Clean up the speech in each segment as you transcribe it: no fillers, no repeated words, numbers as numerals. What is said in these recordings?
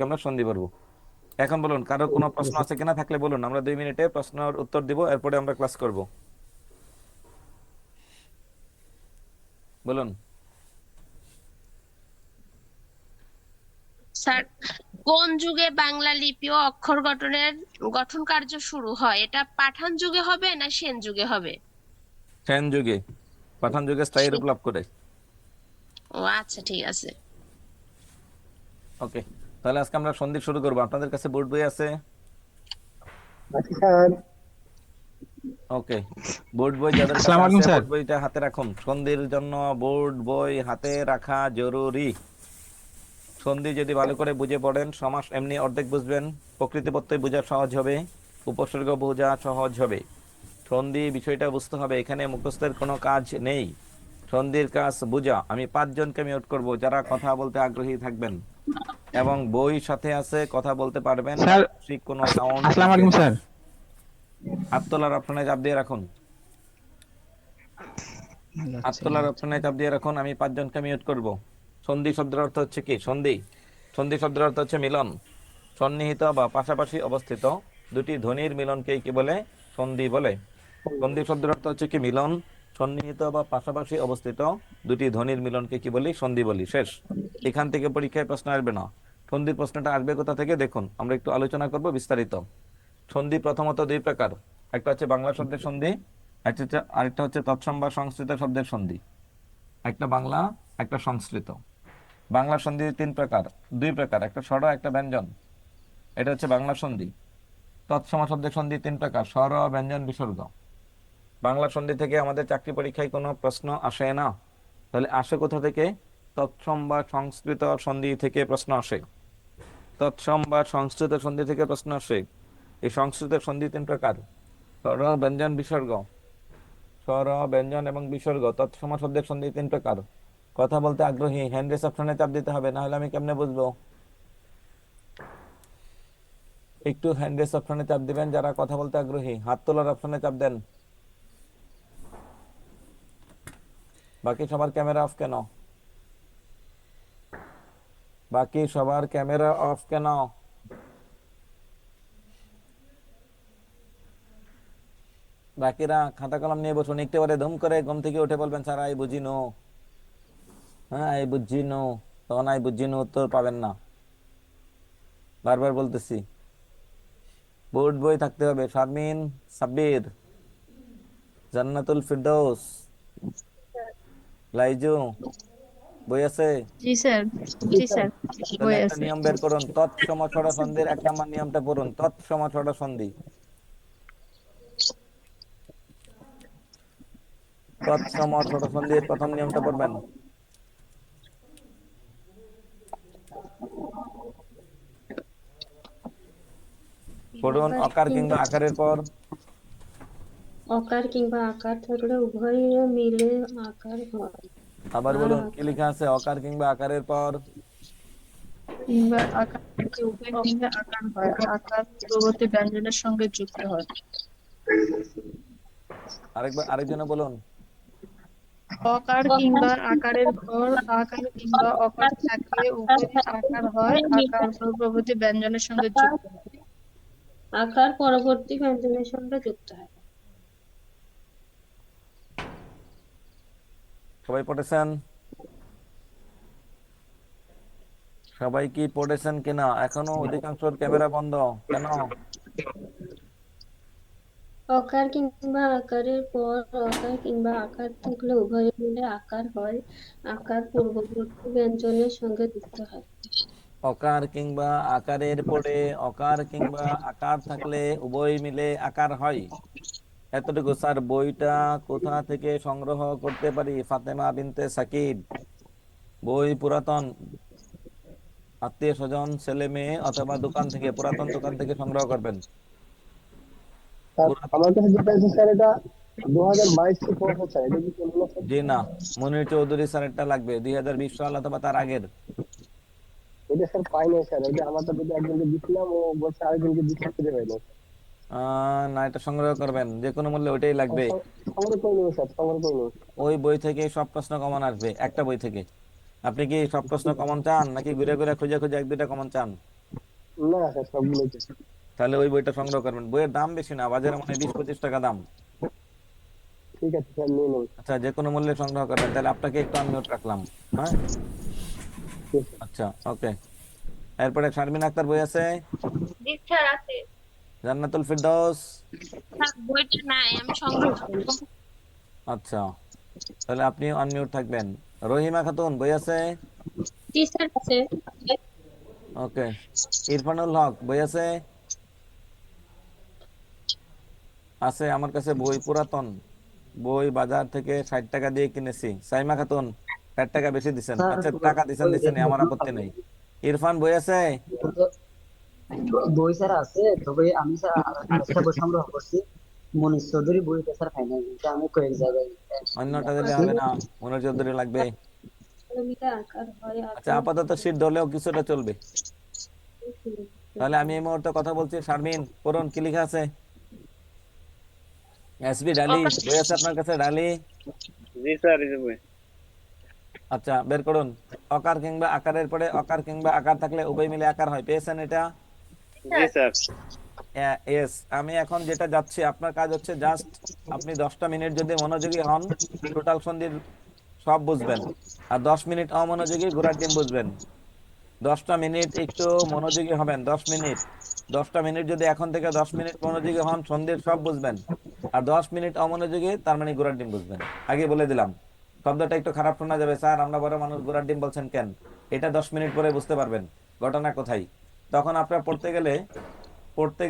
আমরা সন্ধি পড়বো। এখন বলুন, কারো কোনো প্রশ্ন আছে কিনা, থাকলে বলুন, আমরা 2 মিনিটে প্রশ্নের উত্তর দিব, এরপরে আমরা ক্লাস করব। বলুন। স্যার, কোন যুগে বাংলা লিপি ও অক্ষর গঠন কার্য শুরু হয়? এটা পাঠান যুগে হবে না সেন যুগে হবে? সেন যুগে, পাঠান যুগে স্থায়ী রূপ সে- লাভ করে। ও আচ্ছা, ঠিক আছে। ওকে, তাহলে আজকে আমরা সন্ধি শুরু করবো। আপনাদের কাছে বোর্ড বই আছে? আচ্ছা স্যার। ওকে, বোর্ড বই যাদের কাছে আসসালামু আছে আলাইকুম স্যার। বোর্ড বইটা হাতে রাখুন। সন্ধির জন্য বোর্ড বই হাতে রাখা জরুরি। সন্ধি যদি ভালো করে বুঝে পড়েন, সমাস এমনি অর্ধেক বুঝবেন, প্রকৃতি প্রত্যয় বোঝা সহজ হবে, উপসর্গ বোঝা সহজ হবে। সন্ধি বিষয়টা বুঝতে হবে, এখানে মুখস্থের কোনো কাজ নেই। সন্ধির কাজ বোঝা। আমি 5 জনকে মিউট করব যারা কথা বলতে আগ্রহী থাকবেন, এবং বই সাথে আছে, কথা বলতে পারবেন, স্যার পাশাপাশি কোনো সাউন্ড আসসালামু আসবে আলাইকুম না। স্যার। হাত তোলার অপশনে চাপ দিয়ে রাখুন। হাত যাচ্ছে তোলার যাচ্ছে। অপশনে চাপ দিয়ে রাখুন। আমি 5 জনকে মিউট করব। সন্ধি শব্দের অর্থ হচ্ছে কি? সন্ধি, সন্ধি শব্দের অর্থ হচ্ছে মিলন। সন্নিহিত বা পাশাপাশি অবস্থিত দুটি ধ্বনির মিলনকে কি বলে? সন্ধি বলে। সন্ধি শব্দের অর্থ হচ্ছে কি? মিলন। সন্নিহিত বা পাশাপাশি অবস্থিত দুটি ধ্বনির মিলনকে কি বলি? সন্ধি বলি। শেষ। এখান থেকে পরীক্ষায় প্রশ্ন আসবে না। সন্ধির প্রশ্নটা আসবে কোথা থেকে দেখুন, আমরা একটু আলোচনা করব বিস্তারিত। সন্ধি প্রথমত 2 প্রকার। একটা হচ্ছে বাংলা শব্দের সন্ধি, আরেকটা হচ্ছে তৎসম বা সংস্কৃত শব্দের সন্ধি। একটা বাংলা, একটা সংস্কৃত। বাংলা সন্ধি 3 প্রকার, 2 প্রকার, একটা স্বর, একটা ব্যঞ্জন। এটা হচ্ছে বাংলা সন্ধি। তৎসম শব্দের সন্ধি 3 প্রকার, স্বর, ব্যঞ্জন, বিসর্গ। বাংলা সন্ধি থেকে আমাদের চাকরি পরীক্ষায় কোনো প্রশ্ন আসে না। তাহলে আসে কোথা থেকে? তৎসম বা সংস্কৃত সন্ধি থেকে প্রশ্ন আসে। তৎসম বা সংস্কৃত সন্ধি থেকে প্রশ্ন আসে। এই সংস্কৃত সন্ধি 3 প্রকার, স্বর, ব্যঞ্জন, বিসর্গ। স্বর, ব্যঞ্জন এবং বিসর্গ। তৎসম শব্দের সন্ধি 3 প্রকার। কথা বলতে আগ্রহী হ্যান্ড রেজ অপশনে চাপ দিতে হবে, না হলে আমি কেমনে বুঝবো? একটু হ্যান্ড রেজ অপশনে চাপ দিবেন যারা কথা বলতে আগ্রহী। হাত তোলার অপশনে চাপ দেন। বাকি সবার ক্যামেরা অফ কেন? বাকি সবার ক্যামেরা অফ কেন? বাকিরা খাতা কলম নিয়ে বসুন। একটু পরে ধুম করে ঘুম থেকে উঠে বলবেন, স্যার আই বুঝি নো। হ্যাঁ, আই বুঝি নো। তখন আই বুঝি নো উত্তর পাবেন না। বারবার বলতেছি, বোর্ড বই থাকতে হবে। শারমিন, সাব্বির, জান্নাতুল ফিরদৌস, লাইজু, বই আছে? জি স্যার। জি জি স্যার। স্যার, তাহলে বই একটা আছে। নিয়ম বের করুন। তৎসম ছড়া সন্ধির 1 নম্বর নিয়মটা পড়ুন। তৎসম ছড়া সন্ধি, তৎসম ছড়া সন্ধির প্রথম নিয়মটা পড়বেন। পড়ুন। অকার অকার কিংবা কিংবা আকারের পর। অকার কিংবা আকার থাকলে উভয় মিলে আকার হয়। আবার আর বলুন, কি আকার লেখা আছে? অকার কিংবা আকারের পর। কিংবা আকার থেকে উভয় মিলে আকার হয়, আকার পূর্ববর্তী ব্যঞ্জনের সঙ্গে যুক্ত হয়। আরেকজনে বলুন। অকার কিংবা আকারের পর আকার কিংবা অকার থাকলে উভয় আকার হয়, আকার পূর্ববর্তী ব্যঞ্জনের সঙ্গে আকার যুক্ত হয়। আকার পরবর্তী ব্যঞ্জনের সঙ্গে যুক্ত হয়। সবাই পড়েছেন? সবাই কি পড়েছেন কিনা? এখনো অধিকাংশের ক্যামেরা বন্ধ কেন? অকার কিংবা আকারের পর অকার কিংবা আকার থাকলে উভয় মিলে আকার হয়। আকার পূর্ববর্তী ব্যঞ্জনের সঙ্গে যুক্ত হয়। অকার কিংবা আকারের পরে অকার কিংবা আকার থাকলে উভয় মিলে আকার হয়। এতটুকু স্যার। বইটা কোথা থেকে সংগ্রহ করতে পারি? ফাতেমা বিনতে সাকিব। বই পুরাতন, আত্মীয় স্বজন, ছেলে মেয়ে অথবা দোকান থেকে, পুরাতন দোকান থেকে সংগ্রহ করবেন। স্যার পুরাতন। আমার কাছে যেটা আছে স্যার, এটা 2022 কি 25 স্যার, এটা কি চলবে স্যার? জি না, মনির চৌধুরী স্যারেরটা লাগবে, 2020 সাল অথবা তার আগের। এটা স্যার পাই নাই স্যার, এটা আমার তো একজনকে দিছিলাম, ও বলছে আরেকজনকে দিতে খুঁজে পাইনি। না, এটা সংগ্রহ করবেন যে কোনো মূল্যে, ওইটাই লাগবে। সংগ্রহ করে নেবো স্যার, সংগ্রহ করে নেবো। ওই বই থেকে সব প্রশ্ন কমন আসবে, একটা বই থেকে। আপনি কি সব প্রশ্ন কমন চান, নাকি ঘুরে ঘুরে খুঁজে খুঁজে 1-2টা কমন চান? না স্যার, সবগুলোই তো। তাহলে ওই বইটা সংগ্রহ করবেন। বইয়ের দাম বেশি না, বাজারে মানে 20-25 টাকা দাম। ঠিক আছে স্যার, নিয়ে নেব। আচ্ছা, যে কোনো মূল্যে সংগ্রহ করবেন। তাহলে আপনাকে একটু আনমিউট রাখলাম। হ্যাঁ, ঠিক আছে। আচ্ছা, ওকে। এরপরে শারমিন আক্তার বই আছে, জি স্যার আছে। জান্নাতুল ফিরদৌস। স্যার বইটা নাই, আমি সংগ্রহ করব। আচ্ছা, তাহলে আপনি আনমিউট থাকবেন। রহিমা খাতুন বই আছে, জি স্যার আছে। ওকে। ইরফানুল হক বই আছে, আছে আমার কাছে বই পুরাতন বই, বাজার থেকে 60 টাকা দিয়ে কিনেছি। সাইমা খাতুন 60 টাকা বেশি দিচ্ছেন। স্যার আচ্ছা, টাকা দিচ্ছেন দিচ্ছেন, আমার আপত্তি নেই। ইরফান বই আছে, বই স্যার আছে, তবে আমি স্যার আরেকটা বই সংগ্রহ করছি, মনীষ চৌধুরী বইটা স্যার ফাইনাল, আমি কয়েক জায়গায় অন্যটা দিলে আকার হবে না, মনোজ চৌধুরী লাগবে। মিলে আকার হয়, আচ্ছা, আকার আপাতত শীত ধরলেও কিছুটা চলবে। তাহলে আমি এই মুহূর্তে কথা বলছি। শারমিন পড়ুন, কি লেখা আছে? এসবি ডালি বই আছে আপনার কাছে? ডালি, জি স্যার, এই যে বই। আচ্ছা বের করুন। অকার কিংবা আকারের পরে অকার কিংবা আকার থাকলে উভয় মিলে আকার হয়, পেয়েছেন এটা? জি স্যার। ইয়েস। আমি এখন যেটা যাচ্ছি, আপনার কাজ হচ্ছে জাস্ট আপনি 10টা মিনিট যদি মনোযোগী হন, টোটাল সন্ধির সব বুঝবেন। আর 10 মিনিট অমনোযোগী ঘোড়ার ডিম বুঝবেন। 10টা মিনিট একটু মনোযোগী হবেন, 10 মিনিট। 10টা মিনিট যদি এখন থেকে 10 মিনিট মনোযোগী হন, সন্ধির সব বুঝবেন। আর 10 মিনিট অমনোযোগী, তার মানে ঘোড়ার ডিম বুঝবেন। আগে বলে দিলাম, শব্দটা একটু খারাপ শোনা যাবে, স্যার আমরা বড় মানুষ ঘোড়ার ডিম বলছেন কেন? এটা 10 মিনিট পরে বুঝতে পারবেন ঘটনা কোথায়। তখন আপনার পড়তে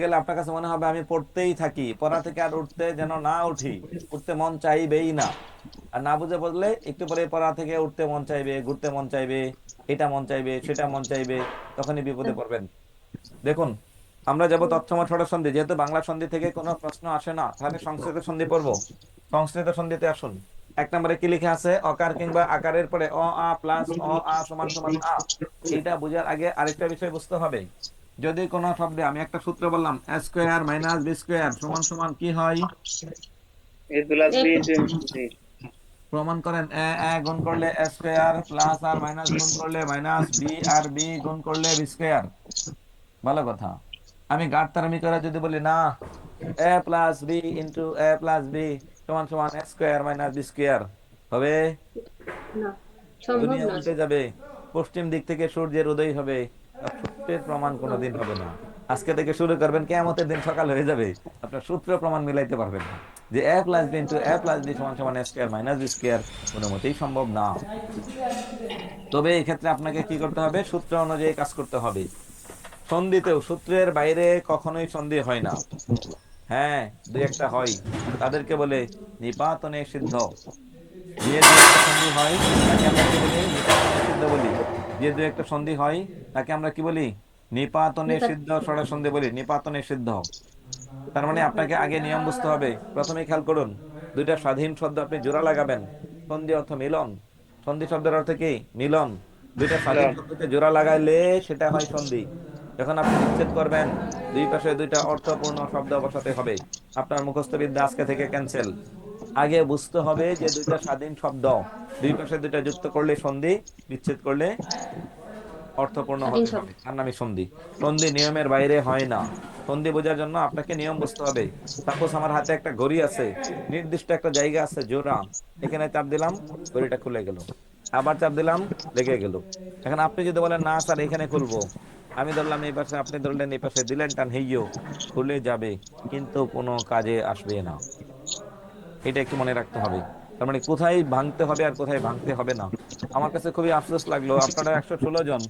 গেলে আপনার কাছে মনে হবে আমি পড়তেই থাকি, পড়া থেকে আর উঠতে যেন না উঠি, উঠতে মন চাইবেই না। আর না বুঝে পড়লে একটু পরে পড়া থেকে উঠতে মন চাইবে, ঘুরতে মন চাইবে, এটা মন চাইবে, সেটা মন চাইবে, তখনই বিপদে পড়বেন। দেখুন, আমরা যাব তৎসম ষড় সন্ধি। যেহেতু বাংলা সন্ধি থেকে কোনো প্রশ্ন আসে না, তাহলে সংস্কৃত সন্ধি পড়বো। সংস্কৃত সন্ধিতে আসুন। 1 নম্বরে কি লিখে আছে? অকার কিংবা আকারের পরে অ আ প্লাস অ আ সমান সমান আ। এটা বোঝার আগে আরেকটা বিষয় বুঝতে হবে। যদি কোনো শব্দে আমি একটা সূত্র বললাম, a square minus b square সমান সমান কি হয়? এ প্লাস বি ইনটু জি। প্রমাণ করেন। a গুণ করলে a স্কয়ার, প্লাস আর মাইনাস গুণ করলে মাইনাস, b আর b গুণ করলে b স্কয়ার। ভালো কথা। আমি গাঁটতারামি করে যদি বলি না, a plus b into a plus b সমান সমান a square minus b square, হবে? না, সম্ভব দুনিয়া না। উল্টে যাবে, পশ্চিম দিক থেকে সূর্যের উদয় হবে। আর সূত্রের প্রমাণ কোনোদিন হবে না। আজকে থেকে শুরু করবেন, কিয়ামতের দিন সকাল হয়ে যাবে, আপনার সূত্র প্রমাণ মিলাইতে পারবেন না। যে a plus b into a plus b সমান সমান a square minus b square কোনো মতেই সম্ভব না। তবে এই ক্ষেত্রে আপনাকে কি করতে হবে? সূত্র অনুযায়ী কাজ করতে হবে। সন্ধিতেও সূত্রের বাইরে কখনোই সন্ধি হয় না। হ্যাঁ, দুই একটা হয়, তাদেরকে বলে নিপাতনে সিদ্ধ। যে দু একটা সন্ধি হয় তাকে আমরা কি বলি? নিপাতনে সিদ্ধ বলি। যে দু একটা সন্ধি হয় তাকে আমরা কি বলি? নিপাতনে সিদ্ধ ষড়সন্ধি বলি, নিপাতনে সিদ্ধ। তার মানে আপনাকে আগে নিয়ম বুঝতে হবে। প্রথমে খেয়াল করুন, দুইটা স্বাধীন শব্দ আপনি জোড়া লাগাবেন। সন্ধি অর্থ মিলন। সন্ধি শব্দের অর্থ কি? মিলন। দুইটা স্বাধীন শব্দকে জোড়া লাগাইলে সেটা হয় সন্ধি। যখন আপনি বিচ্ছেদ করবেন, দুই পাশে দুইটা অর্থপূর্ণ শব্দ বসাতে হবে। আপনার মুখস্থ বিদ্যা আজকে থেকে ক্যান্সেল। আগে বুঝতে হবে যে দুইটা স্বাধীন শব্দ, দুই পাশে দুইটা যুক্ত করলে সন্ধি, বিচ্ছেদ করলে অর্থপূর্ণ স্বাধীন হতে শব্দ। হবে, তার নামই সন্ধি। সন্ধি নিয়মের বাইরে হয় না। সন্ধি বোঝার জন্য আপনাকে নিয়ম বুঝতে হবে। সাপোজ আমার হাতে একটা ঘড়ি আছে, নির্দিষ্ট একটা জায়গা আছে জোড়া, এখানে চাপ দিলাম, ঘড়িটা খুলে গেল, আবার চাপ দিলাম, লেগে গেল। এখন আপনি যদি বলেন না স্যার এখানে খুলবো, আমি ধরলাম এই পাশে, আপনি ধরলেন এই পাশে, দিলেন টান, হেইয়ো খুলে যাবে, কিন্তু কোনো কাজে আসবে না। এটা একটু মনে রাখতে হবে। তার মানে কোথায় ভাঙতে হবে আর কোথায় ভাঙতে হবে না। আমার কাছে খুবই আফসোস লাগলো, আপনারা 116 জন,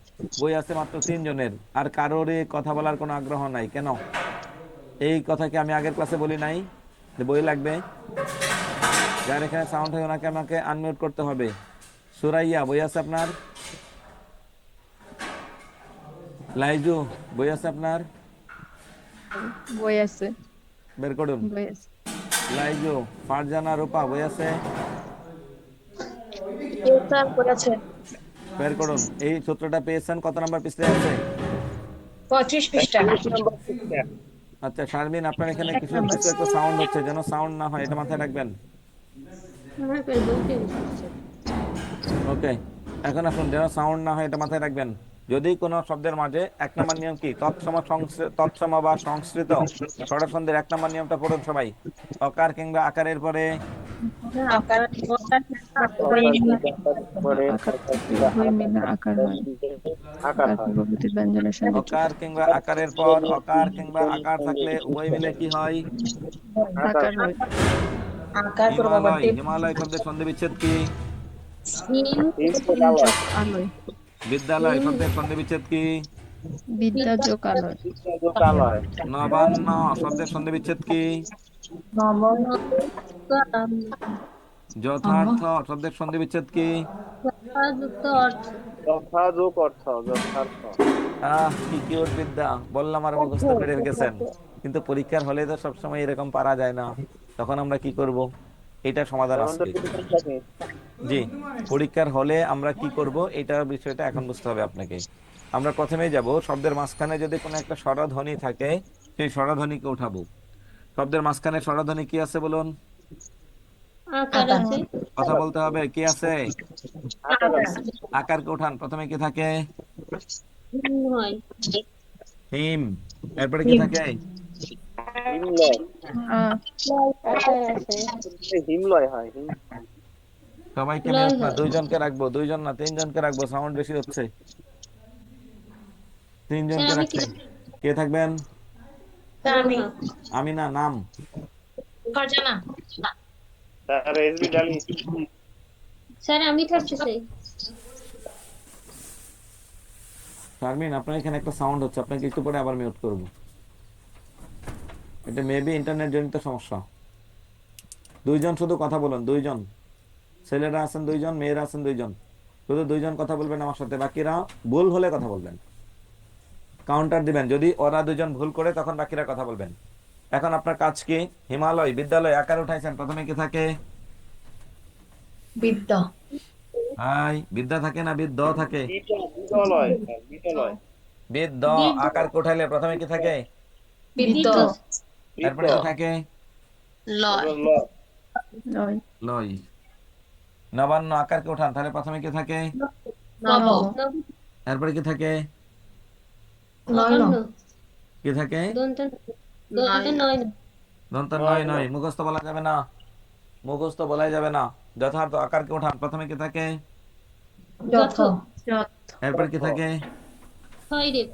বই আছে মাত্র 3 জনের, আর কারোরই কথা বলার কোনো আগ্রহ নাই। কেন? এই কথা কি আমি আগের ক্লাসে বলি নাই যে বই লাগবে? যার এখানে সাউন্ড হয় ওনাকে আমাকে আনমিউট করতে হবে। সুরাইয়া বই আছে আপনার? লাইজু বই আছে আপনার? বই আছে, বের করুন। বই আছে। লাইজু, ফারজানা, রূপা বই আছে? স্যার বলেছে বের করুন। এই সূত্রটা পেয়েছেন? কত নাম্বার পৃষ্ঠায় আছে? 35 পৃষ্ঠা। 30 নম্বর পৃষ্ঠা। আচ্ছা শারমিন, আপনার এখানে এক কিছু নাম্বার। কিছু একটা সাউন্ড হচ্ছে, যেন সাউন্ড না হয়, এটা মাথায় রাখবেন। আমার বলতে ওকে, এখন আসুন, যেন সাউন্ড না হয় এটা মাথায় রাখবেন। যদি কোনো শব্দের মাঝে এক নম্বর নিয়ম কি, তৎসম বা সংস্কৃত ষড়সন্ধির এক নম্বর নিয়মটা পড়ুন সবাই। অকার কিংবা আকারের পরে আকার পরে আকার থেকে উভয় মিলে আকার হয়, আকার আকার হয়। পূর্ববর্তী ব্যঞ্জনের সঙ্গে যুক্ত। অকার কিংবা আকারের পর অকার কিংবা আকার থাকলে উভয় মিলে কি হয়? আকার হয়। হিমালয়, হিমালয় শব্দের সন্ধি বিচ্ছেদ কি? হিম হিম যোগ আলয়, বিদ্যালয় শব্দের সন্ধি বিচ্ছেদ কি? বিদ্যা যোগ আলয়, কালয়। নবান্ন শব্দের সন্ধি বিচ্ছেদ কি? যথার্থ শব্দের সন্ধি বিচ্ছেদ কি? যুক্ত অর্থ। যথাযোগ অর্থ, যথার্থ। কি কিউট বিদ্যা, বললাম আর মুখস্থ করে রেখেছেন। কিন্তু পরীক্ষার হলে তো সবসময় এরকম পারা যায় না, তখন আমরা কি করব? এটা সমাধান তখন তো আজকে। কিছু থাকে। জি, পরীক্ষার হলে আমরা কি করব এটা বিষয়টা এখন বুঝতে হবে আপনাকে। আমরা প্রথমেই যাব, শব্দের মাঝখানে যদি কোনো একটা স্বরধ্বনি থাকে সেই স্বরধ্বনিকে উঠাবো। শব্দের মাঝখানে স্বরধ্বনি কি আছে বলুন? আকার আছে। কথা বলতে হবে, কি আছে? আকার আছে। আকারকে উঠান, প্রথমে কি থাকে? হিম হয়। হিম। এরপরে কি থাকে? হিমলয়। আকার আছে। হিমলয় হয়। সবাইকে লয় মিউট না, হয়। দুইজনকে রাখবো, দুইজন না তিনজনকে রাখবো, সাউন্ড বেশি হচ্ছে। স্যার তিনজনকে আমি কি রাখছেন, কে থাকবেন? আমি আমি না, নাম স্যার এসবি ডালি। স্যার আমি থাকতে চাই। শারমিন, আপনার এখানে একটা সাউন্ড হচ্ছে, আপনাকে একটু পরে আবার মিউট করব। এটা মেবি ইন্টারনেট জনিত সমস্যা। দুইজন শুধু কথা বলুন, দুইজন। ছেলেরা আছেন দুইজন, মেয়েরা আছেন দুইজন, শুধু দুইজন কথা বলবেন আমার সাথে, বাকিরা ভুল হলে কথা বলবেন, কাউন্টার দিবেন। যদি ওরা দুজন ভুল করে তখন বাকিরা কথা বলবেন। এখন আপনার কাজ কি? হিমালয়, বিদ্যালয়, আকার উঠাইছেন, প্রথমে কি থাকে? বিদ্যা থাকে না বিদ্য থাকে? বিদ্যালয়, বিদ্যালয়। বিদ্য। আকার উঠাইলে প্রথমে কি থাকে? এরপরে কি থাকে? লয়। লয়, লয়। নবান্ন, আকারকে উঠান, তাহলে প্রথমে কি থাকে? নব। এরপরে কি থাকে? নবান্ন। কি থাকে? দন্ত নয় না। দন্ত নয়। নয় মুখস্থ বলা যাবে না, মুখস্থ বলাই যাবে না। যথার্থ, আকারকে উঠান, প্রথমে কি থাকে? যথ। এরপরে কি থাকে? থৈরেব।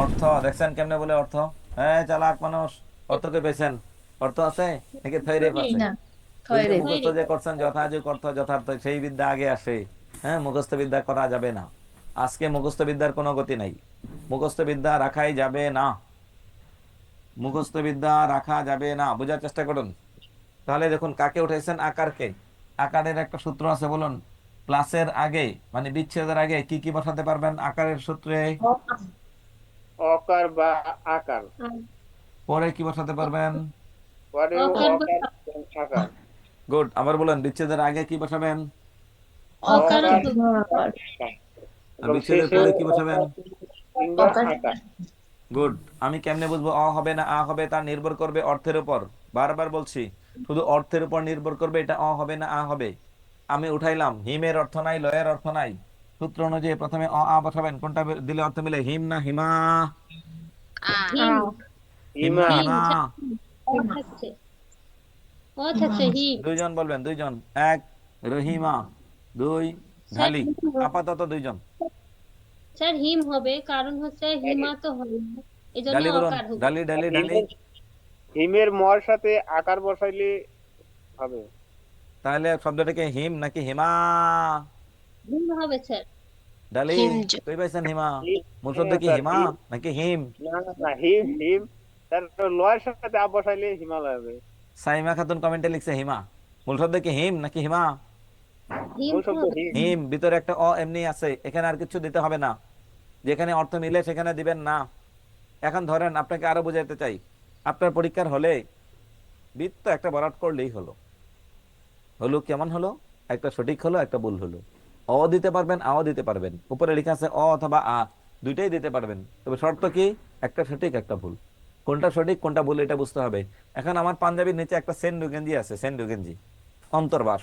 অর্থ। দেখছেন কেমনে বলে অর্থ? হ্যাঁ, চালাক মানুষ। অর্থকে পেয়েছেন? অর্থ আছে নাকি থৈরেব আছে? দুইটা মুখস্থ যে করছেন, যথাযথ অর্থ, যথার্থ, সেই বিদ্যা আগে আসে। হ্যাঁ, মুখস্থ বিদ্যা করা যাবে না। আজকে মুখস্থ বিদ্যার কোনো গতি নাই, মুখস্থ বিদ্যা রাখাই যাবে না, মুখস্থ বিদ্যা রাখা যাবে না, বোঝার চেষ্টা করুন। তাহলে দেখুন, কাকে উঠাইছেন? আকারকে। আকারের একটা সূত্র আছে, বলুন। প্লাসের আগে মানে বিচ্ছেদের আগে কি কি বসাতে পারবেন আকারের সূত্রে? অকার বা আকার। পরে কি বসাতে পারবেন? পরে অকার বা অকার, আকার। গুড। আবার বলেন, বিচ্ছেদের আগে কি বসাবেন? অকার অকার আকার, আর এবং বিচ্ছেদের শেষে পরে কি বসাবেন? কিংবা আকার। গুড। আমি কেমনে বুঝবো অ হবে না আ হবে? তা নির্ভর করবে অর্থের উপর। বারবার বলছি, শুধু অর্থের উপর নির্ভর করবে এটা অ হবে না আ হবে। আমি উঠাইলাম, হিমের অর্থ নাই, লয়ের অর্থ নাই। সূত্র অনুযায়ী প্রথমে অ আ বসাবেন, কোনটা দিলে অর্থ মিলে? হিম না হিমা? হিম। হিম না হিমা। হিমা? অ থাকছে। অ থাকছে হিম। দুইজন বলবেন, দুইজন। এক, রহিমা। দুই, স্যার ঢালি। হিম হবে। আপাতত দুইজন। স্যার হিম হবে, কারণ হচ্ছে হিমা তো হবে না, এই জন্য ঢালি বলুন, অকার হবে। ঢালি ঢালি ঢালি। হিমের মর সাথে আকার বসাইলে হবে। তাহলে শব্দটাকে হিম নাকি হিমা? হিম হবে স্যার। ঢালি, হিম। কই পাইছেন হিমা? মূল শব্দ হ্যাঁ কি স্যার, হিমা নাকি হিম? না না না, হিম হিম। তার লয়ের সাথে আ বসাইলে হিমালয় হবে। সাইমা খাতুন কমেন্টে লিখছে হিমা। মূল শব্দ কি হিম নাকি হিমা? হিম মূল শব্দ হবে। হিম। হিম, ভিতরে একটা অ এমনি আছে, এখানে আর কিছু দিতে হবে না। যেখানে অর্থ মিলে সেখানে দিবেন না। এখন ধরেন, আপনাকে আরো বুঝাইতে চাই। আপনার পরীক্ষার হলে বৃত্ত একটা বরাট করলেই হলো। হলো কেমন হলো? একটা সঠিক হলো, একটা ভুল হলো। অ দিতে পারবেন, আও দিতে পারবেন। উপরে লেখা আছে অ অথবা আ, দুইটাই দিতে পারবেন। তবে শর্ত কি? একটা সঠিক, একটা ভুল। কোনটা সঠিক কোনটা ভুল এটা বুঝতে হবে। এখন আমার পাঞ্জাবির নিচে একটা সেন্ডু গেঞ্জি আছে, সেন্ডু গেঞ্জি, অন্তর্বাস।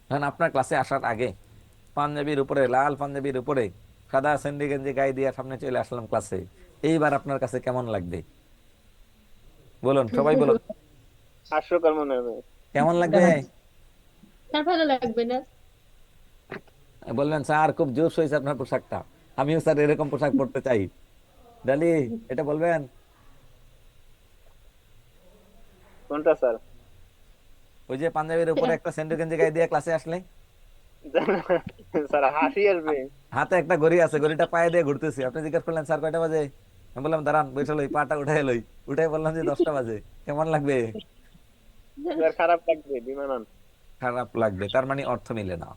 এখন আপনার ক্লাসে আসার আগে পাঞ্জাবির উপরে, লাল পাঞ্জাবির উপরে সাদা সেন্ডি গেঞ্জি গায়ে দিয়ে সামনে চলে আসলাম ক্লাসে, এইবার আপনার কাছে কেমন লাগবে? বলুন, সবাই বলুন, হাস্যকর মনে হবে। কেমন লাগবে? তার ভালো লাগবে না? বললেন স্যার খুব জোশ হয়েছে আপনার পোশাকটা, আমিও স্যার এরকম পোশাক পরতে চাই। ডালি, এটা বলবেন? কোনটা স্যার? ওই যে পাঞ্জাবির উপরে একটা সেন্ডি গেঞ্জি গায়ে দিয়ে ক্লাসে আসলে স্যার হাসি আসবে। হাতে একটা ঘড়ি আছে, ঘড়িটা পায়ে দিয়ে ঘুরতেছি, আপনি জিজ্ঞেস করলেন স্যার কয়টা বাজে, আমি বললাম দাঁড়ান বসে লই, পাটা উঠাই লই, উঠাই বললাম যে 10টা বাজে, কেমন লাগবে? স্যার খারাপ লাগবে, বিমানন। খারাপ লাগবে, তার মানে অর্থ মিলে না,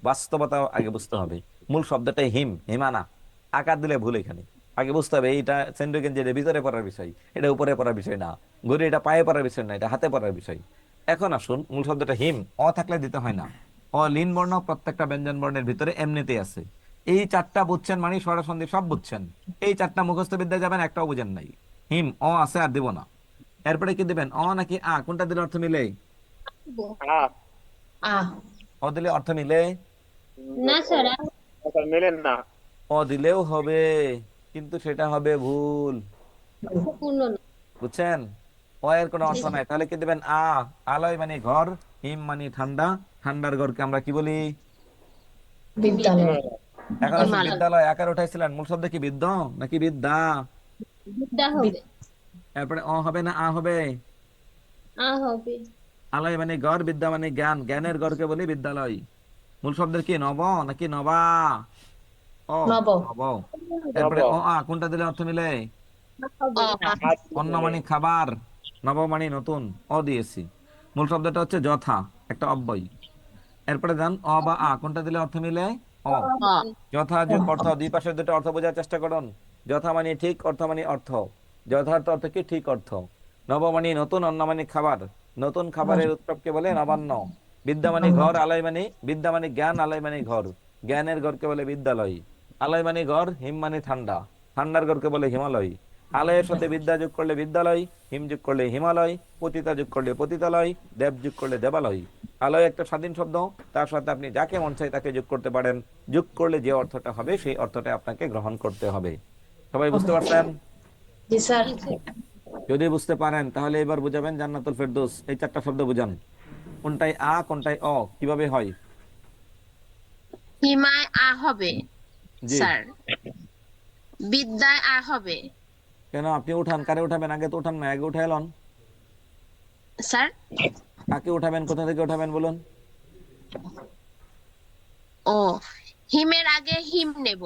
বাস্তবতা আগে বুঝতে হবে। মূল শব্দটাই হিমানা, আকার দিলে ভুল এখানে। আগে বুঝতে হবে এইটা সেন্ডো গেঞ্জি, এটা ভিতরে পড়ার বিষয়, এটা উপরে পড়ার বিষয় না, ঘড়ি এটা পায়ে পড়ার বিষয় না, এটা হাতে পড়ার বিষয়। এখন আসুন, মূল শব্দটা হিম, অ থাকলে দিতে হয় না। অ লিন বর্ণ প্রত্যেকটা ব্যঞ্জন বর্ণের ভিতরে এমনিতেই আছে। এই 4টা বুঝছেন মানে স্বরসন্ধি সব বুঝছেন। এই 4টা মুখস্থ বিদ্যা যাবেন, একটাও বুঝেন নাই। হিম, অ আছে আর দিব না। এরপরে কি দিবেন, অ নাকি আ, কোনটা দিলে অর্থ মিলে? অ দিলে অর্থ মিলে? না স্যার, স্যার মেলেন না। অ দিলেও হবে, কিন্তু সেটা হবে ভুল, পূর্ণ না। বুঝছেন? অ এর কোনো অর্থ নাই, তাহলে কি দিবেন? আ। আলয় মানে ঘর, হিম মানে ঠান্ডা, ঠান্ডার ঘরকে আমরা কি বলি? এখন আসুন, হিমালয়। বিদ্যালয় আকার উঠাইছিলেন, মূল শব্দ কি বিদ্য নাকি বিদ্যা? বিদ্যা হবে। এরপরে অ হবে না আ হবে? আ হবে। আলয় মানে ঘর, বিদ্যা মানে জ্ঞান, জ্ঞানের ঘরকে বলি বিদ্যালয়। মূল শব্দের কি নব নাকি নবা? ও, নব। নব। এরপরে অ আ, কোনটা দিলে অর্থ মিলে? অ অন্ন মানে খাবার, নব মানে নতুন, অ দিয়েছি। মূল শব্দটা হচ্ছে যথা, একটা অব্যয়। এরপরে যান, অ বা আ, কোনটা দিলে অর্থ মিলে? অ। অ যথা যে অর্থ, দুই পাশের দুটো অর্থ বোঝার চেষ্টা করুন। যথা মানে ঠিক, অর্থ মানে অর্থ, যথার্থ অর্থ কি? ঠিক অর্থ। নব মানে নতুন, অন্ন মানে খাবার, নতুন খাবারের উৎসবকে বলে নবান্ন। বিদ্যা মানে ঘর, আলয় মানে বিদ্যা মানে জ্ঞান, আলয় মানে ঘর, জ্ঞানের ঘরকে বলে বিদ্যালয়। আলয় মানে ঘর, হিম মানে ঠান্ডা, ঠান্ডার ঘরকে বলে হিমালয়। আলয়ের সাথে বিদ্যা যোগ করলে বিদ্যালয়, হিম যোগ করলে হিমালয়, পতিতা যোগ করলে পতিতালয়, দেব যোগ করলে দেবালয়। আলয় একটা স্বাধীন শব্দ, তার সাথে আপনি যাকে মন চাই তাকে যোগ করতে পারেন। যোগ করলে যে অর্থটা হবে সেই অর্থটা আপনাকে গ্রহণ করতে হবে। সবাই বুঝতে পারছেন? জি স্যার। যদি বুঝতে পারেন তাহলে এবার বুঝাবেন জান্নাতুল ফেরদৌস, এই 4টা শব্দ বুঝান। কোনটাই আ, কোনটাই অ, কিভাবে হয়? হিমায় আ হবে জি। স্যার, বিদ্যায় আ হবে কেন? আপনি উঠান, কারে উঠাবেন? আগে তো উঠান না, আগে উঠে এলন। স্যার। কাকে উঠাবেন, কোথা থেকে উঠাবেন বলুন? ও, হিমের আগে হিম নেব,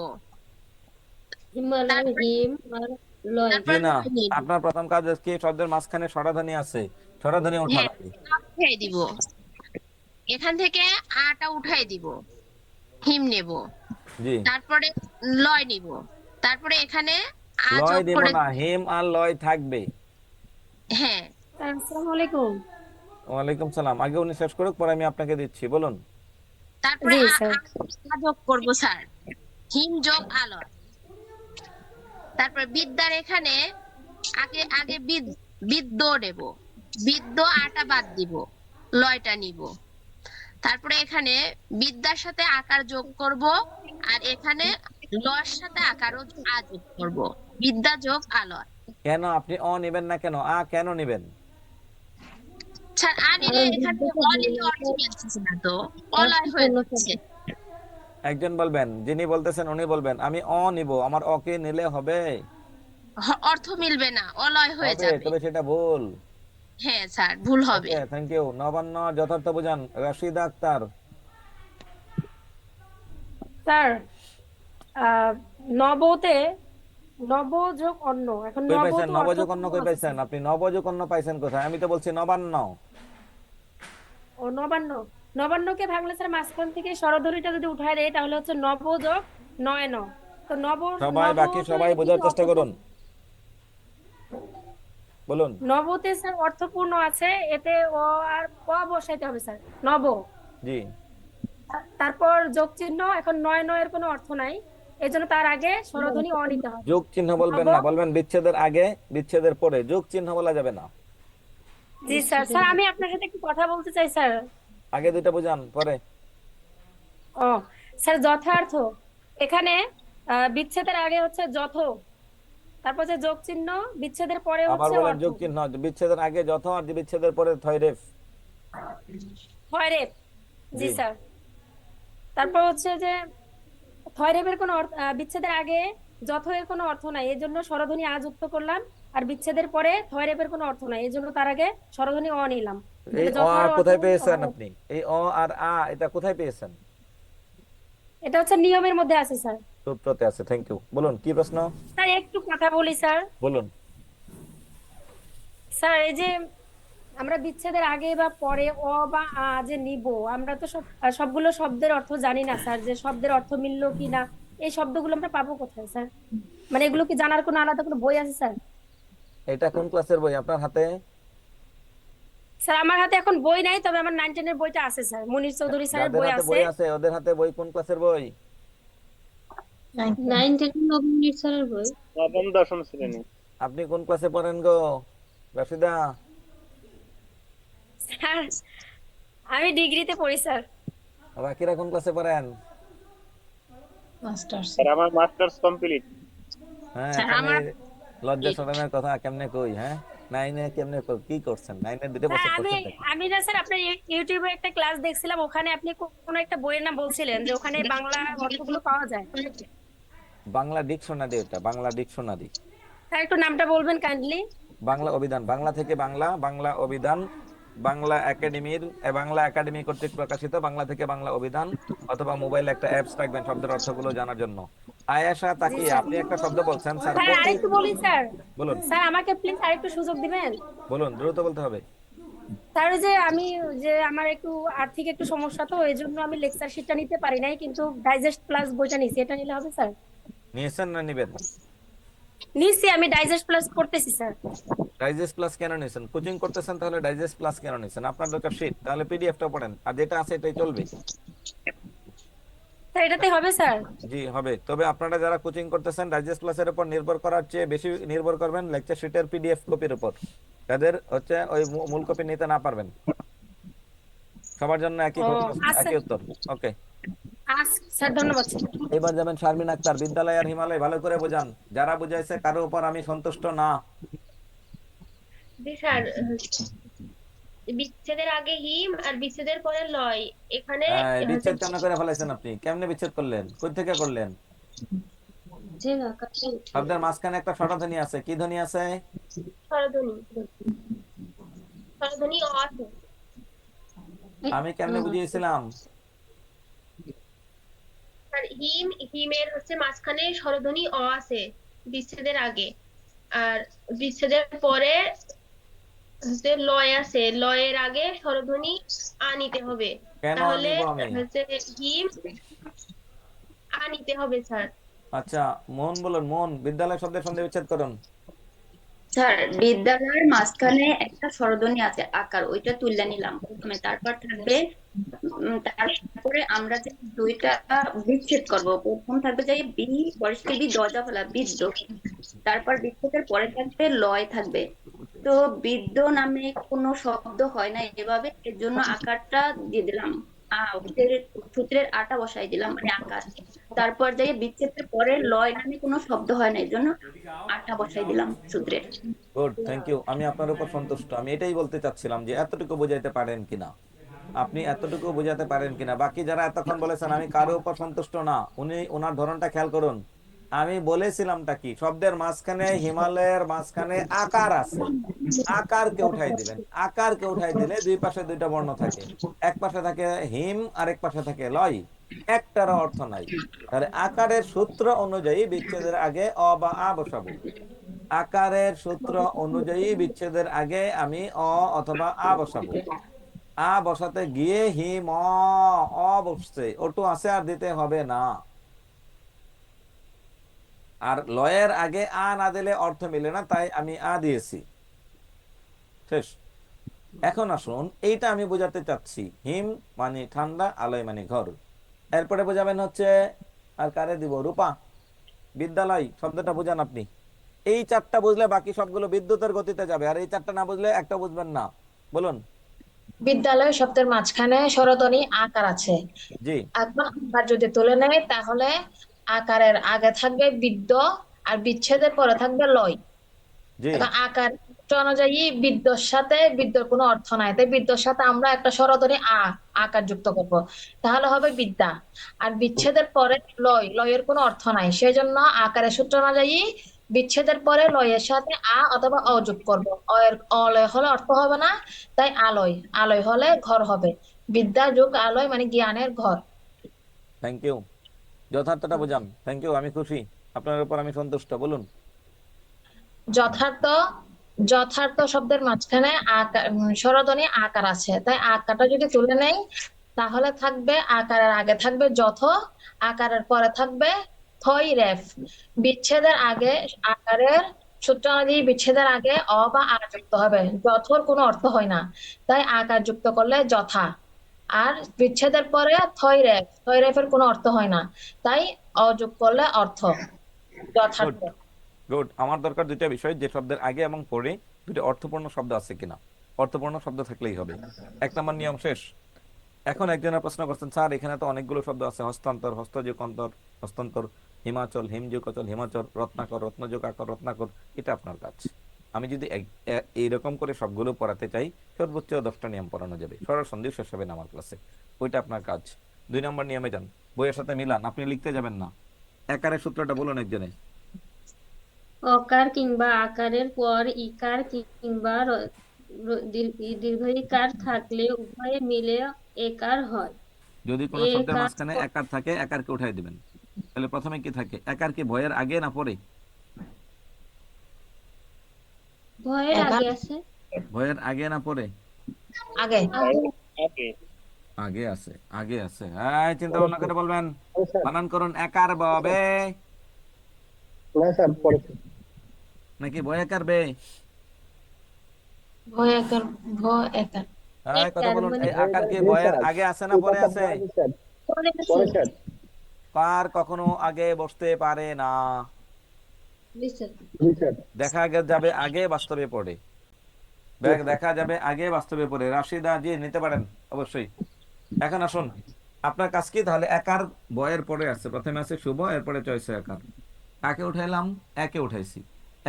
হিমালয়, তারপর হিম আর লয়। জি তারপর না, লয় নিব। আপনার প্রথম কাজ কি? শব্দের মাঝখানে স্বরধ্বনি আছে, স্বরধ্বনি উঠান হ্যাঁ, আগে। উঠাই দিব, এখান থেকে আটা উঠাই দিব, হিম নেব, জি। তারপরে লয় নিব, তারপরে এখানে আ লয় যোগ দেব করে, না, হিম আর লয় থাকবে। হ্যাঁ, আসসালামু আলাইকুম। ওয়ালাইকুম সালাম। আগে উনি শেষ করুক, পরে আমি আপনাকে দিচ্ছি, বলুন। তারপরে জি স্যার। আ যোগ করব স্যার, হিম যোগ আলয়। তারপর বিদ্যার এখানে আগে আগে বিদ্য নেব, বিদ্য আটা বাদ দিব, লয়টা নিব, তারপরে এখানে বিদ্যার সাথে আকার যোগ করব, আর এখানে লয়ের সাথে আকারও আ যোগ করব, বিদ্যা যোগ আলয়। কেন আপনি অ নেবেন না? কেন আ কেন নেবেন? স্যার আ নিলে কারণ এখানে বিদ্যাটা অ নিলে অর্থ মিলতেছে না, তো অলয় হয়ে অর্থপূর্ণ যাচ্ছে। শব্দ। একজন বলবেন, যিনি বলতেছেন উনি বলবেন আমি অ নিব, আমার অ কে নিলে হবে? অর্থ মিলবে না, অলয় হয়ে হবে, যাবে। তবে সেটা ভুল। হ্যাঁ স্যার, ভুল হবে। ওকে, থ্যাংক ইউ। নবান্ন যথার্থ বুঝান, রাশিদা আক্তার। স্যার, নবতে নব যোগ অন্য, এখন কই নব পাইছেন তো নবযোগ অন্য? অর্থপূর্ণ কই আছে পাইছেন স্যার। আপনি? নবযোগ অন্য পাইছেন কোথায়? আমি তো বলছি নবান্ন। ও নবান্ন, নবান্নকে ভাঙলে স্যার মাঝখান থেকে স্বরধ্বনিটা যদি উঠায় দেয় তাহলে হচ্ছে নব যোগ নয় ন। তো সবাই, বাকি নবতে সবাই কিন্তু বোঝার চেষ্টা করুন, বলুন। নবতে স্যার অর্থপূর্ণ আছে, এতে ও আর ক বসাইতে হবে স্যার, নব। জি। তারপর যোগ চিহ্ন, এখন নয় নয়ের কোনো অর্থ নাই, এই জন্য তার আগে স্বরধ্বনি অ নিতে হবে। যোগ চিহ্ন বলবেন নব। না, বলবেন বিচ্ছেদের আগে, বিচ্ছেদের পরে, যোগ চিহ্ন বলা যাবে না। জি স্যার। স্যার আমি আপনার সাথে একটু কথা বলতে চাই স্যার। আগে দুইটা বুঝান, পরে। ও স্যার যথার্থ, এখানে বিচ্ছেদের আগে হচ্ছে যথ, তারপর যে যোগ চিহ্ন, বিচ্ছেদের পরে আবার হচ্ছে বলেন অর্থ। যোগ চিহ্ন, বিচ্ছেদের আগে যত আর বিচ্ছেদের পরে থয়রেফ। হয় রে, জি জি। স্যার। তারপর হচ্ছে যে থয়রেবের কোনো বিচ্ছেদের আগে যথ এর কোনো অর্থ নাই, এই জন্য স্বরধ্বনি আ যুক্ত করলাম। আর বিচ্ছেদের পরে থয়রেবের কোনো অর্থ নাই, এই জন্য তার আগে স্বরধ্বনি অ নিলাম। এই তাহলে অ যথার অর্থ কোথায় হচ্ছে পেয়েছেন অ। আপনি? এই অ আর আ এটা কোথায় পেয়েছেন? এটা হচ্ছে নিয়মের মধ্যে আছে স্যার। সূত্রতে আছে। Thank you. বলুন কি প্রশ্ন? স্যার একটু কথা বলি স্যার। বলুন। স্যার এই যে আমরা বিচ্ছেদের আগে বা পরে অ বা আ যে নিব, আমরা তো সবগুলো শব্দের অর্থ জানি না স্যার, যে শব্দের অর্থ মিললো কি না। এই শব্দগুলো আমরা পাবো কোথায় স্যার? মানে এগুলো কি জানার কোনো আলাদা কোনো বই আছে স্যার? এটা কোন ক্লাসের বই আপনার হাতে? স্যার আমার হাতে এখন বই নাই, তবে আমার 9 10 এর বইটা আছে স্যার, মনির চৌধুরী স্যারের যাদের বই হাতে আছে। বই আছে ওদের হাতে বই কোন ক্লাসের বই? 9 10 নবম স্যারের বই। নবম দশম শ্রেণী। আপনি কোন ক্লাসে পড়েন গো রাশিদা? স্যার আমি ডিগ্রিতে পড়ি স্যার। বাকিরা কোন ক্লাসে পড়েন? স্যার আমার মাস্টার্স কমপ্লিট। হ্যাঁ, স্যার, আপনি আমার লজ্জা শরমের কথা কেমনে কই? হ্যাঁ, নাইনে কেমনে কি করছেন? নাইনে 2 স্যার বছর আমি করছেন নাকি? আমি না স্যার আপনার ইউটিউবে একটা ক্লাস দেখছিলাম, ওখানে আপনি কোনো একটা বইয়ের নাম বলছিলেন যে ওখানে বাংলা অর্থগুলো পাওয়া যায়। বাংলা ডিকশনারি, ওটা বাংলা ডিকশনারি। স্যার একটু নামটা বলবেন কাইন্ডলি। বাংলা অভিধান, বাংলা থেকে বাংলা, বাংলা অভিধান, বাংলা বাংলা একাডেমি কর্তৃক প্রকাশিত বাংলা থেকে বাংলা অভিধান, অথবা মোবাইলে একটা অ্যাপস রাখবেন শব্দের অর্থগুলো জানার জন্য। আয়েশা জি তাকিয়ে স্যার। আপনি একটা শব্দ বলছেন স্যার স্যার প্রতি। আরেকটু বলি স্যার। বলুন। স্যার আমাকে প্লিজ আরেকটু সুযোগ দিবেন। বলুন, দ্রুত বলতে হবে। স্যার ওই যে আমি যে আমার একটু আর্থিক একটু সমস্যা, তো এই জন্য আমি লেকচার শিটটা নিতে পারি নাই, কিন্তু ডাইজেস্ট প্লাস বইটা নিছি, এটা নিলে হবে স্যার? নিয়েছেন না নিবেন? নিছি, আমি ডাইজেস্ট প্লাস পড়তেছি স্যার। ডাইজেস্ট প্লাস কেন নিয়েছেন? কোচিং করতেছেন, তাহলে ডাইজেস্ট প্লাস কেন নিয়েছেন? আপনার দরকার শীট, তাহলে পিডিএফটা পড়েন, আর যেটা আছে এটাই চলবে। স্যার এটাতে হবে স্যার? জি হবে। তবে আপনারা যারা কোচিং করতেছেন ডাইজেস্ট প্লাসের উপর নির্ভর করার চেয়ে বেশি নির্ভর করবেন লেকচার শিটের পিডিএফ কপির উপর, যাদের হচ্ছে ওই মূল কপি নিতে না পারবেন। সবার জন্য একই ও প্রশ্ন, আচ্ছা। একই উত্তর। ওকে, স্যার ধন্যবাদ স্যার। এবার যাবেন শারমিন আক্তার। বিদ্যালয় আর হিমালয় ভালো করে বোঝান, যারা বুঝাইছে কারো উপর আমি সন্তুষ্ট না। জি স্যার, বিচ্ছেদের আগে হিম আর বিচ্ছেদের পরে লয়, এখানে বিচ্ছেদ কেন করে ফেলাইছেন আপনি? কেমনে বিচ্ছেদ করলেন? কই থেকে করলেন? যে আকাশে উঠে শব্দের মাঝখানে একটা স্বরধ্বনি আছে, কি ধ্বনি আছে? স্বরধ্বনি, স্বরধ্বনি অ আছে। আমি কেমনে বুঝিয়েছিলাম? স্যার হিমের হচ্ছে মাঝখানে স্বরধ্বনি অ আছে বিচ্ছেদের আগে, আর বিচ্ছেদের পরে হচ্ছে লয় আছে, লয়ের আগে স্বরধ্বনি আ নিতে হবে। কেন তাহলে নিব আমি? হচ্ছে হিম আ নিতে হবে স্যার। আচ্ছা, মন বলুন। মন, বিদ্যালয় শব্দের সন্ধি বিচ্ছেদ করুন। স্যার বিদ্যালয়ের মাঝখানে একটা স্বরধ্বনি আছে আকার, ওইটা তুলে নিলাম প্রথমে, তারপর থাকবে তারপরে আমরা যে দুইটা বিচ্ছেদ করব, প্রথম থাকবে যে বি বরিষ্ঠ বি দরজা ফেলা বিদ্য, তারপর বিচ্ছেদের পরে থাকবে লয় থাকবে। তো বিদ্য নামে কোনো শব্দ হয় না এভাবে, এর জন্য আকারটা দিয়ে দিলাম, সূত্রের আটা বসাই দিলাম, মানে আকার। তারপর যাই বিচ্ছেদের পরে লয় নামে কোনো শব্দ হয় না, এর জন্য আটা বসাই দিলাম সূত্রের। Good, thank you. আমি আপনার উপর সন্তুষ্ট। আমি এটাই বলতে চাচ্ছিলাম যে এতটুকু বোঝাইতে পারেন কিনা, আপনি এতটুকু বোঝাতে পারেন কিনা। বাকি যারা এতক্ষণ বলেছেন আমি কারো উপর সন্তুষ্ট না, ওনার ধরনটা খেয়াল করুন। আমি বলেছিলামটা কি? শব্দের মাঝখানে, হিমালয়ের মাঝখানে আকার আছে, আকারকে উঠাই দিবেন। আকারকে উঠাই দিলে দুই পাশে দুইটা বর্ণ থাকে, এক পাশে থাকে হিম আর এক পাশে থাকে লয়, একটারও অর্থ নাই। তাহলে আকারের সূত্র অনুযায়ী বিচ্ছেদের আগে অ বা আ বসাবো। আকারের সূত্র অনুযায়ী বিচ্ছেদের আগে আমি অ অথবা আ বসাবো। আ বসাতে গিয়ে হিম অ বসছে, ওটু আছে আর দিতে হবে না। আর লয়ের আগে আ না দিলে অর্থ মিলে না, তাই আমি আ দিয়েছি। শেষ। এখন আসুন, এইটা আমি বোঝাতে চাচ্ছি হিম মানে ঠান্ডা, আলয় মানে ঘর। এরপরে বোঝাবেন হচ্ছে, আর কারে দিব? রূপা। বিদ্যালয় শব্দটা বোঝান আপনি। এই চারটা বুঝলে বাকি সবগুলো বিদ্যুতের গতিতে যাবে, আর এই চারটা না বুঝলে একটা বুঝবেন না। বলুন। বিদ্যালয় শব্দের মাঝখানে স্বরধ্বনি আকার আছে। জি এখন আকার যদি তুলে নেয় তাহলে আকারের আগে থাকবে বিদ্য আর বিচ্ছেদের পরে থাকবে লয়। জি এখন আকার সূত্র অনুযায়ী বিদ্যর সাথে বিদ্যর কোনো অর্থ নাই, তাই বিদ্যর সাথে আমরা একটা স্বরধ্বনি আকার যুক্ত করব, তাহলে হবে বিদ্যা। আর বিচ্ছেদের পরে লয়ের কোনো অর্থ নাই, সেজন্য আকারের সূত্র অনুযায়ী বিচ্ছেদের পরে লয়ের সাথে অথবা যোগ করবো। অলয় হলে অর্থ হবে না, তাই আলয়, আলয় হলে ঘর হবে। বিদ্যা যোগ আলয় মানে জ্ঞানের ঘর। থ্যাংক ইউ, যথার্থটা বোঝান। থ্যাংক ইউ, আমি খুশি, আপনার উপর আমি সন্তুষ্ট। বলুন। যথার্থ, যথার্থ শব্দের মাঝখানে স্বরধ্বনি আকার আছে, তাই আকারটা যদি তুলে নেই তাহলে থাকবে আকারের আগে থাকবে যথ, আকারের পরে থাকবে থই রেফ। বিচ্ছেদের আগে আকারের সূত্র অনুযায়ী বিচ্ছেদের আগে বা আ যুক্ত হবে। যথর কোনো অর্থ হয় না, তাই আকার যুক্ত করলে যথা। আর বিচ্ছেদের পরে থই রেফের কোনো অর্থ হয় না, তাই অযোগ করলে অর্থ গুড যথার্থ। গুড। আমার দরকার দুইটা বিষয়, যে শব্দের আগে এবং পরে দুটো অর্থপূর্ণ শব্দ আছে কিনা। অর্থপূর্ণ শব্দ থাকলেই হবে। 1 নম্বর নিয়ম শেষ। এখন একজনের প্রশ্ন করছেন, স্যার এখানে তো অনেকগুলো শব্দ আছে, হস্তান্তর, হস্তযোগ অন্তর, হস্তান্তর, হিমাচল, হিমযোগ অচল, হিমাচল, রত্নাকর, রত্নযোগ আকর, রত্নাকর। এটা আপনার কাজ। আমি যদি এইরকম করে সবগুলো পড়াতে চাই, সর্বোচ্চ 10টা নিয়ম পড়ানো যাবে, সন্দেহ শেষ হবে না আমার ক্লাসে। ওইটা আপনার কাজ। 2 নম্বর নিয়মে যান, বইয়ের সাথে মিলান, আপনি লিখতে যাবেন না। একারের সূত্রটা বলুন একজনে। অকার কিংবা আকারের পর ইকার কিংবা দীর্ঘ ইকার থাকলে উভয়ে মিলে একার হয়। যদি কোনো এ শব্দের কাজ মাঝখানে একার থাকে, একারকে উঠাই দিবেন। তাহলে প্রথমে কি থাকে? একার কি ভয়ের আগে না পরে? ভয়ের আগে আছে। ভয়ের আগে না পরে? আগে। ওকে আগে আছে, আগে আছে। হ্যাঁ, চিন্তা ভাবনা করে বলবেন। বানান করুন, একার ববে না স্যার পড়েছে। নাকি ভয় একার বে? ভয় একার, ভয় একার। হ্যাঁ, কথা বলুন। এই আকার কি জি ভয়ের স্যার, আগে আছে না পরে আছে? স্যার পরে আছে। পরে স্যার। কার কখনো আগে বসতে পারে না। জি স্যার। জি স্যার। দেখা যাবে আগে, বাস্তবে পড়ে। দেখা যাবে আগে, বাস্তবে পড়ে। রাশিদা জি নিতে পারেন অবশ্যই। এখন আসুন, আপনার কাজ কি তাহলে? একার বয়ের পরে আছে, প্রথমে আছে শুভ, এরপরে চয়েছে একার। কাকে উঠাইলাম? একে উঠাইছি।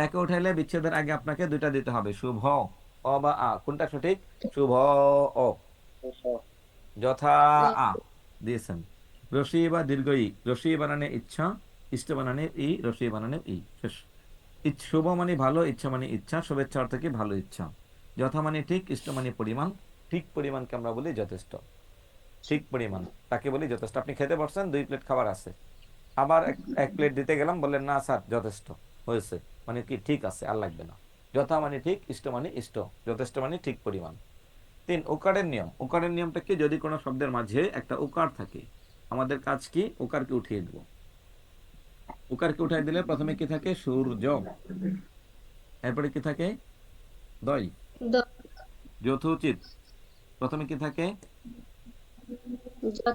একে উঠাইলে বিচ্ছেদের আগে আপনাকে দুইটা দিতে হবে, শুভ অ বা আ। কোনটা সঠিক? শুভ অ। যথা আ দিয়েছেন। রসি বা দীর্ঘ ই, রসি বানানে ইচ্ছা, ইষ্ট বানানে ই, রসি বানানে ই। শেষ। শুভ মানে ভালো, ইচ্ছা মানে ইচ্ছা, শুভেচ্ছা অর্থ কি? ভালো ইচ্ছা। যথা মানে ঠিক, ইষ্ট মানে পরিমাণ। ঠিক পরিমাণকে আমরা বলি যথেষ্ট। ঠিক পরিমাণ তাকে বলি যথেষ্ট। আপনি খেতে বসছেন, 2 প্লেট খাবার আছে, আবার এক প্লেট দিতে গেলাম, বললেন না স্যার যথেষ্ট হয়েছে, মানে কি? ঠিক আছে, আর লাগবে না। যথা মানে ঠিক, ইষ্ট মানে ইষ্ট, যথেষ্ট মানে ঠিক পরিমাণ। 3 উকারের নিয়ম। উকারের নিয়মটা কি? যদি কোনো শব্দের মাঝে একটা উকার থাকে, আমাদের কাজ কি? উকারকে উঠিয়ে দেব। উকারকে উঠাই দিলে প্রথমে কি থাকে? সূর্য, এরপরে কি থাকে? দয়। যথোচিত, প্রথমে কি থাকে?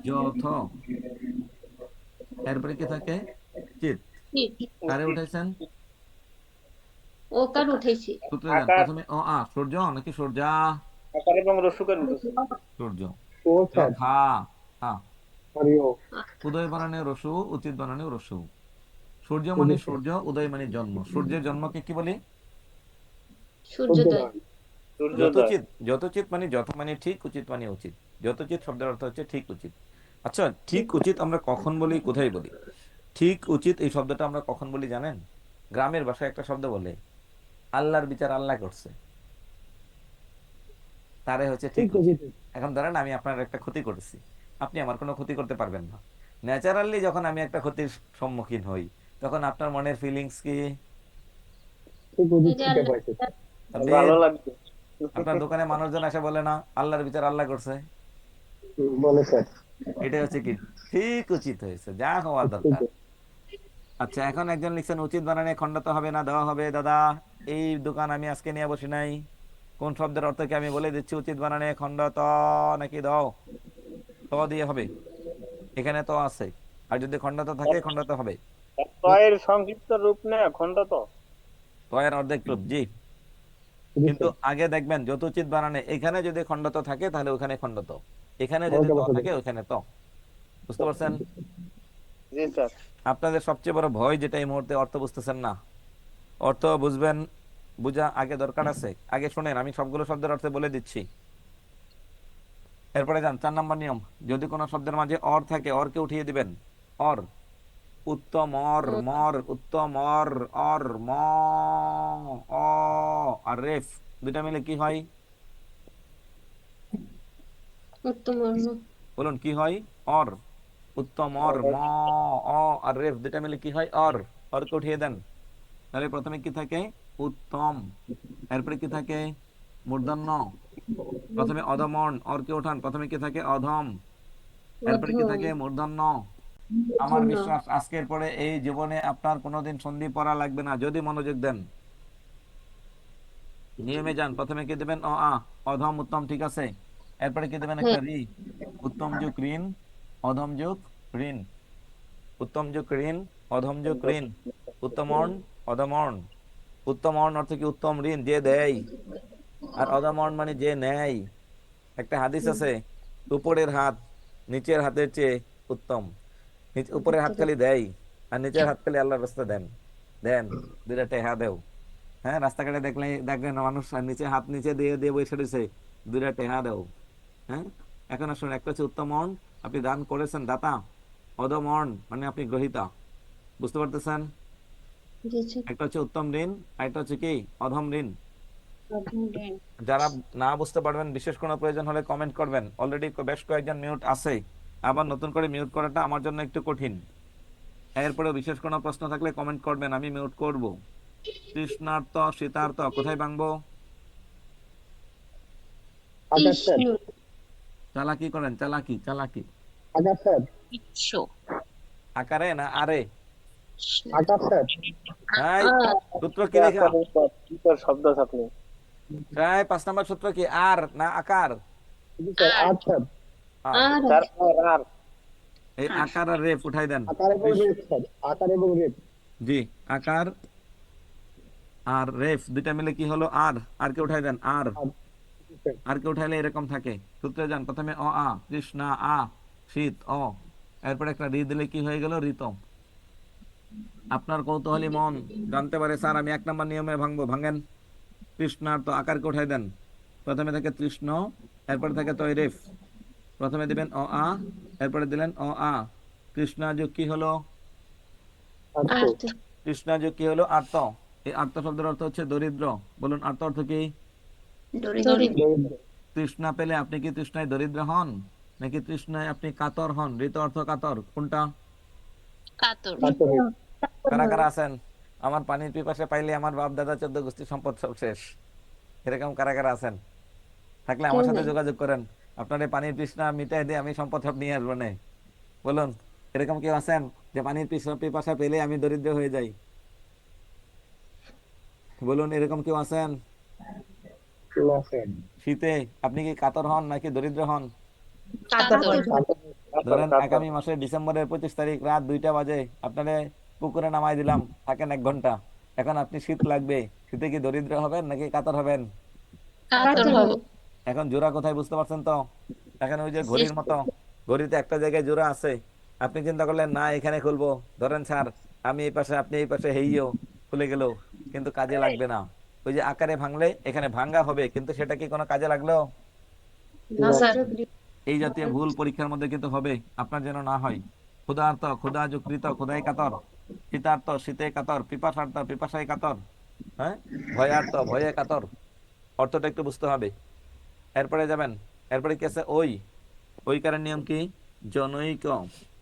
যথ, এরপরে কি থাকে? চিত। কারে উঠাইছেন? ওকার উঠেছি। সূত্রে যান। প্রথমে অ আ, সূর্য নাকি সূর্যা? আকার এবং রসুকের উঠেছে। সূর্য। ও স্যার। যথা আ, হরিও। উদয় বানানে রসু, উচিত বানানে রসু। সূর্য মানে সূর্য, উদয় মানে জন্ম। সূর্যের জন্মকে কি বলি? সূর্যোদয়। যথোচিত। যথোচিত মানে যথা মানে ঠিক, উচিত মানে উচিত। যথোচিত শব্দের অর্থ হচ্ছে ঠিক উচিত। আচ্ছা, ঠিক উচিত আমরা কখন বলি, কোথায় বলি? ঠিক উচিত এই শব্দটা আমরা কখন বলি জানেন? গ্রামের ভাষায় একটা শব্দ বলে, আল্লাহর বিচার আল্লাহ করছে, তারে হচ্ছে ঠিক উচিত। এখন ধরেন আমি আপনার একটা ক্ষতি করেছি, আপনি আমার কোনো ক্ষতি করতে পারবেন না। ন্যাচারালি যখন আমি একটা ক্ষতির সম্মুখীন হই, তখন আপনার মনের ফিলিংস কি? ঠিক উচিত থেকে পাইছে। ভালো লাগবে। আপনার দোকানে মানুষজন এসে বলে না আল্লাহর বিচার আল্লাহ করছে? বলে স্যার। এটা হচ্ছে কি? ঠিক উচিত হয়েছে, যা হওয়ার দরকার। আচ্ছা, এখন একজন লিখছেন উচিত বানানে খণ্ডত হবে না দেওয়া হবে। দাদা, এই দোকান আমি আজকে নিয়ে বসি নাই, কোন শব্দের অর্থ কি আমি বলে দিচ্ছি। উচিত বানানে খণ্ডত নাকি দাও? ত দিয়ে হবে, এখানে তো আছে। আর যদি খণ্ডত থাকে, খণ্ডত হবে। তয়ের সংক্ষিপ্ত রূপ না খণ্ডত। তয়ের অর্ধেক রূপ, জি। জি কিন্তু স্যার আগে দেখবেন যতোচিত বানানে এখানে যদি খণ্ডত থাকে তাহলে ওখানে খণ্ডত, এখানে যদি মনে ত বসে থাকে ওখানে ত। বুঝতে পারছেন? জি স্যার। আপনাদের সবচেয়ে বড় ভয় যেটা এই মুহূর্তে অর্থ বুঝতেছেন না, অর্থ বুঝবেন, বুঝা আগে দরকার আছে। আগে শোনেন, আমি সবগুলো শব্দের অর্থ বলে দিচ্ছি, এরপরে যান 4 নম্বর নিয়ম। যদি কোনো শব্দের মাঝে অর থাকে, অরকে উঠিয়ে দিবেন। অর, উত্তম, অর, মর, উত্তম, অর, অর, ম, অ আর রেফ দুইটা মিলে কি হয়? উত্তম অর্ণ। বলুন কি হয়? অর, উত্তম, অর, ম, অ আর রেফ দুইটা মিলে কি হয়? অর। অরকে উঠিয়ে দেন। তাহলে প্রথমে কি থাকে? উত্তম। এরপরে কি থাকে? মূর্ধন্য। প্রথমে অধমর্ণ, অরকে ওঠান, প্রথমে কি থাকে? অধম। এরপরে কি অধম। থাকে? মূর্ধন্য। আমার মূর্ধন্য। বিশ্বাস আজকের পরে এই জীবনে আপনার কোনোদিন সন্ধি পড়া লাগবে না, যদি মনোযোগ দেন। নিয়মে যান, প্রথমে কি দেবেন? অ আ, অধম উত্তম, ঠিক আছে। এরপরে কি দেবেন? একটা হ্যাঁ। রি, উত্তম যোগ ঋণ, অধম যোগ ঋণ, উত্তম যোগ ঋণ, অধম যোগ ঋণ, উত্তমর্ণ, অধমর্ণ। উত্তমর্ণ অর্থ কি? উত্তম ঋণ, যে দেয়। আর অধমর্ণ মানে যে নেয়। একটা হাদিস আছে, উপরের হাত নিচের হাতের চেয়ে উত্তম। উপরের হাত খালি দেয়, আর নিচের হাত খালি আল্লাহর রাস্তায় দেন। দেন, দুইটা টেহা দেও। হ্যাঁ, রাস্তাঘাটে দেখলে দেখবেন মানুষ আর নিচে হাত নিচে দিয়ে দিয়ে বসে রয়েছে, দুইটা টেহা দেও। হ্যাঁ, এখন আসুন, একটা হচ্ছে উত্তম অর্ণ, আপনি দান করেছেন, দাতা। অধম অর্ণ মানে আপনি গ্রহীতা। বুঝতে পারতেছেন? জি স্যার। একটা হচ্ছে উত্তম ঋণ, আর একটা হচ্ছে কি? অধম ঋণ। অধম ঋণ। যারা না বুঝতে পারবেন, বিশেষ কোনো প্রয়োজন হলে কমেন্ট করবেন। অলরেডি বেশ কয়েকজন মিউট আছে, আবার নতুন করে মিউট করাটা আমার জন্য একটু কঠিন। এরপরে বিশেষ কোনো প্রশ্ন থাকলে কমেন্ট করবেন, আমি মিউট করব। তৃষ্ণার্ত, শীতার্ত কোথায় ভাঙবো? আকাশ স্যার, কৃষ্ণ। চালাকি করেন, চালাকি চালাকি। আকাশ স্যার, আকারে না আরে? আকাশ স্যার, এই, সূত্র কি লেখা? কি তোর শব্দ আপনি? 5 নম্বর সূত্র কি? আর না আকার? জি স্যার, আট স্যার, আর। আর স্যার আর এই আকার আর রেফ উঠাই দেন। আকার এবং রেপ স্যার, আকার এবং রেপ। জি, আকার আর রেফ দুইটা মিলে কি হলো? আর। আর কে উঠাই দেন, আর। আর কে উঠাইলে এরকম থাকে। সূত্রে যান, প্রথমে অ আ, তৃষ্ণা আ, শীত অ, এরপরে একটা রি দিলে কি হয়ে গেল? ঋত। আপনার কৌতূহলী মন জানতে পারে, স্যার আমি 1 নম্বর নিয়মে ভাঙবো, ভাঙেন। তৃষ্ণার্ত, আকারকে উঠাই দেন। প্রথমে থাকে তৃষ্ণ, এরপরে থাকে তৈরেফ। প্রথমে দিবেন অ আ, এরপরে দিলেন অ আ। তৃষ্ণা যোগ কি হলো? আর্ত। তৃষ্ণা যোগ কি হলো? আর্ত। এই আর্ত শব্দের অর্থ হচ্ছে দরিদ্র। বলুন আর্ত অর্থ কি? দরিদ্র। তৃষ্ণা পেলে আপনি কি তৃষ্ণায় দরিদ্র হন, নাকি তৃষ্ণায় আপনি কাতর হন? ঋত অর্থ কাতর, কোনটা? কারা কারা আছেন? আমার পানির পিপাসা পাইলে আমার বাপ দাদা 14 গোষ্ঠী সম্পদ সব শেষ, এরকম কারা কারা আছেন? থাকলে আমার কেউ সাথে নাই। যোগাযোগ করেন, আপনার এই পানির তৃষ্ণা মিটাই দিয়ে আমি সম্পদ সব নিয়ে আসবো না। বলুন, এরকম কেউ আছেন যে পানির পিপাসা পেলে আমি দরিদ্র হয়ে যাই? বলুন, এরকম কেউ আছেন? না স্যার, শীতে আপনি কি কাতর হন নাকি দরিদ্র হন? কাতর। ধরেন আগামী মাসের ডিসেম্বরের 25 তারিখ রাত 2টা বাজে আপনারে পুকুরে নামাই দিলাম, থাকেন 1 ঘন্টা। এখন আপনি শীত লাগবে, শীতে কি দরিদ্র হবেন নাকি কাতর হবেন? কাতর হব। এখন জোড়া কোথায় বুঝতে পারছেন তো? এখন ওই যে ঘড়ির মতো, ঘড়িতে একটা জায়গায় জোড়া আছে, আপনি চিন্তা করলেন না এখানে খুলবো, ধরেন স্যার আমি এই পাশে আপনি এই পাশে, হেইও খুলে গেল, কিন্তু কাজে লাগবে না। ওই যে আকারে ভাঙলে এখানে ভাঙ্গা হবে, কিন্তু সেটা কি কোনো কাজে লাগলো? না স্যার। এই জাতীয় ভুল পরীক্ষার মধ্যে কিন্তু হবে, আপনার যেন না হয়। ক্ষুধার্ত, ক্ষুধা যুক্ত, ক্ষুধায় কাতর। শীতার্ত, শীতে কাতর। পিপাসার্ত, পিপাসায় কাতর। হ্যাঁ, ভয়ার্ত, ভয়ে কাতর। অর্থটা একটু বুঝতে হবে। এরপরে যাবেন, এরপরে কি আছে? ওই। ওইকারের নিয়ম কি? জনৈক।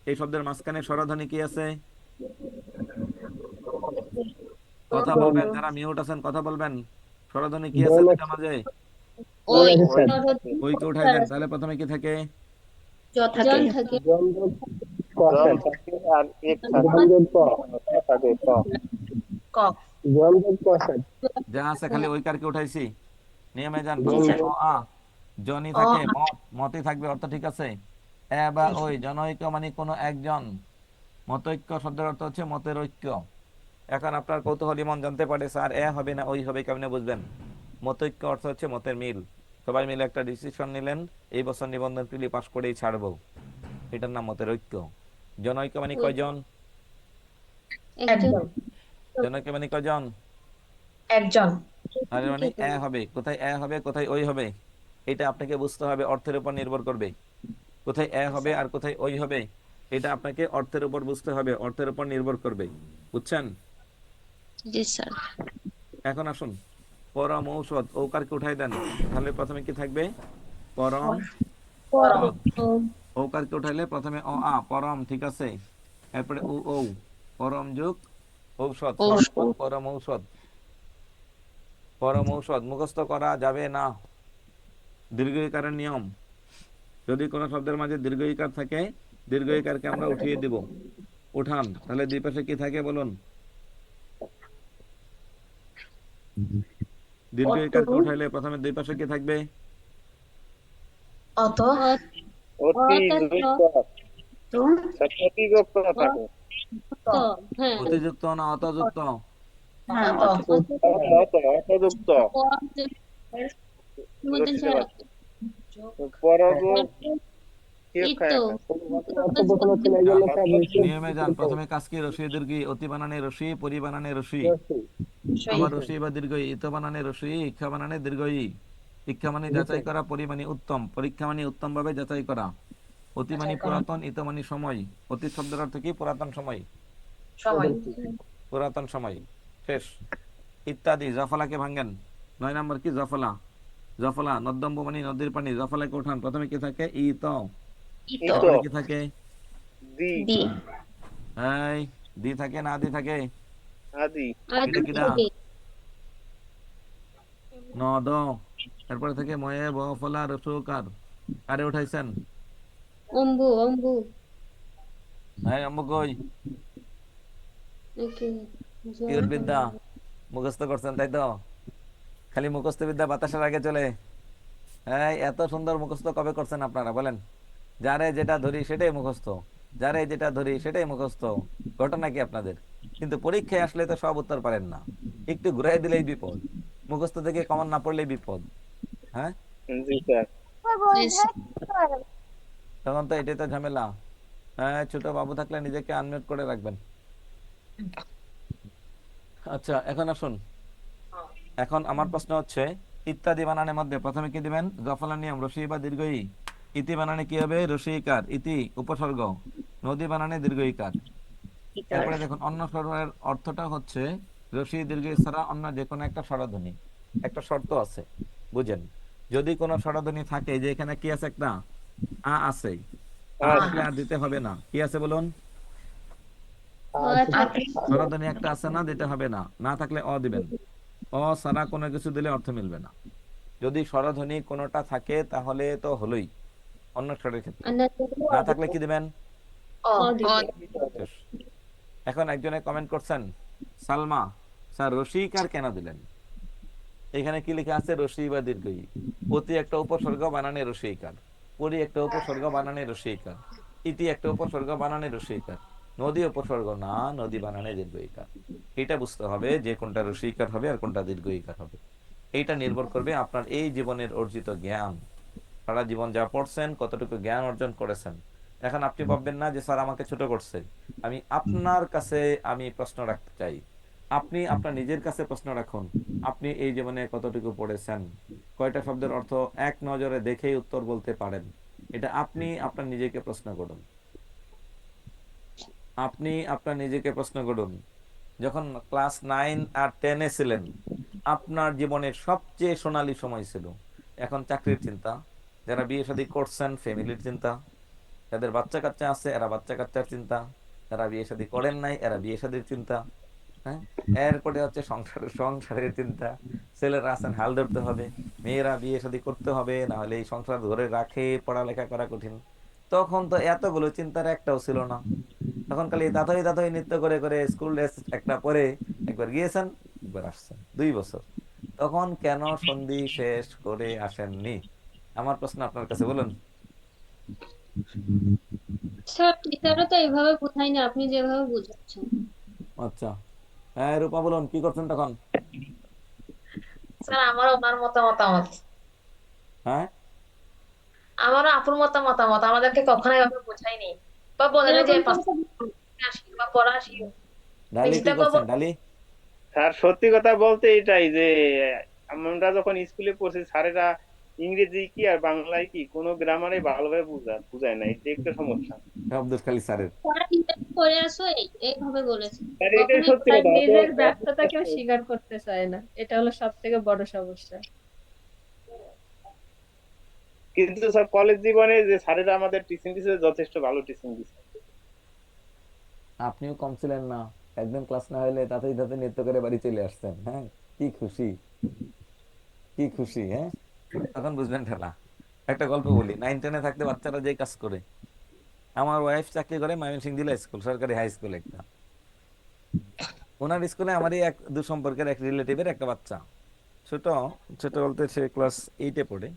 এই শব্দের মাঝখানে স্বরধ্বনি কি আছে? কথা বলবেন, যারা মিউট আছেন কথা বলবেন। স্বরধ্বনি কি আছে দুইটা মাঝে? ওই আছে স্যার, ওইকে উঠাই দেন। তাহলে প্রথমে কি থাকে? জন থাকে। জন যোগ ক জল স্যার, থাকে আর এক জন যোগ ক, থাকে ক। ক। জন যোগ ক স্যার, যা আছে খালি ওইকারকে উঠাইছি। নিয়মে যান, প্রথমে অ আ, জনই অ থাকে, আ। মত মতই থাকবে, অর্থ ঠিক আছে। এ বা ওই, জনৈক মানে কোনো একজন। মতৈক্য শব্দের অর্থ হচ্ছে মতের ঐক্য। এখন আপনার কৌতূহলী মন জানতে পারে, স্যার এ হবে না ওই হবে, কেমনে বুঝবেন? মতৈক্য অর্থ হচ্ছে মতের মিল, সবাই মিলে একটা ডিসিশন নিলেন এই বছর নিবন্ধন প্রিলি পাশ করেই ছাড়বো, এটার নাম মতের ঐক্য। জনৈক্য মানে কয়জন? একজন। জনৈক্য মানে কয়জন? একজন। তাহলে মানে এ হবে, কোথায় এ হবে কোথায় ওই হবে, এটা আপনাকে বুঝতে হবে, অর্থের উপর নির্ভর করবে। কোথায় এ হবে আর কোথায় ওই হবে এটা আপনাকে অর্থের উপর বুঝতে হবে, অর্থের উপর নির্ভর করবে, বুঝছেন? জি স্যার। এখন আসুন, পরম ঔষধ, ঔকারকে উঠাই দেন, তাহলে প্রথমে কি থাকবে? পরম ঔষধ। ঔকারকে উঠাইলে প্রথমে অ আ, পরম, ঠিক আছে, এরপরে উ ঔ, পরম যুগ ঔষধ, পরম ঔষধ। পরম ঔষধ মুখস্থ করা যাবে না, দীর্ঘ ইকারের নিয়ম। যদি কোনো শব্দের মাঝে দীর্ঘ ইকার থাকে, দীর্ঘ ইকারকে আমরা উঠিয়ে দিব। উঠান, তাহলে দুই পাশে কি থাকে বলুন? দীর্ঘ ইকারকে উঠাইলে প্রথমে দুই পাশে কি থাকবে? অত। অতিযুক্ত থাকে। হ্যাঁ, অতিযুক্ত না অতযুক্ত? অতযুক্ত। মধ্যে ছাড়া এই তো নিয়মে যান, প্রথমে কাজ কি? রসি দীর্ঘি, অতি বানানে রসি, পরি বানানে রসি, আবার রসি বা দীর্ঘই, ইত বানানে রসি, ইক্ষা বানানে দীর্ঘই। ইক্ষা মানে যাচাই করা, পরি মানে উত্তম, পরীক্ষা মানে উত্তম ভাবে যাচাই করা। অতি মানে পুরাতন, ইত মানে সময়। অতীত শব্দের অর্থ কি? পুরাতন সময়, পুরাতন সময়। শেষ। ইত্যাদি। জফলাকে ভাঙ্গেন। 9 নম্বর কি? জফলা। জফলা নদ্যম্ব মানে নদীর পানি, জফলাকে উঠান, প্রথমে কি থাকে? ইত, তারপরে কি থাকে? এই দি থাকে না আদি থাকে? এটা কিডা? নদ। তারপরে থেকে ময়ে ব ফলা রসুকার, কারে উঠাইছেন? অম্বু অম্বু হ্যাঁ, অম্বু কই? কিয়ত বিদ্যা মুখস্থ করছেন তাই তো? খালি মুখস্থ বিদ্যা বাতাসের আগে চলে। হ্যাঁ, এত সুন্দর মুখস্থ কবে করছেন আপনারা বলেন? যারে যেটা ধরি সেটাই মুখস্থ, যারে যেটা ধরি সেটাই মুখস্থ। ঘটনা কি আপনাদের? কিন্তু পরীক্ষায় আসলে তো সব উত্তর পারেন না, একটু ঘুরাই দিলেই বিপদ, মুখস্থ থেকে কমন না পড়লেই বিপদ। হ্যাঁ, তখন তো এটাই তো ঝামেলা। হ্যাঁ, ছোট বাবু থাকলে নিজেকে আনমিউট করে রাখবেন। আচ্ছা, এখন আসুন, এখন আমার প্রশ্ন হচ্ছে ইত্যাদি বানানের মধ্যে প্রথমে কি দিবেন? জফলা নিয়ম, রসি বা দীর্ঘই। ইতি বানানে কি হবে? রসি ইকার, ইতি উপসর্গ। নদী বানানে দীর্ঘ ইকার। এরপরে দেখুন, অন্য স্বরের অর্থটা হচ্ছে রসি দীর্ঘ ছাড়া অন্য যে কোনো একটা স্বরধ্বনি। একটা শর্ত আছে, বুঝেন? যদি কোনো স্বরধ্বনি থাকে, যে এখানে কি আছে? একটা আ আছে, আ থাকলে আর দিতে হবে না। কি আছে বলুন? স্বরধ্বনি একটা আছে না, দিতে হবে না। না থাকলে অ দিবেন। অ ছাড়া কোনো কিছু দিলে অর্থ মিলবে না। যদি স্বরধ্বনি কোনোটা থাকে তাহলে তো হলোই, অন্য স্বরের ক্ষেত্রে। না থাকলে কি দিবেন? এখন একজনে কমেন্ট করছেন, সালমা স্যার রসিকার কেন দিলেন? এখানে কি লেখা আছে? রসি বা দীর্ঘই। অতি একটা উপসর্গ বানানে রসিকার, পরি একটা উপসর্গ বানানে রসিকার, ইতি একটা উপসর্গ বানানে রসিকার, নদী উপসর্গ না, নদী বানানে দীর্ঘইকার। এটা বুঝতে হবে যে কোনটা রসিকার হবে আর কোনটা দীর্ঘইকার হবে। এইটা নির্ভর করবে আপনার এই জীবনের অর্জিত জ্ঞান, সারা জীবন যা পড়ছেন, কতটুকু জ্ঞান অর্জন করেছেন। এখন আপনি ভাববেন না যে স্যার আমাকে ছোট করছে। আমি আপনার কাছে আমি প্রশ্ন রাখতে চাই, আপনি আপনার নিজের কাছে প্রশ্ন রাখুন, আপনি এই জীবনে কতটুকু পড়েছেন, কয়টা শব্দের অর্থ এক নজরে দেখেই উত্তর বলতে পারেন। এটা আপনি আপনার নিজেকে প্রশ্ন করুন। আপনি আপনার নিজেকে প্রশ্ন করুন। যখন ক্লাস 9 আর 10-এ ছিলেন, আপনার জীবনের সবচেয়ে সোনালী সময় ছিল। এখন চাকরির চিন্তা, যারা বিয়ে শাদী করছেন ফ্যামিলির চিন্তা, যাদের বাচ্চা কাচ্চা আছে এরা বাচ্চা কাচ্চার চিন্তা, যারা বিয়ে শাদী করেন নাই এরা বিয়ে শাদীর চিন্তা। হ্যাঁ, এরপরে হচ্ছে সংসারের চিন্তা। ছেলেরা আছেন হাল ধরতে হবে, মেয়েরা বিয়ে শাদী করতে হবে, না হলে এই সংসার ধরে রাখে, পড়ালেখা করা কঠিন। তখন তো এতগুলো চিন্তার একটাও ছিল না। তখন খালি দাঁতই দাঁতই নৃত্য করে করে স্কুল ড্রেস একটা পরে একবার গিয়েছেন, একবার আসছেন, 2 বছর। তখন কেন সন্ধি শেষ করে আসেননি? আমার প্রশ্ন আপনার কাছে, বলুন। স্যার টিচারও তো এইভাবে বোঝায় না, আপনি যেভাবে বোঝাচ্ছেন। আচ্ছা, হ্যাঁ রূপা বলুন, কি করছেন তখন? স্যার আমার ওনার মতো মতামত, হ্যাঁ, আমারও আপুর মতো মতামত, আমাদেরকে কখনো এভাবে বোঝায়নি বা বলেনি যে এরকম করে পাঁচটা আসি বা পড়া আসি, ডালি কি ভেজিটেবল। করছেন ডালি? স্যার সত্যি কথা বলতে এটাই যে আমরা যখন স্কুলে পড়ছি স্যারেরা ইংরেজি কি আর বাংলায় কি কোনো গ্রামারে ভালোভাবে বুঝায় না, এটা একটা সমস্যা। সব দোষ খালি স্যারের। পড়া ইংরেজি করে আসো এইভাবে বলেছে, স্যার এটাই কখনোই সত্যি আর কথা, অত নিজের অত ব্যর্থতাকেও কষ্ট। স্বীকার করতে চায় না, এটা হলো সব থেকে বড় সমস্যা। কিন্তু স্যার কলেজ জীবনে যে স্যারেরা আমাদের টিচিং দিচ্ছে যথেষ্ট ভালো টিচিং দিচ্ছে। আপনিও কম ছিলেন না, একদিন ক্লাস না হলে তাতেই তাতে নৃত্য করে বাড়ি চলে আসছেন। হ্যাঁ, কি খুশি, কি খুশি। হ্যাঁ, তখন বুঝবেন ঠেলা। একটা গল্প বলি, 9-10-এ থাকতে বাচ্চারা যে কাজ করে। আমার ওয়াইফ চাকরি করে ময়মনসিংহ জিলা স্কুল, সরকারি হাই স্কুল একটা। ওনার স্কুলে আমারই এক দূর সম্পর্কের এক রিলেটিভের একটা বাচ্চা, ছোট, ছোট বলতে সে ক্লাস 8-এ পড়ে।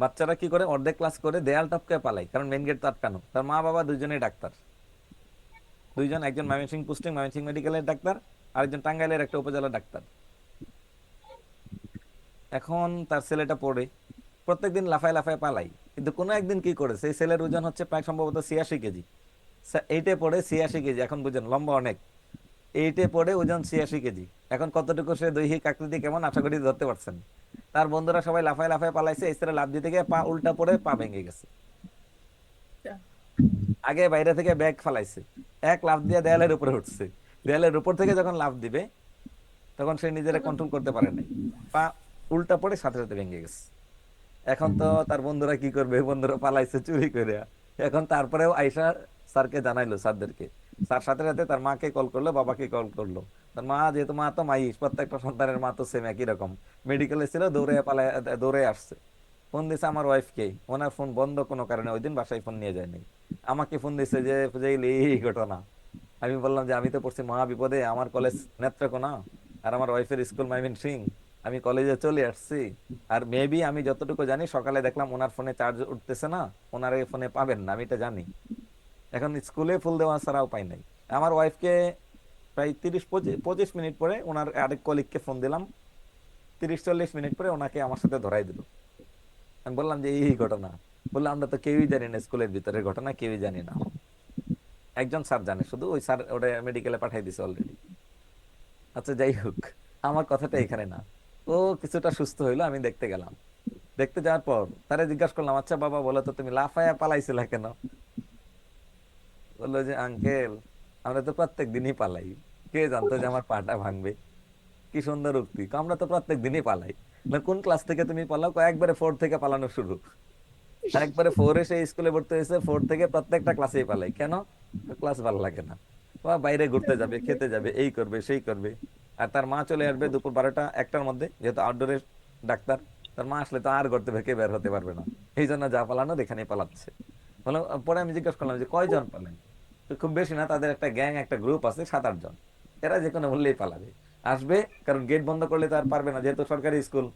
বাচ্চারা কি করে, অর্ধেক ক্লাস করে দেয়াল টপকে পালায়, কারণ মেন গেট তো আটকানো। তার মা বাবা দুইজনেই ডাক্তার, দুইজন, একজন ময়মনসিংহ পোস্টিং ময়মনসিংহ মেডিকেলের ডাক্তার, আরেকজন টাঙ্গাইলের একটা উপজেলা ডাক্তার। এখন তার ছেলেটা পড়ে, প্রত্যেকদিন লাফায় লাফায় পালাই, কিন্তু কোনো একদিন কি করেছে, এই ছেলের ওজন হচ্ছে প্রায় সম্ভবত 86 কেজি। 8-এ পড়ে 86 কেজি, এখন বুঝেন লম্বা অনেক। 8-এ পড়ে ওজন 86 কেজি। এখন কতটুকু সে দৈহিক আকৃতি কেমন আশা করি ধরতে পারছেন। তার বন্ধুরা সবাই লাফায় লাফায় পালাইছে, এই ছেলে লাফ দিতে গিয়ে পা উল্টা পড়ে পা ভেঙে গেছে। আগে বাইরে থেকে ব্যাগ ফালাইছে, এক লাফ দিয়ে দেয়ালের উপরে উঠছে। দেয়ালের উপর থেকে যখন লাফ দিবে তখন সে নিজেরা কন্ট্রোল করতে পারে নাই, পা উল্টা পড়ে সাথে সাথে ভেঙে গেছে। এখন তো তার বন্ধুরা কি করবে, বন্ধুরা পালাইছে চুরি করে। এখন তারপরেও আইসা স্যারকে জানাইলো, স্যারদেরকে। স্যার সাথে সাথে তার মাকে কল করলো, বাবাকে কল করলো। তার মা, যেহেতু মা তো মাই, প্রত্যেকটা সন্তানের মা তো সেম একই রকম, মেডিকেলে ছিল, দৌড়ে পালায়, দৌড়ে আসছে। ফোন দিছে আমার ওয়াইফকে, ওনার ফোন বন্ধ কোনো কারণে, ওই দিন বাসায় ফোন নিয়ে যায়নি। আমাকে ফোন দিছে যে ফুজাইল এই ঘটনা। আমি বললাম যে আমি তো পড়ছি মহা বিপদে, আমার কলেজ নেত্রকোনা আর আমার ওয়াইফের স্কুল ময়মনসিংহ, আমি কলেজে চলে আসছি। আর মেবি আমি যতটুকু জানি, সকালে দেখলাম ওনার ফোনে চার্জ উঠতেছে না, ওনার এই ফোনে পাবেন না, আমি এটা জানি। এখন স্কুলে ফুল দেওয়া ছাড়া উপায় নাই। আমার ওয়াইফকে প্রায় 30-25 মিনিট পরে ওনার আরেক কলিগকে ফোন দিলাম, 30-40 মিনিট পরে ওনাকে আমার সাথে ধরাই দিল। আমি বললাম যে এই ঘটনা, বললাম আমরা তো কেউই জানি না, স্কুলের ভিতরের ঘটনা কেউই জানি না, একজন স্যার জানে শুধু, ওই স্যার ওটা মেডিকেলে পাঠাই দিছে অলরেডি। আচ্ছা যাই হোক, আমার কথাটা এখানে না। ও কিছুটা সুস্থ হইলো, আমি দেখতে গেলাম। দেখতে যাওয়ার পর তারে জিজ্ঞাসা করলাম, আচ্ছা বাবা বলো তো, তুমি লাফায়া পালাইছিলা কেন? বললো যে আঙ্কেল, আমরা তো প্রত্যেক দিনই পালাই, কে জানতো যে আমার পাটা ভাঙবে। কি সুন্দর উক্তি, আমরা তো প্রত্যেক দিনই পালাই। না, কোন ক্লাস থেকে তুমি পালাও? একবারে 4 থেকে পালানো শুরু। আর একবারে 4-এ সে স্কুলে ভর্তি হয়েছে, 4 থেকে প্রত্যেকটা ক্লাসেই পালাই। কেন? ক্লাস ভালো লাগে না, ও বাইরে ঘুরতে যাবে, খেতে যাবে, এই করবে সেই করবে। আর তার মা চলে আসবে দুপুর 12টা-1টার মধ্যে, যেহেতু আউটডোরের ডাক্তার। তার মা আসলে তো আর ঘর থেকে বের হতে পারবে না, এই জন্য যা পালানোর এখানেই পালাচ্ছে। বলো, পরে আমি জিজ্ঞেস করলাম যে কয়জন পালেন? তো খুব বেশি না, তাদের একটা গ্যাং, একটা গ্রুপ আছে 7-8 জন। এরা যে কোনো মূল্যেই পালাবে, আসবে, কারণ গেট বন্ধ করলে তো আর পারবে না, যেহেতু সরকারি স্কুল।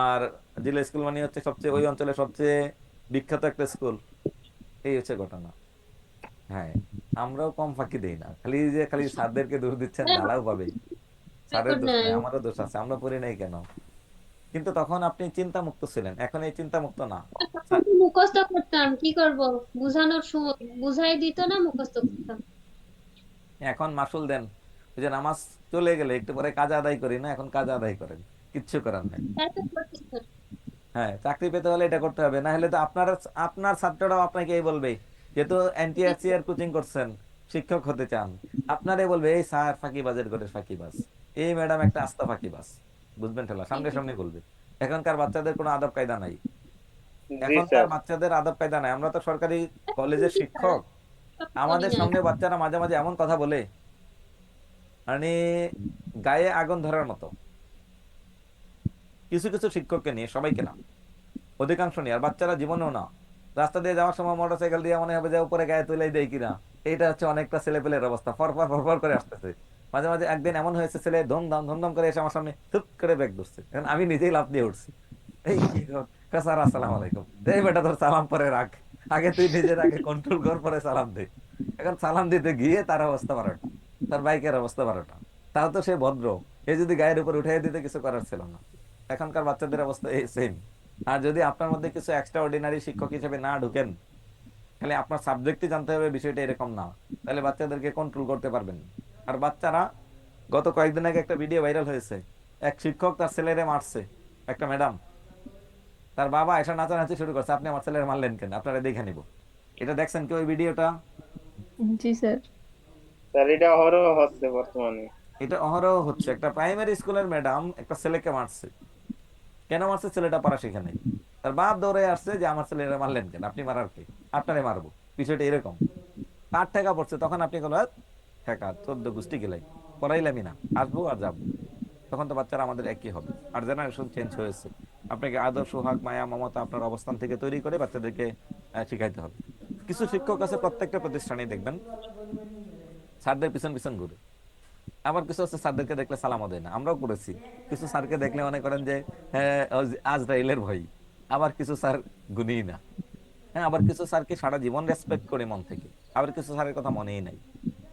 আর জিলা স্কুল মানে হচ্ছে সবচেয়ে, ওই অঞ্চলে সবচেয়ে বিখ্যাত একটা স্কুল। এই হচ্ছে ঘটনা। হ্যাঁ, আমরাও কম ফাঁকি দেই না, খালি স্যারদেরকে দোষ দিচ্ছেন, ঢালাও পাবে। স্যারের রেকর্ড দোষ নাই, নাই। আমারও দোষ আছে, আমরা পড়ি নাই কেন? কিন্তু তখন আপনি চিন্তা মুক্ত ছিলেন, এখন এই চিন্তা মুক্ত না। তখন তো মুখস্থ করতাম, কি করব, বুঝানোর সময় বুঝাই দিত না, মুখস্থ করতাম। এখন মাসুল দেন, ওই যে নামাজ চলে গেলে একটু পরে কাজা আদায় করি না, এখন কাজা আদায় করেন, কিচ্ছু করার নাই। তাই তো করতেছি। হ্যাঁ, চাকরি পেতে হলে এটা করতে হবে, না হলে তো আপনার আপনার ছাত্ররাও আপনাকে এই বলবে, যেহেতু এনটিআরসি কোচিং করছেন, শিক্ষক হতে চান, আপনারাই বলবে এই স্যার ফাঁকিবাজের ঘরে ফাঁকিবাজ, এই ম্যাডাম একটা আস্তা ফাঁকিবাজ। বুঝবেন ঠেলা, সামনে সামনে বলবে। এখনকার বাচ্চাদের কোনো আদব কায়দা নাই, জি এখনকার স্যার। বাচ্চাদের আদব কায়দা নাই। আমরা তো সরকারি কলেজের শিক্ষক, সব আমাদের করি নাই। সামনে বাচ্চারা মাঝে মাঝে এমন কথা বলে, মানে গায়ে আগুন ধরার মতো। কিছু কিছু শিক্ষককে নিয়ে, সবাইকে না, অধিকাংশ নিয়ে। আর বাচ্চারা জীবনেও না, রাস্তা দিয়ে যাওয়ার সময় মোটরসাইকেল দিয়ে মনে হবে যে উপরে গায়ে তুলে দেয় কিনা। এটা হচ্ছে অনেকটা ছেলেপেলের অবস্থা, ফরফর ফরফর করে আসতেছে। মাঝে মাঝে একদিন এমন হয়েছে, ছেলে ধুমধাম করে এসে আমার সামনে থুপ করে ব্যাগ ধরছে, এখন আমি নিজেই লাফ দিয়ে উঠছি। এই কি গো? স্যার আসসালাম আলাইকুম। এই বেটা, তোর সালাম পরে রাখ, আগে তুই নিজের আগে কন্ট্রোল কর, পরে সালাম দে। এখন সালাম দিতে গিয়ে তার অবস্থা 12টা, তার বাইকের অবস্থা 12টা। তাও তো সে ভদ্র। এ যদি গায়ের উপর উঠাই দিতে কিছু করার ছিল না। এখনকার বাচ্চাদের অবস্থা এই সেম। আর যদি আপনার মধ্যে কিছু এক্সট্রা অর্ডিনারি শিক্ষক হিসেবে না ঢুকেন, খালি আপনার সাবজেক্টই জানতে হবে, বিষয়টা এরকম না, তাহলে বাচ্চাদেরকে কন্ট্রোল করতে পারবেন না। আর বাচ্চারা, গত কয়েকদিন আগে একটা ভিডিও ভাইরাল হয়েছে, এক শিক্ষক তার ছেলেরে মারছে, একটা ম্যাডাম, তার বাবা এসে নাচানাচি শুরু করছে, আপনি আমার ছেলের মারলেন কেন, আপনারা দেখে নিব। এটা দেখছেন কি ওই ভিডিওটা? জি স্যার। স্যার এটা হরও হচ্ছে বর্তমানে। এটা অহরহ হচ্ছে। একটা প্রাইমারি স্কুলের ম্যাডাম একটা ছেলেকে মারছে। কেন মারছে? ছেলেটা পড়া শিখে নাই। তার বাপ দৌড়ে আসছে যে আমার ছেলেরা মারলেন কেন, আপনি মারার কে, আপনারে মারবো, বিষয়টা এরকম। তার ঠেকা পড়ছে, তখন আপনি বলো ঠেকা 14 গোষ্ঠী গেলাই, পড়াইলামই না, আসবো আর যাবো। তখন তো বাচ্চারা আমাদের একই হবে। আর জেনারেশন চেঞ্জ হয়েছে। আপনাকে আদর্শ, সোহাগ, মায়া, মমতা আপনার অবস্থান থেকে তৈরি করে বাচ্চাদেরকে শিখাইতে হবে। কিছু শিক্ষক আছে প্রত্যেকটা প্রতিষ্ঠানেই দেখবেন স্যারদের পিছন পিছন ঘুরে। আবার কিছু আছে স্যারদেরকে দেখলে সালামও দেয় না, আমরাও করেছি। কিছু স্যারকে দেখলে মনে করেন যে হ্যাঁ আজরাইলের ভয়। আবার কিছু স্যার গুণই না। হ্যাঁ, আবার কিছু স্যারকে সারা জীবন রেসপেক্ট করে মন থেকে, আবার কিছু স্যারের কথা মনেই নাই।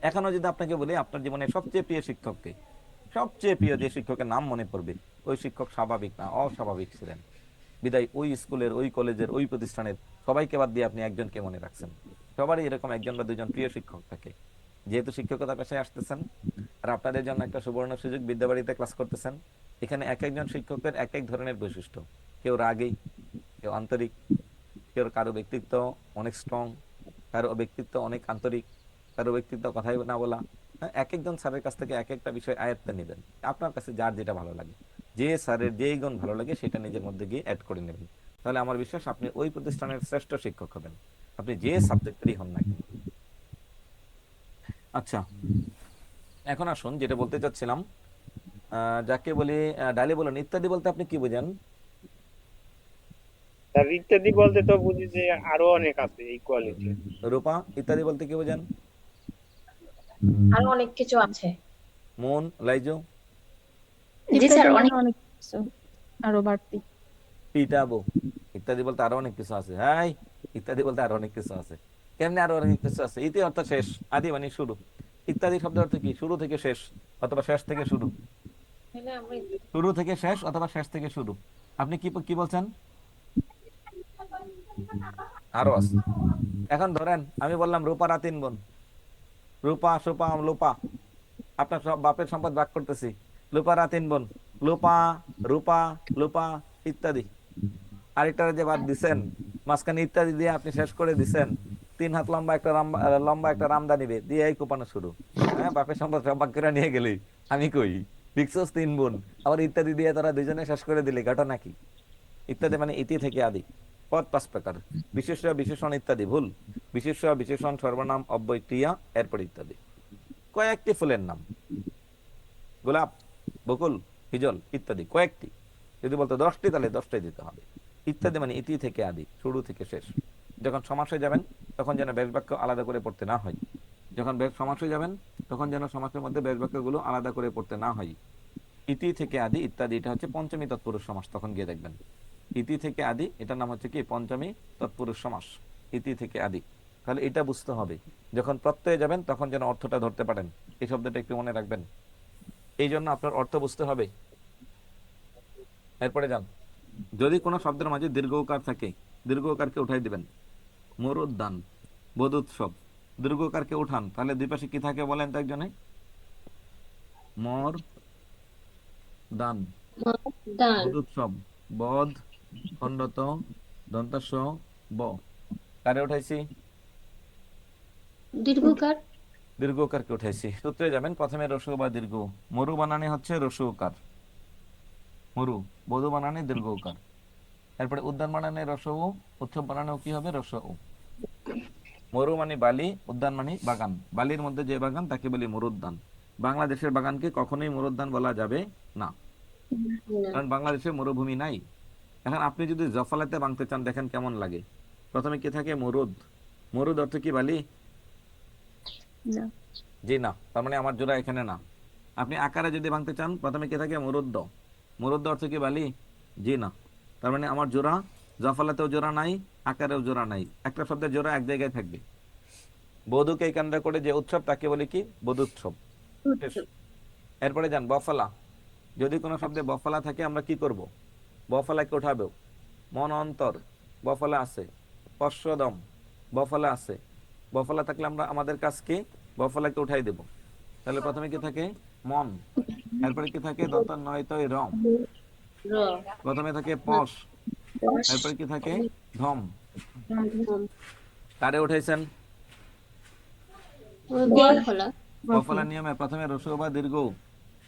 এখনো যদি আপনাকে বলি আপনার জীবনের সবচেয়ে প্রিয় শিক্ষককে, সবচেয়ে প্রিয় যে শিক্ষকের নাম মনে পড়বে, ওই শিক্ষক স্বাভাবিক না, অস্বাভাবিক ছিলেন। বিদায় ওই স্কুলের, ওই কলেজের, ওই প্রতিষ্ঠানের সবাইকে বাদ দিয়ে আপনি একজনকে মনে রাখছেন। সবারই এরকম একজন বা দুজন প্রিয় শিক্ষক থাকে। যেহেতু শিক্ষকতা পেশায় আসতেছেন, আর আপনাদের জন্য একটা সুবর্ণ সুযোগ, বিদ্যাবাড়িতে ক্লাস করতেছেন, এখানে এক একজন শিক্ষকের এক এক ধরনের বৈশিষ্ট্য। কেউ রাগী, কেউ আন্তরিক, কেউ কারো ব্যক্তিত্ব অনেক স্ট্রং, কারো ব্যক্তিত্ব অনেক আন্তরিক, কারো ব্যক্তিত্ব কথাই না বলা। হ্যাঁ, এক একজন স্যারের কাছ থেকে এক একটা বিষয় আয়ত্তে নেবেন। আপনার কাছে যার যেটা ভালো লাগে, যে স্যারের যেই গুণ ভালো লাগে সেটা নিজের মধ্যে গিয়ে অ্যাড করে নেবেন। তাহলে আমার বিশ্বাস আপনি ওই প্রতিষ্ঠানের শ্রেষ্ঠ শিক্ষক হবেন, আপনি যে সাবজেক্টেরই হন না কেন। আচ্ছা, এখন আসুন যেটা বলতে চাচ্ছিলাম, যাকে বলি ডালি বলুন ইত্যাদি বলতে আপনি কি বোঝেন? স্যার ইত্যাদি বলতে তো বুঝি যে আরো অনেক আছে এই কোয়ালিটি। রূপা, ইত্যাদি বলতে কি বোঝেন? আরো অনেক কিছু আছে। মন, লাইজু? জি স্যার, অনেক অনেক কিছু, আরো বাড়তি। পিটাবো, ইত্যাদি বলতে আরো অনেক কিছু আছে। হ্যাঁ, ইত্যাদি বলতে আরো অনেক কিছু আছে। কেমনে আরো অনেক কিছু আছে? ইতি অর্থ শেষ, আদি মানে শুরু। ইত্যাদি শব্দের অর্থ কি? শুরু থেকে শেষ, অথবা শেষ থেকে শুরু। শুরু থেকে শেষ অথবা শেষ থেকে শুরু। আপনি কি কি বলছেন? আরো আছে। এখন ধরেন আমি বললাম রূপারা 3 বোন, রূপা, সুপা, লোপা। আপনার সব বাপের সম্পদ ভাগ করতেছি। লোপারা 3 বোন, লোপা, রূপা, লোপা ইত্যাদি। আরেকটা যে বাদ দিছেন, মাঝখানে ইত্যাদি দিয়ে আপনি শেষ করে দিছেন। 3 হাত লম্বা একটা লম্বা একটা রামদা নিবে দিয়ে এই কোপানো শুরু। হ্যাঁ, বাপের সম্পদ সব ভাগ করে নিয়ে গেলি, আমি কই দেখছস 3 বোন, আবার ইত্যাদি দিয়ে তারা দুজনে শেষ করে দিলে, ঘটনা কি? ইত্যাদি মানে ইতি থেকে আদি। পদ 5 প্রকার। বিশেষ্য, বিশেষণ ইত্যাদি ভুল। বিশেষ্য, বিশেষণ, সর্বনাম, অব্যয়, ক্রিয়া, এরপর ইত্যাদি। কয়েকটি ফুলের নাম, গোলাপ, বকুল, হিজল ইত্যাদি কয়েকটি। যদি বলতো 10টি তাহলে 10টাই দিতে হবে। ইত্যাদি মানে ইতি থেকে আদি, শুরু থেকে শেষ। যখন সমাসে যাবেন তখন যেন বেশ বাক্য আলাদা করে পড়তে না হয়। যখন সমাসে যাবেন তখন যেন সমাসের মধ্যে বেশ বাক্যগুলো আলাদা করে পড়তে না হয়। ইতি থেকে আদি ইত্যাদি, এটা হচ্ছে পঞ্চমী তৎপুরুষ সমাস। তখন গিয়ে দেখবেন ইতি থেকে আদি, এটার নাম হচ্ছে কি পঞ্চমী তৎপুরুষ সমাস, ইতি থেকে আদি। তাহলে এটা বুঝতে হবে, যখন প্রত্যয়ে যাবেন তখন যেন অর্থটা ধরতে পারেন। এই শব্দটা একটু মনে রাখবেন, এই জন্য আপনার অর্থ বুঝতে হবে। এরপরে যান, যদি কোনো শব্দের মাঝে দীর্ঘ উকার থাকে, দীর্ঘ উকারকে উঠাই দিবেন। মরুদ্যান, বোধোৎসব, দীর্ঘ উকারকে উঠান, তাহলে দুই পাশে কি থাকে বলেন তো একজনে? মর দান, দান, বোধোৎসব, বধ, খণ্ডত, দন্তস্ব, ব। কারে উঠাইছি? দীর্ঘকার, দীর্ঘ উকারকে উঠাইছি। সূত্রে যাবেন, প্রথমে রস্য বা দীর্ঘ। মরু বানানে হচ্ছে রস্য উকার, মরু। বধূ বানানে দীর্ঘ উকার। এরপরে উদ্যান বানানে রস্য উ, উৎসব বানানেও কি হবে? রস্য উ। মরু মানে বালি, উদ্যান মানে বাগান। বালির মধ্যে যে বাগান তাকে বলি মরুদ্যান। বাংলাদেশের বাগানকে কখনোই মরুদ্যান বলা যাবে না, কারণ বাংলাদেশে মরুভূমি নাই। এখন আপনি যদি জফলাতে বাংতে চান, দেখেন কেমন লাগে। প্রথমে কি থাকে? মরুদ। মরুদ অর্থ কি বালি? জি না, তার মানে আমার জোড়া এখানে না। আপনি আকারে যদি ভাঙতে চান, প্রথমে কি থাকে? মরুদ্দ। মরুদ্দ অর্থ কি বালি? জি না, তার মানে আমার জোড়া জফলাতেও জোড়া নাই, আকারেও জোড়া নাই। একটা শব্দের জোড়া এক জায়গায় থাকবে। বধূকে কেন্দ্র করে যে উৎসব তাকে বলি কি? বধূৎসব। এরপরে যান বফলা। যদি কোনো শব্দে বফলা থাকে আমরা কি করব? বফলাকে উঠাবো। মন অন্তর বফলা আছে, পশ্চদম বফলা আছে। বফলা থাকলে আমরা আমাদের কাজ কি? বফলাকে উঠাই দেব। তাহলে প্রথমে কি থাকে? মন। এরপরে কি থাকে? দন্ত নয়তয় রম। প্রথমে থাকে পশ, এরপরে কি থাকে? ধম। কারে উঠাইছেন? বফলা। বফলা নিয়মে প্রথমে রসু বা দীর্ঘ,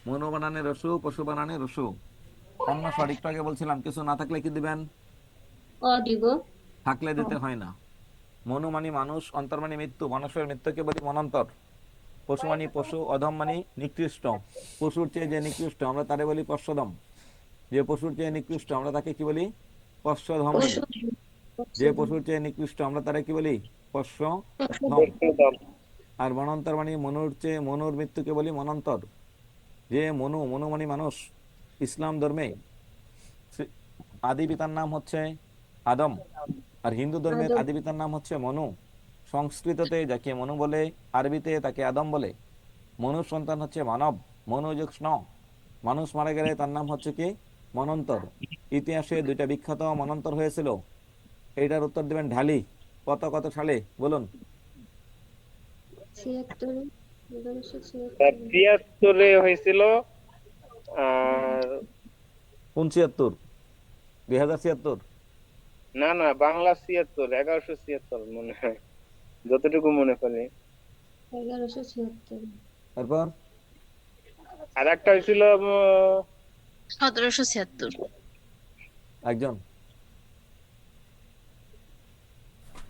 মনু বানানে রসু, পশু বানানে রসু। অন্য স্বর একটু আগে বলছিলাম, কিছু না থাকলে কি দিবেন? অদিব। থাকলে দিতে হয় না। মনু মানি মানুষ, অন্তর মানি মৃত্যু। মানুষের মৃত্যুকে বলি মনন্তর। পশু মানি পশু, অধম মানি নিকৃষ্ট। পশুর চেয়ে যে নিকৃষ্ট আমরা তারে বলি পশ্চদম। যে পশুর চেয়ে নিকৃষ্ট আমরা তাকে কি বলি? পশ্চধম বলি। যে পশুর চেয়ে নিকৃষ্ট আমরা তারে কি বলি? পশ্চধম। আর মনন্তর মানে মনুর চেয়ে, মনুর মৃত্যুকে বলি মনন্তর। যে মনু, মনু মানে মানুষ। ইসলাম ধর্মে আদি পিতার নাম হচ্ছে আদম, আর হিন্দু ধর্মের আদি পিতার নাম হচ্ছে মনু। সংস্কৃততে যাকে মনু বলে, আরবিতে তাকে আদম বলে। মনুর সন্তান হচ্ছে মানব, মনুযোগ স্ন। মানুষ মারা গেলে তার নাম হচ্ছে কি? মনন্তর। ইতিহাসে দুইটা বিখ্যাত মনন্তর হয়েছিল। এইটার উত্তর দিবেন ঢালি। কত কত সালে বলুন? 73 হয়েছিল। আর কোন 76? 2076? না না, বাংলা 76, 1176 মনে হয়, যতটুকু মনে পড়ে। 1176। তারপর আর একটা হয়েছিল 1776। একজন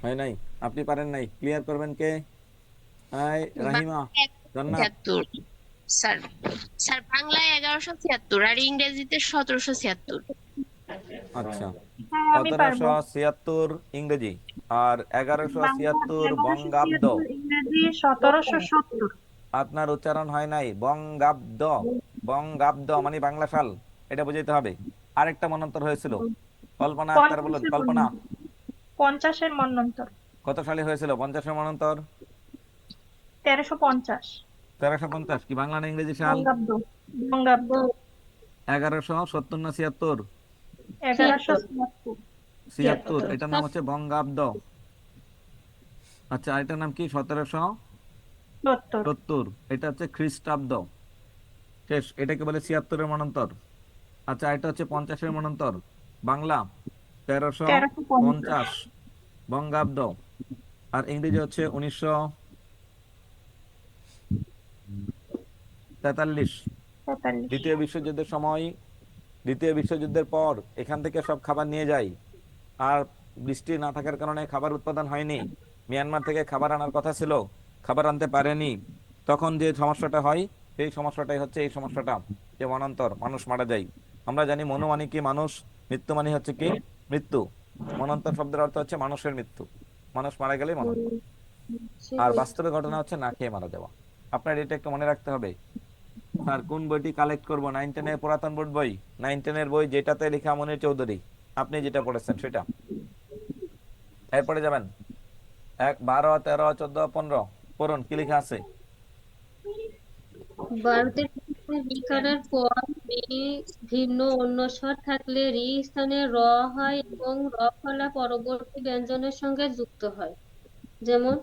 হয় নাই, আপনি পারেন নাই। ক্লিয়ার করবেন কে? রাহিমা জান্নাত। 76 স্যার। স্যার বাংলায় 1176 আর ইংরেজিতে 1776। আচ্ছা, আমি পারবো। 1776 ইংরেজি আর 1176 বঙ্গাব্দ। ইংরেজি 1770। আপনার উচ্চারণ হয় নাই। বঙ্গাব্দ, বঙ্গাব্দ মানে বাংলা সাল, এটা বুঝাইতে হবে। আরেকটা মন্বন্তর হয়েছিল, কল্পনা আক্তার বলুন। কল্পনা 50-এর মন্বন্তর। কত সালে হয়েছিল 50-এর মন্বন্তর? 1350। 1350 কি বাংলা না ইংরেজি সাল? বঙ্গাব্দ। বঙ্গাব্দ। 1170 না 76? 1176। 76, এটার নাম হচ্ছে বঙ্গাব্দ। আচ্ছা, এটার নাম কি? 1770, এটা হচ্ছে খ্রিস্টাব্দ। শেষ। এটাকে বলে 76-এর মন্বন্তর। আচ্ছা, এটা হচ্ছে 50-এর মন্বন্তর। বাংলা 1350 বঙ্গাব্দ, আর ইংরেজি হচ্ছে 1943। দ্বিতীয় বিশ্বযুদ্ধের সময়, দ্বিতীয় বিশ্বযুদ্ধের পর এখান থেকে সব খাবার নিয়ে যায়, আর বৃষ্টি না থাকার কারণে খাবার উৎপাদন হয়নি। মিয়ানমার থেকে খাবার আনার কথা ছিল, খাবার আনতে পারেনি। তখন যে সমস্যাটা হয়, সেই সমস্যাটাই হচ্ছে এই সমস্যাটা, যে মনান্তর, মানুষ মারা যায়। আমরা জানি মনু মানে কি? মানুষ। মৃত্যু মানে হচ্ছে কি? মৃত্যু। মনান্তর শব্দের অর্থ হচ্ছে মানুষের মৃত্যু। মানুষ মারা গেলেই মনান্তর। আর বাস্তবে ঘটনা হচ্ছে না খেয়ে মারা যাওয়া। আপনার এটা একটু মনে রাখতে হবে। স্যার কোন বইটি কালেক্ট করবো? 9, 10-এর পুরাতন বোর্ড বই, 9, 10-এর বই যেটাতে লেখা মনির চৌধুরী, আপনি যেটা পড়েছেন সেটা। এরপরে যাবেন 1, 12, 13, 14, 15 পড়ুন, কি লেখা আছে? ভারতের রিকারের পর রি ভিন্ন অন্য স্বর থাকলে রি স্থানে র হয় এবং র ফলা পরবর্তী ব্যঞ্জনের সঙ্গে যুক্ত হয়। যেমন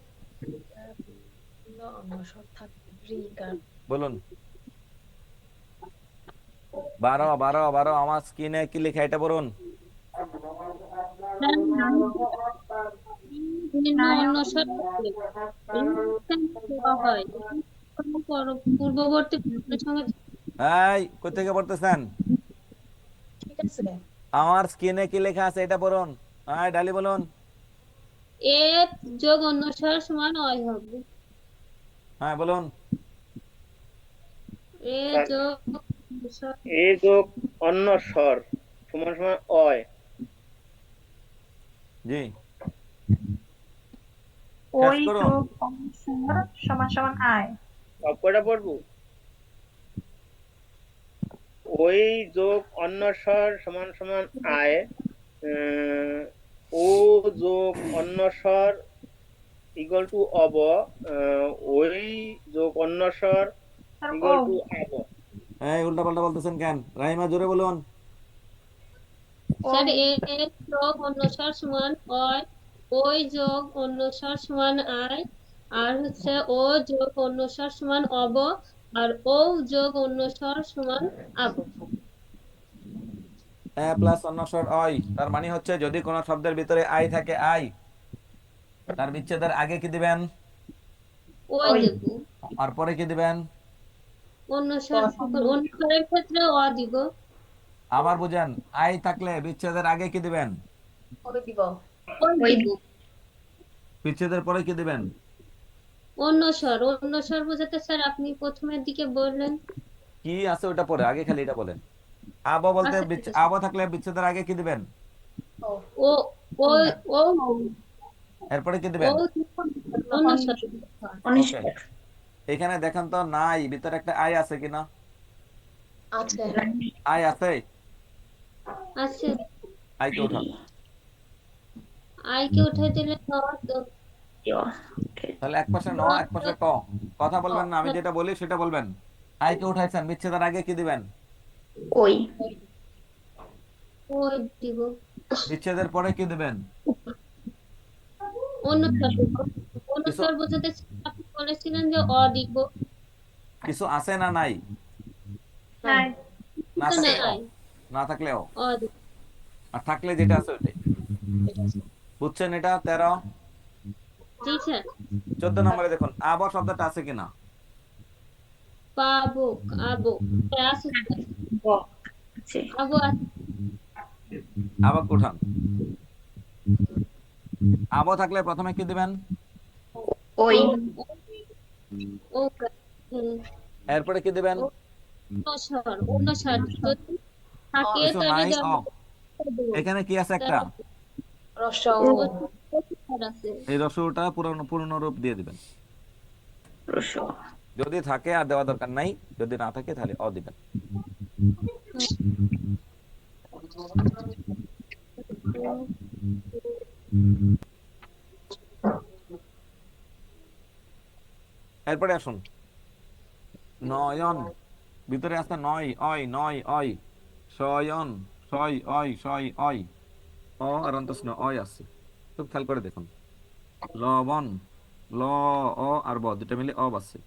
বলুন। 12, 12, 12 আমার স্ক্রিনে কি লেখা এটা পড়ুন। ভিন্ন অন্য স্বর থাকলে রি স্থানে র হয় এবং পূর্ববর্তী ব্যঞ্জনের সঙ্গে এই কই থেকে পড়তেছেন? ঠিক আছে। আমার স্ক্রিনে কি লেখা আছে এটা পড়ুন। ডালি বলুন। এ যোগ অন্য স্বর সমান অয় হবে। হ্যাঁ বলুন। এ যোগ অন্য স্বর এ যোগ অন্য স্বর সমান সমান অয়। জি, ওই শেষ করুন। যোগ অন্য স্বর সমান সমান আয়। সব কয়টা পড়বো? ওই যোগ অন্য স্বর সমান সমান আয়। ও যোগ অন্য স্বর ইকুয়াল টু অব। ওই যোগ অন্য স্বর ইকুয়াল টু আব। এই উল্টা পাল্টা বলতেছেন কেন? রাহিমা জোরে বলুন। স্যার এ যোগ অন্যস্বর সমান অয়, ওই যোগ অন্যস্বর সমান আই, আর হচ্ছে ও যোগ অন্যস্বর সমান অব, আর ও যোগ অন্যস্বর সমান আব। এ প্লাস অন্যস্বর অয়, তার মানে হচ্ছে যদি কোনো শব্দের ভিতরে আই থাকে, আই, তার বিচ্ছেদের আগে কি দিবেন? ওই দেব। আর পরে কি দিবেন? অন্যস্বরের ক্ষেত্রে অ দিব। আবার বুঝেন, আই থাকলে বিচ্ছেদের আগে কি দিবেন? ওই দিব। বিচ্ছেদের পরে কি দিবেন? অন্যস্বর বোঝাতে স্যার আপনি প্রথমের দিকে বললেন। কি আছে ওটা পরে, আগে খালি এটা বলেন। আব বলতে আচ্ছা, আব থাকলে বিচ্ছেদের আগে কি দিবেন? ও ও ও এরপরে কি ও দিবেন? অন্যস্বর। ওকে, এখানে দেখেন তো নাই, ভিতরে একটা আই আছে কিনা? আই আছে? আছে। আইকে উঠান। আইকে উঠে দিলে ন তো। তাহলে এক পাশে ন, এক পাশে ক। কথা বলবেন না, আমি যেটা বলি সেটা বলবেন। আইকে উঠাইছেন, বিচ্ছেদের আগে কি দিবেন? ওই ওই দিব। বিচ্ছেদের পরে কি দিবেন? অন্যস্বর দিব। কিছু অন্যস্বর বোঝাতে আপনি বলেছিলেন যে অ দিব। কিছু আছে না নাই? নাই। না তো থাকলে অ, নাই। না থাকলে অ, অ দিব। আর থাকলে যেটা আছে ওইটাই। বুঝছেন এটা? 13। জি স্যার। 14 নম্বরে দেখুন, আব শব্দটা আছে কিনা? পাবো, আবো। হ্যাঁ, আছে স্যার। আবো আছে। আবাক উঠান। আব থাকলে প্রথমে কি দিবেন? ওই ও হুম, এরপরে কি দিবেন? অন্যস্বর যদি থাকে কিছু তাহলে নাই, অ। যেমন এখানে কি আছে একটা? আছে। এই রসুটা পূর্ণ রূপ দিয়ে দিবেন। যদি থাকে আর দেওয়া দরকার নাই, যদি না থাকে তাহলে অ দিবেন। এরপরে আসুন, নয়ন, ভিতরে আছে নয়, অয়, নয়, অয়, শয়ন, ছয়, অয়, ছয়, অয়, অ আর অন্তস্ন অয় আছে। খুব খেয়াল করে দেখুন। লবণ, ল, অ আর ব দুটো মিলে অব আছে।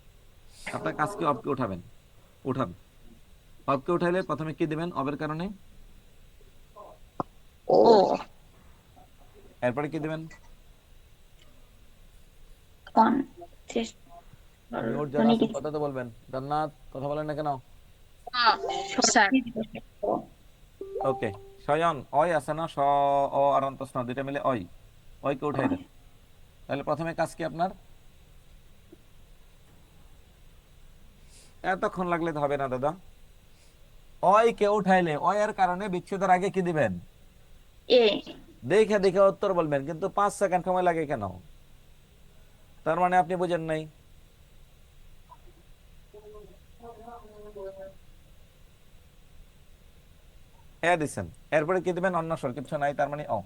আপনার কাজ কি? অবকে উঠাবেন, উঠান। অবকে উঠাইলে প্রথমে কি দিবেন? অবের কারণে। ও এরপরে কি দিবেন? কোন মিউট যারা আছেন কথা তো বলবেন। জান্নাত, কথা বলেন না কেন? স্যার ওকে, শয়ন, অয় আছে না? স, অ আর অন্তস্ন দুইটা মিলে অয়, অয়কে উঠাই দেন। তাহলে প্রথমে কাজ কি আপনার? এতক্ষণ লাগলে তো হবে না দাদা। অয় কে উঠাইলে অয় এর কারণে বিচ্ছেদের আগে কি দিবেন? এ দেখে দেখে উত্তর বলবেন, কিন্তু 5 সেকেন্ড সময় লাগে কেন? তার মানে আপনি বুঝেন নাই। এ দিচ্ছেন, এরপরে কি দিবেন? অন্যস্বর, কিছু নাই, তার মানে অ।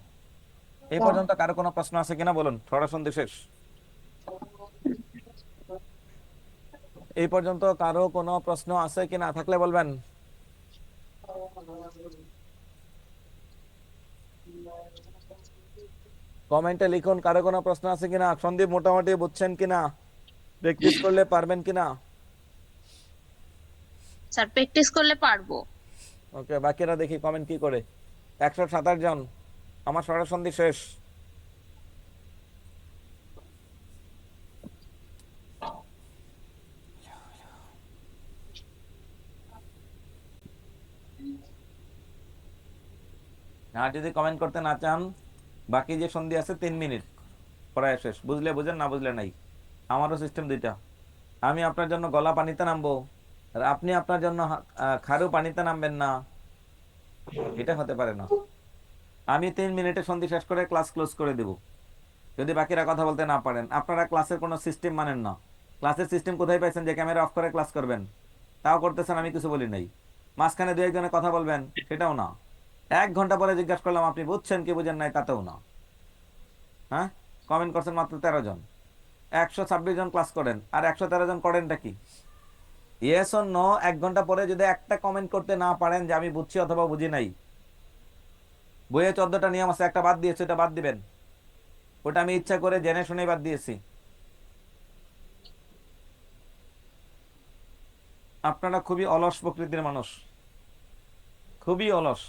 এই পর্যন্ত কারো কোনো প্রশ্ন আছে কিনা বলুন? সরাসরি শেষ। এই পর্যন্ত কারো কোনো প্রশ্ন আছে কিনা? থাকলে বলবেন। কমেন্টে লিখুন কারো কোনো প্রশ্ন আছে কিনা। সন্দীপ মোটামুটি বুঝছেন কিনা, প্র্যাকটিস করলে পারবেন কিনা? স্যার প্র্যাকটিস করলে পারবো। ওকে, বাকিরা দেখি কমেন্ট কি করে। 127 জন। আমার সরাসরি শেষ। আর যদি কমেন্ট করতে না চান, বাকি যে সন্ধি আছে 3 মিনিট পড়ায় শেষ। বুঝলে বুঝেন, না বুঝলে নাই। আমারও সিস্টেম দুইটা। আমি আপনার জন্য গলা পানিতে নামবো, আর আপনি আপনার জন্য খারু পানিতে নামবেন না, এটা হতে পারে না। আমি 3 মিনিটে সন্ধি শেষ করে ক্লাস ক্লোজ করে দেব যদি বাকিরা কথা বলতে না পারেন। আপনারা ক্লাসের কোনো সিস্টেম মানেন না। ক্লাসের সিস্টেম কোথায় পাইছেন যে ক্যামেরা অফ করে ক্লাস করবেন? তাও করতেছেন, আমি কিছু বলি নাই। মাঝখানে 2-1 জনে কথা বলবেন, সেটাও না। 1 ঘন্টা পরে জিজ্ঞাসা করলাম আপনি বুঝছেন কি বুঝেন নাই, তাতেও না। হ্যাঁ, কমেন্ট করছেন মাত্র 13 জন। 126 জন ক্লাস করেন, আর 113 জন করেনটা কি? ইয়েস অর নো 1 ঘন্টা পরে যদি একটা কমেন্ট করতে না পারেন যে আমি বুঝছি অথবা বুঝি নাই, বইয়ে 14টা নিয়ম আছে, একটা বাদ দিয়েছে, ওটা বাদ দিবেন। ওটা আমি ইচ্ছা করে জেনে শুনে বাদ দিয়েছি। আপনারা খুবই অলস প্রকৃতির মানুষ, খুবই অলস।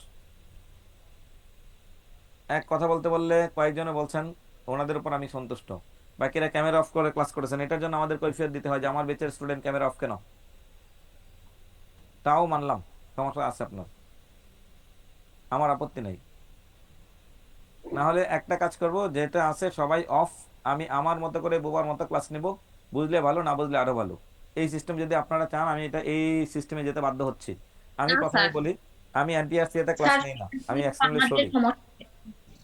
এক কথা বলতে বললে কয়েকজনে বলছেন ওনাদের উপর আমি সন্তুষ্ট, বাকিরা ক্যামেরা অফ করে ক্লাস করেছেন। এটার জন্য আমাদের কৈফিয়ত দিতে হয় যে আমার বেচের স্টুডেন্ট ক্যামেরা অফ কেন, তাও মানলাম সমস্যা আছে আপনার, আমার আপত্তি নেই। না হলে একটা কাজ করব, যেটা আছে সবাই অফ, আমি আমার মতো করে বোবার মতো ক্লাস নেব, বুঝলে ভালো, না বুঝলে আরো ভালো। এই সিস্টেম যদি আপনারা চান, আমি এটা এই সিস্টেমে যেতে বাধ্য হচ্ছি। আমি না প্রথমে স্যার, বলি, আমি এনটিআরসি এতে ক্লাস স্যার নেই না, আমি এক্সট্রিমলি আমাদের সরি। সমস্যা।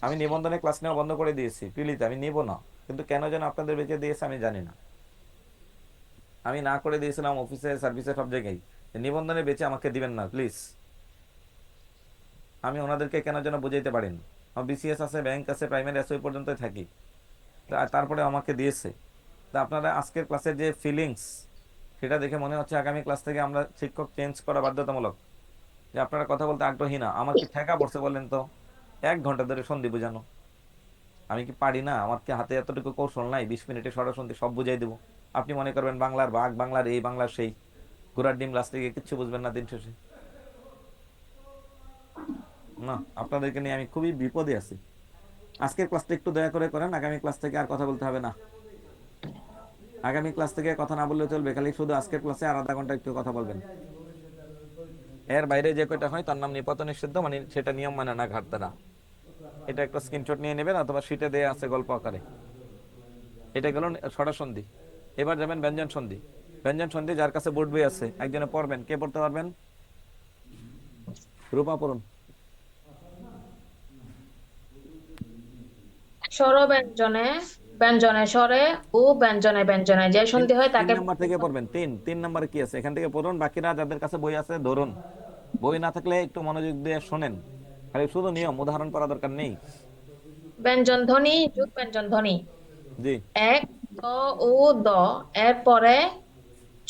আমি নিবন্ধনে ক্লাস নেওয়া বন্ধ করে দিয়েছি, প্লিজ আমি নিব না। কিন্তু কেন যেন আপনাদের বেঁচে দিয়েছে আমি জানি না। আমি না করে দিয়েছিলাম অফিসে, সার্ভিসে, সব জায়গায়, নিবন্ধনে বেঁচে আমাকে দিবেন না প্লিজ। আমি ওনাদেরকে কেন যেন বুঝাইতে পারি না। আমার বিসিএস আছে, ব্যাংক আছে, প্রাইমারি আছে, ওই পর্যন্তই থাকি, তারপরে আমাকে দিয়েছে। তা আপনারা আজকের ক্লাসের যে ফিলিংস, সেটা দেখে মনে হচ্ছে আগামী ক্লাস থেকে আমরা শিক্ষক চেঞ্জ করা বাধ্যতামূলক, যে আপনারা কথা বলতে আগ্রহী না। আমার কি ঠেকা পড়ছে বলেন তো 1 ঘন্টা ধরে সন্ধি বোঝানো? আমি কি পারি না? আমার কি হাতে এতটুকু কৌশল নাই 20 মিনিটে সরাসরি সব বুঝাই দেবো? আপনি মনে করবেন বাংলার বাঘ, বাংলার এই, বাংলার সেই, ঘোড়ার ডিম, লাস্টে গিয়ে কিচ্ছু বুঝবেন না দিন শেষে। না, আপনাদেরকে নিয়ে আমি খুবই বিপদে আছি। আজকের ক্লাসটা একটু দয়া করে করেন, আগামী ক্লাস থেকে আর কথা বলতে হবে না। আগামী ক্লাস থেকে কথা না বললেও চলবে, খালি শুধু আজকের ক্লাসে আর আধা ঘন্টা একটু কথা বলবেন। এর বাইরে যে কয়টা হয় তার নাম নিপাত নিষিদ্ধ, মানে সেটা নিয়ম মানে না, ঘাটতারা। এটা একটা স্ক্রিনশট নিয়ে নেবেন, অথবা শীটে দেয়া আছে গল্প আকারে। এটা গেল ষড় সন্ধি। এবার যাবেন ব্যঞ্জন সন্ধি। ব্যঞ্জন সন্ধি যার কাছে বোর্ড বই আছে একজনে পড়বেন। কে পড়তে পারবেন? রূপা পড়ুন। স্বর ব্যঞ্জনে, ব্যঞ্জনে স্বরে ও ব্যঞ্জনে ব্যঞ্জনে যে সন্ধি হয় 3 তাকে নাম্বার থেকে পড়বেন। 3 নাম্বার কি আছে এখান থেকে পড়ুন। বাকিরা যাদের কাছে বই আছে ধরুন, বই না থাকলে একটু মনোযোগ দিয়ে শোনেন, খালি শুধু নিয়ম উদাহরণ করা দরকার নেই। ব্যঞ্জন ধ্বনি যুগ ব্যঞ্জন ধ্বনি। জি। 1 ত ও দ, এর পরে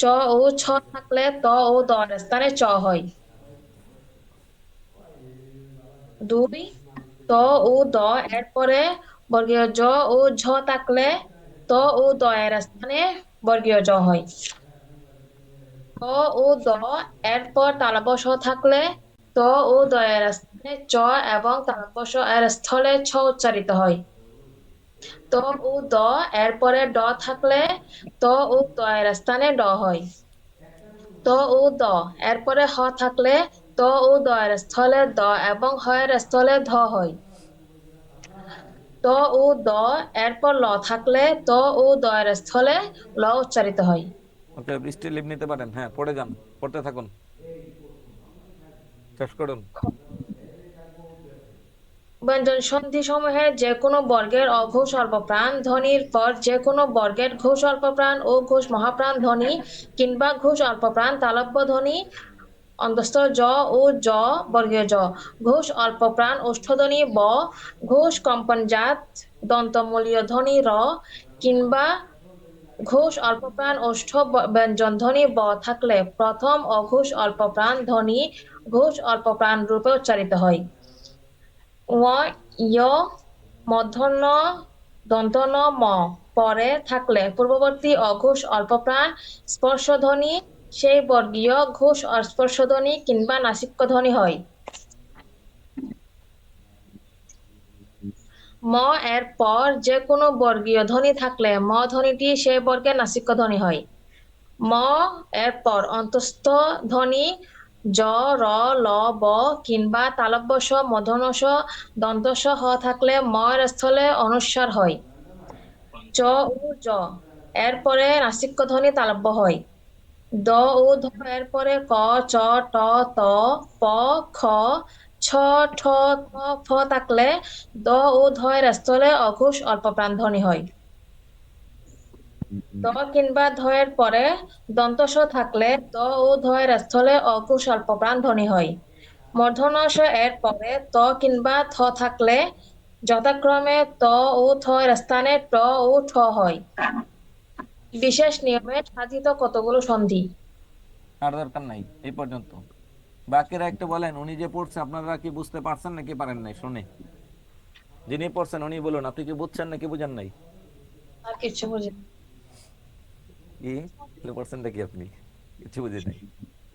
চ ও ছ থাকলে ত ও দ এর স্থানে চ হয়। 2 ত ও দ, এর পরে বর্গীয় জ ও ঝ থাকলে ত ও দ এর স্থানে বর্গীয় জ হয়। ত ও দ, এরপর তালব্য শ থাকলে ত ও দ এর স্থানে চ এবং তালব্য শ এর স্থলে ছ উচ্চারিত হয়। ত ও দ, এরপরে ড থাকলে ত ও দ এর স্থানে ড হয়। ত ও দ, এরপরে হ থাকলে ত ও দ এর স্থলে দ এবং হ এর স্থলে ধ হয়। ত ও দ, এরপর ল থাকলে ত ও দ এর স্থলে ল উচ্চারিত হয়। ওকে, বৃষ্টি লিভ নিতে পারেন। হ্যাঁ, পড়ে যান, পড়তে থাকুন, শেষ করুন। ব্যঞ্জন সন্ধি সমূহের যে কোনো বর্গের অঘোষ অল্পপ্রাণ ধ্বনির পর যে কোনো বর্গের ঘোষ অল্পপ্রাণ ও ঘোষ মহাপ্রাণ ধ্বনি কিংবা ঘোষ অল্পপ্রাণ তালব্য ধ্বনি অন্তস্থ জ ও জ বর্গীয় জ, ঘোষ অল্পপ্রাণ ওষ্ঠধ্বনি ব, ঘোষ কম্পনজাত দন্তমূলীয় ধ্বনি র কিংবা ঘোষ অল্পপ্রাণ ওষ্ঠ ব্যঞ্জন ধ্বনি ব থাকলে প্রথম অঘোষ অল্পপ্রাণ ধ্বনি ঘোষ অল্পপ্রাণ রূপে উচ্চারিত হয়। য় মূর্ধন্য দন্ত ন ম পরে থাকলে পূর্ববর্তী অঘোষ অল্পপ্রাণ স্পর্শধ্বনি সেই বর্গীয় ঘোষ স্পর্শধ্বনি কিংবা নাসিক্য ধ্বনি হয়। ম এর পর যে কোনো বর্গীয় ধ্বনি থাকলে ম ধ্বনিটি সেই বর্গের নাসিক্য ধ্বনি হয়। ম এর পর অন্তস্থ ধ্বনি জ, র, ল, ব কিংবা তালব্য শ, মূর্ধন্য ষ, দন্ত স, হ থাকলে ম এর স্থলে অনুস্বার হয়। চ ও জ, এর পরে নাসিক্য ধ্বনি তালব্য হয়। দ ও ধ, এর পরে ক, চ, ট, ত, প, খ, ছ, ঠ, ত, ফ থাকলে দ ও ধ এর স্থলে অঘোষ অল্পপ্রাণ ধ্বনি হয়। দ কিংবা ধ এর পরে দন্ত স থাকলে দ ও ধ এর স্থলে অঘোষ অল্পপ্রাণ ধ্বনি হয়। মূর্ধন্য ষ এর পরে ত কিংবা থ থাকলে যথাক্রমে ত ও থ এর স্থানে ট ও ঠ হয়। বিশেষ নিয়মে সাধিত কতগুলো সন্ধি। আর দরকার নাই এই পর্যন্ত। বাকিরা একটু বলেন, উনি যে পড়ছে আপনারা কি বুঝতে পারছেন নাকি পারেন নাই? শুনে যিনি পড়ছেন উনি বলুন, আপনি কি বুঝছেন নাকি বুঝেন নাই? আর কিছু বুঝি কি পড়ছেন নাকি আপনি কিছু বুঝেন নাই?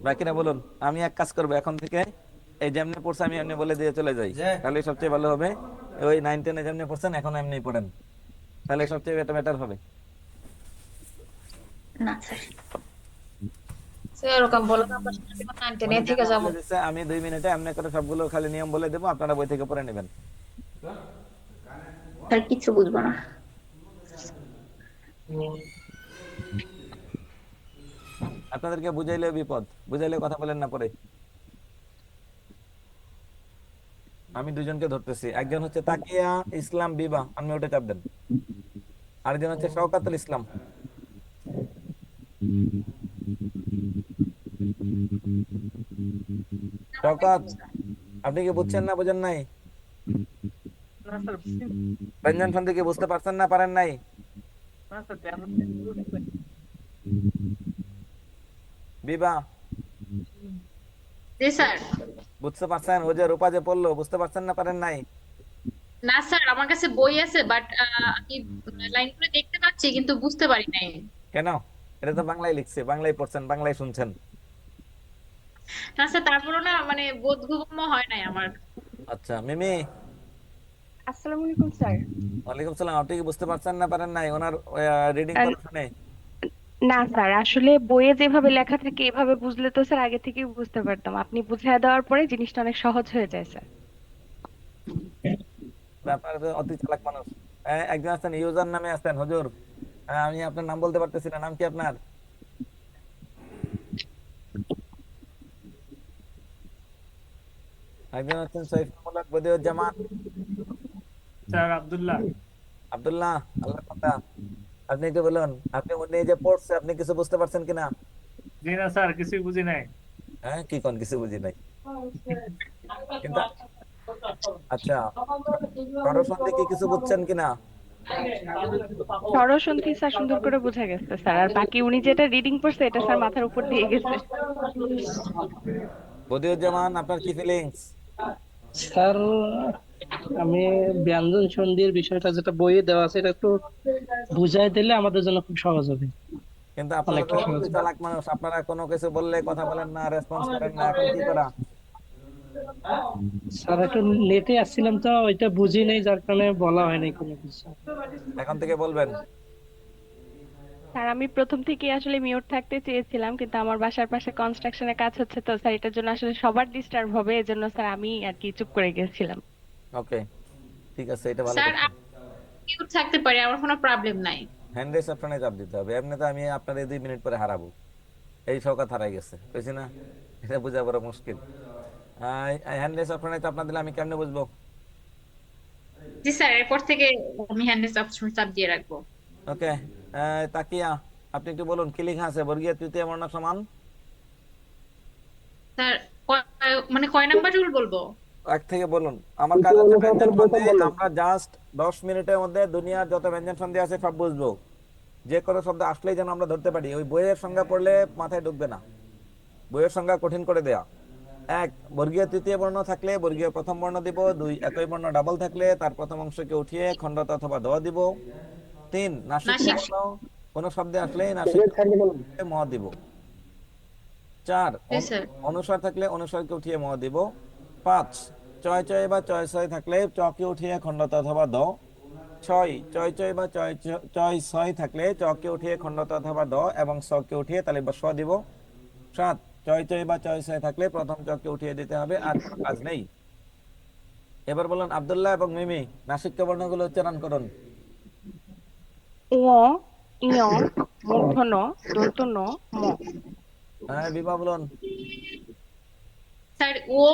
বাকিরা বলুন। আমি এক কাজ করবো, এখন থেকে এই যেমনি পড়ছে আমি এমনি বলে দিয়ে চলে যাই, তাহলে সবচেয়ে ভালো হবে। ওই 9-10 যেমনি পড়ছেন এখন এমনি পড়েন, তাহলে সবচেয়ে বেটার হবে। না স্যার, এরকম বলে তো আমরা সারাদিন 9-10 থেকে যাবো। আমি 2 মিনিটে এমনি করে সবগুলো খালি নিয়ম বলে দেবো, আপনারা বই থেকে পড়ে নেবেন। স্যার কিছু বুঝবো না। আপনাদেরকে বুঝাইলে বিপদ, বুঝাইলে কথা বলেন না পরে। আমি দুজনকে ধরতেছি, একজন হচ্ছে তাকিয়া ইসলাম বিবা, আপনি ওটা চাপ দেন। আরেকজন হচ্ছে শওকাতুল ইসলাম। শওকাত, আপনি কি বুঝছেন না বুঝেন নাই? ব্যঞ্জন সন্ধি কি বুঝতে পারছেন না পারেন নাই? বিবা জি স্যার। বুঝতে পারছেন? ও যে রূপা যে পড়লো বুঝতে পারছেন না পারেন নাই? না স্যার, আমার কাছে বই আছে, বাট আমি লাইনগুলো দেখতে পাচ্ছি কিন্তু বুঝতে পারি নাই। কেন? এটা তো বাংলায় লিখছে, বাংলায় পড়ছেন, বাংলায় শুনছেন। না স্যার, তারপরও না মানে বোধগম্য হয় নাই আমার। আচ্ছা মিমি। আসসালামু আলাইকুম স্যার। ওয়ালাইকুম সালাম। আপনি কি বুঝতে পারছেন না পারেন নাই ওনার রিডিং আহ, করা শুনে? না স্যার, আসলে বইয়ে যেভাবে লেখা থাকে এভাবে বুঝলে তো স্যার আগে থেকেই বুঝতে পারতাম, আপনি বুঝিয়ে দেওয়ার পরে জিনিসটা অনেক সহজ হয়ে যায় স্যার। আপনার তো অতি চালাক মানুষ। একজন আছেন ইউজার নামে আছেন হুজুর, আমি আপনার নাম বলতে পারতেছি না, নাম কি আপনার? একজন আছেন সৈফুল বদিউজ্জামান। স্যার আব্দুল্লাহ। আব্দুল্লাহ, আল্লাহ কথা। আপনি একটু বলুন, আপনি উনি যে পড়ছে আপনি কিছু বুঝতে পারছেন কিনা? জি না স্যার, কিছুই বুঝি নাই। হ্যাঁ কি কোন কিছু বুঝি নাই কিন্তু? আচ্ছা, সরসন্ধি কি কিছু বুঝছেন কিনা? সরসন্ধি স্যার সুন্দর করে বোঝা গেছে স্যার, আর বাকি উনি যেটা রিডিং করছে এটা স্যার মাথার উপর দিয়ে গেছে। বদিউজ্জামান, আপনার কি ফিলিংস? স্যার আমি ব্যঞ্জন সন্ধির বিষয়টা যেটা বইয়ে দেওয়া আছে এটা একটু বুঝাই দিলে আমাদের জন্য খুব সহজ হবে। কিন্তু আপনারা অনেকটা তো সহজ অতি হবে। চালাক মানুষ, আপনারা কোনো কিছু বললে কথা বলেন না, রেসপন্স করেন না, এখন কি করা? স্যার একটু নেটে আসছিলাম তো ওইটা বুঝি নেই, যার কারণে বলা হয় নাই কোনো কিছু। এখন থেকে বলবেন। স্যার আমি প্রথম থেকেই আসলে মিউট থাকতে চেয়েছিলাম, কিন্তু আমার বাসার পাশে কনস্ট্রাকশনের কাজ হচ্ছে তো স্যার, এটার জন্য আসলে সবার ডিস্টার্ব হবে, এজন্য স্যার আমি আর কি চুপ করে গেছিলাম। ওকে, ঠিক আছে, এটা ভালো স্যার কথা। মিউট থাকতে পারি, আমার কোনো প্রবলেম নাই। হ্যান্ড রেস অপশনে চাপ দিতে হবে, এমনি তো আমি আপনার 2 মিনিট পরে হারাবো। এই শওকত হারাই গেছে, বুঝছি না? এটা বোঝা বড় মুশকিল। হ্যান্ড রেস অপশনে চাপ না দিলে আমি কেমনে বুঝবো? জি স্যার, এরপর থেকে আমি হ্যান্ড রেজ অপশন চাপ দিয়ে রাখবো। ওকে, তাকিয়া, আপনি একটু বলুন কি লেখা আছে বর্গীয় তৃতীয় বর্ণ সমান? স্যার মানে কয় নাম্বার রুল বলবো? এক থেকে বলুন। আমার কাজ হচ্ছে ব্যঞ্জন সন্ধি, আমরা জাস্ট 10 মিনিটের মধ্যে দুনিয়ার যত ব্যঞ্জন সন্ধি আছে সব বুঝবো। যে কোনো শব্দ আসলেই যেন আমরা ধরতে পারি। ওই বইয়ের সংজ্ঞা পড়লে মাথায় ঢুকবে না, বইয়ের সংজ্ঞা কঠিন করে দেয়া। 1, বর্গীয় তৃতীয় বর্ণ থাকলে বর্গীয় প্রথম বর্ণ দিব। 2, একই বর্ণ ডাবল থাকলে তার প্রথম অংশকে উঠিয়ে খণ্ডত অথবা দ দিব। 3, নাসিক বর্ণ কোন শব্দে আসলে নাসিক ম দিব। 4, অনুস্বার থাকলে অনুস্বারকে উঠিয়ে ম দিব। 5, চয় চয় বা চয় ছয় থাকলে চকে উঠিয়ে খণ্ডত অথবা দ। 6, চয় চয় বা চয় ছয় থাকলে চকে উঠিয়ে খণ্ডত অথবা দ এবং সকে উঠিয়ে তাহলে স দিব। 7, চয় চয় বা চয় ছয় থাকলে প্রথম চকে উঠিয়ে দিতে হবে, আর কাজ নেই। এবার বলুন আব্দুল্লাহ এবং মিমি, নাসিক্য বর্ণগুলো উচ্চারণ করুন। ও, ইয়, মূর্ধন্য, দন্ত ন, ম। হ্যাঁ বিভা বলুন। স্যার ও,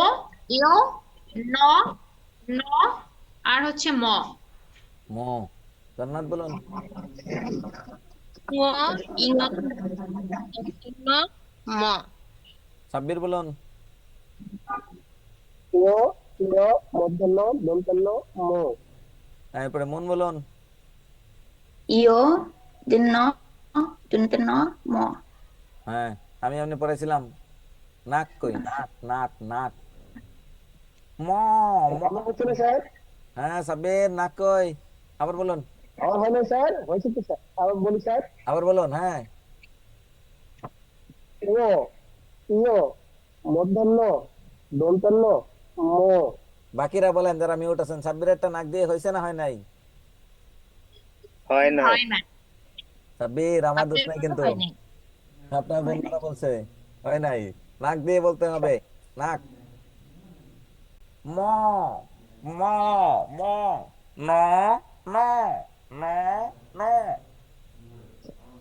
ইয়, ন, ন আর হচ্ছে ম। ম। জান্নাত বলুন। ও, ইয়, ম। সাব্বির বলুন। ও, ইয়, মূর্ধন্য, দন্তন্য, ম। এরপরে মন বলুন। ইয়, দিন্ন, দন্তন্য, ম। হ্যাঁ, আমি এমনি পড়েছিলাম নাক কই, নাক নাক নাক। ম ম। আমার হচ্ছে না স্যার, হ্যাঁ সাব্বির, নাক কই? আবার বলুন, আমার হয় না স্যার, হয়েছে তো স্যার, আবার বলি স্যার। আবার বলুন। হ্যাঁ ইয় ইয় মধ্যাহ্ন দন্তান্ন ম। বাকিরা বলেন যারা মিউট আছেন, সাব্বিরেরটা নাক দিয়ে হয়েছে না হয় নাই? হয় না। হয় না। সাব্বির আমার দোষ নাই কিন্তু, আপনার বন্ধুরা বলছে হয় নাই। নাক দিয়ে বলতে হবে, নাক। ম ম ম ন ন ন ন।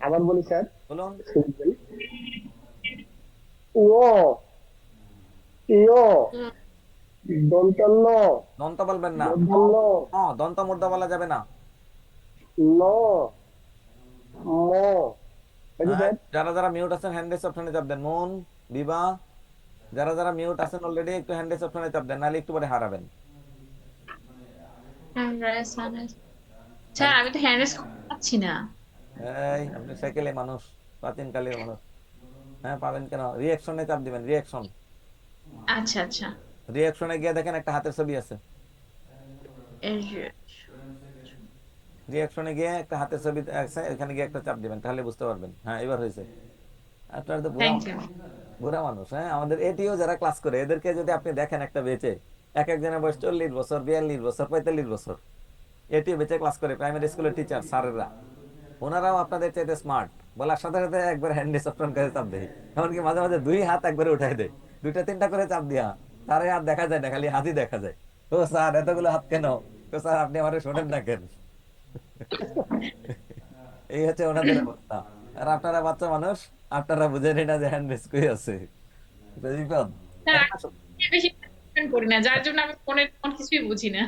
আবার বলি স্যার, বলুন। ইয় ইয় দন্তান্ন দন্ত বলবেন না, মধ্যাহ্ন দন্ত মূর্ধ বলা যাবে না। ন ম। হয়েছে হ্যাঁ, স্যার? যারা যারা মিউট আছেন হ্যান্ড রেজ অপশনে চাপ দেন। মন, বিবা, যারা যারা মিউট আছেন অলরেডি একটু হ্যান্ড রেজ অপশনে চাপ দেন, নাহলে একটু পরে হারাবেন। স্যার আমি তো হ্যান্ড রেজ পাচ্ছি না। এই আপনি সাইকেলে মানুষ, প্রাচীন কালের মানুষ। হ্যাঁ পাবেন কেন? রিঅ্যাকশনে চাপ দিবেন, রিঅ্যাকশন। আচ্ছা আচ্ছা। রিঅ্যাকশনে গিয়ে দেখেন একটা হাতের ছবি আছে। এই যে, রিঅ্যাকশনে গিয়ে একটা হাতের ছবি আছে, এখানে গিয়ে একটা চাপ দিবেন, তাহলে বুঝতে পারবেন। হ্যাঁ এবার হয়েছে। আপনারা তো বুড়া থ্যাংক ইউ। বুড়া মানুষ। হ্যাঁ আমাদের এটিও যারা ক্লাস করে এদেরকে যদি আপনি দেখেন একটা বেচে, এক একজনের বয়স 40 বছর, 42 বছর, 45 বছর, এটিও বেচে ক্লাস করে, প্রাইমারি স্কুলের টিচার স্যারেরা। ওনারাও আপনাদের চাইতে স্মার্ট। বলার সাথে সাথে একবার হ্যান্ড অপশন করে চাপ দেয়, এমনকি মাঝে মাঝে দুই হাত একবারে উঠাই দেয়, দুইটা তিনটা করে চাপ দিয়া। তার হাত দেখা যায় না, খালি হাতই দেখা যায়। ও স্যার এতগুলো হাত কেন? তো স্যার আপনি আমার শোনেন না কেন? এই হচ্ছে ওনাদের অবস্থা। আর আপনারা বাচ্চা মানুষ, আপনারা বুঝেনি না যে হ্যান্ড রেজ কই আছে। বুঝলেন? স্যার আমি বেশি করি না, যার জন্য আমি ফোনের কোন কিছুই বুঝি না।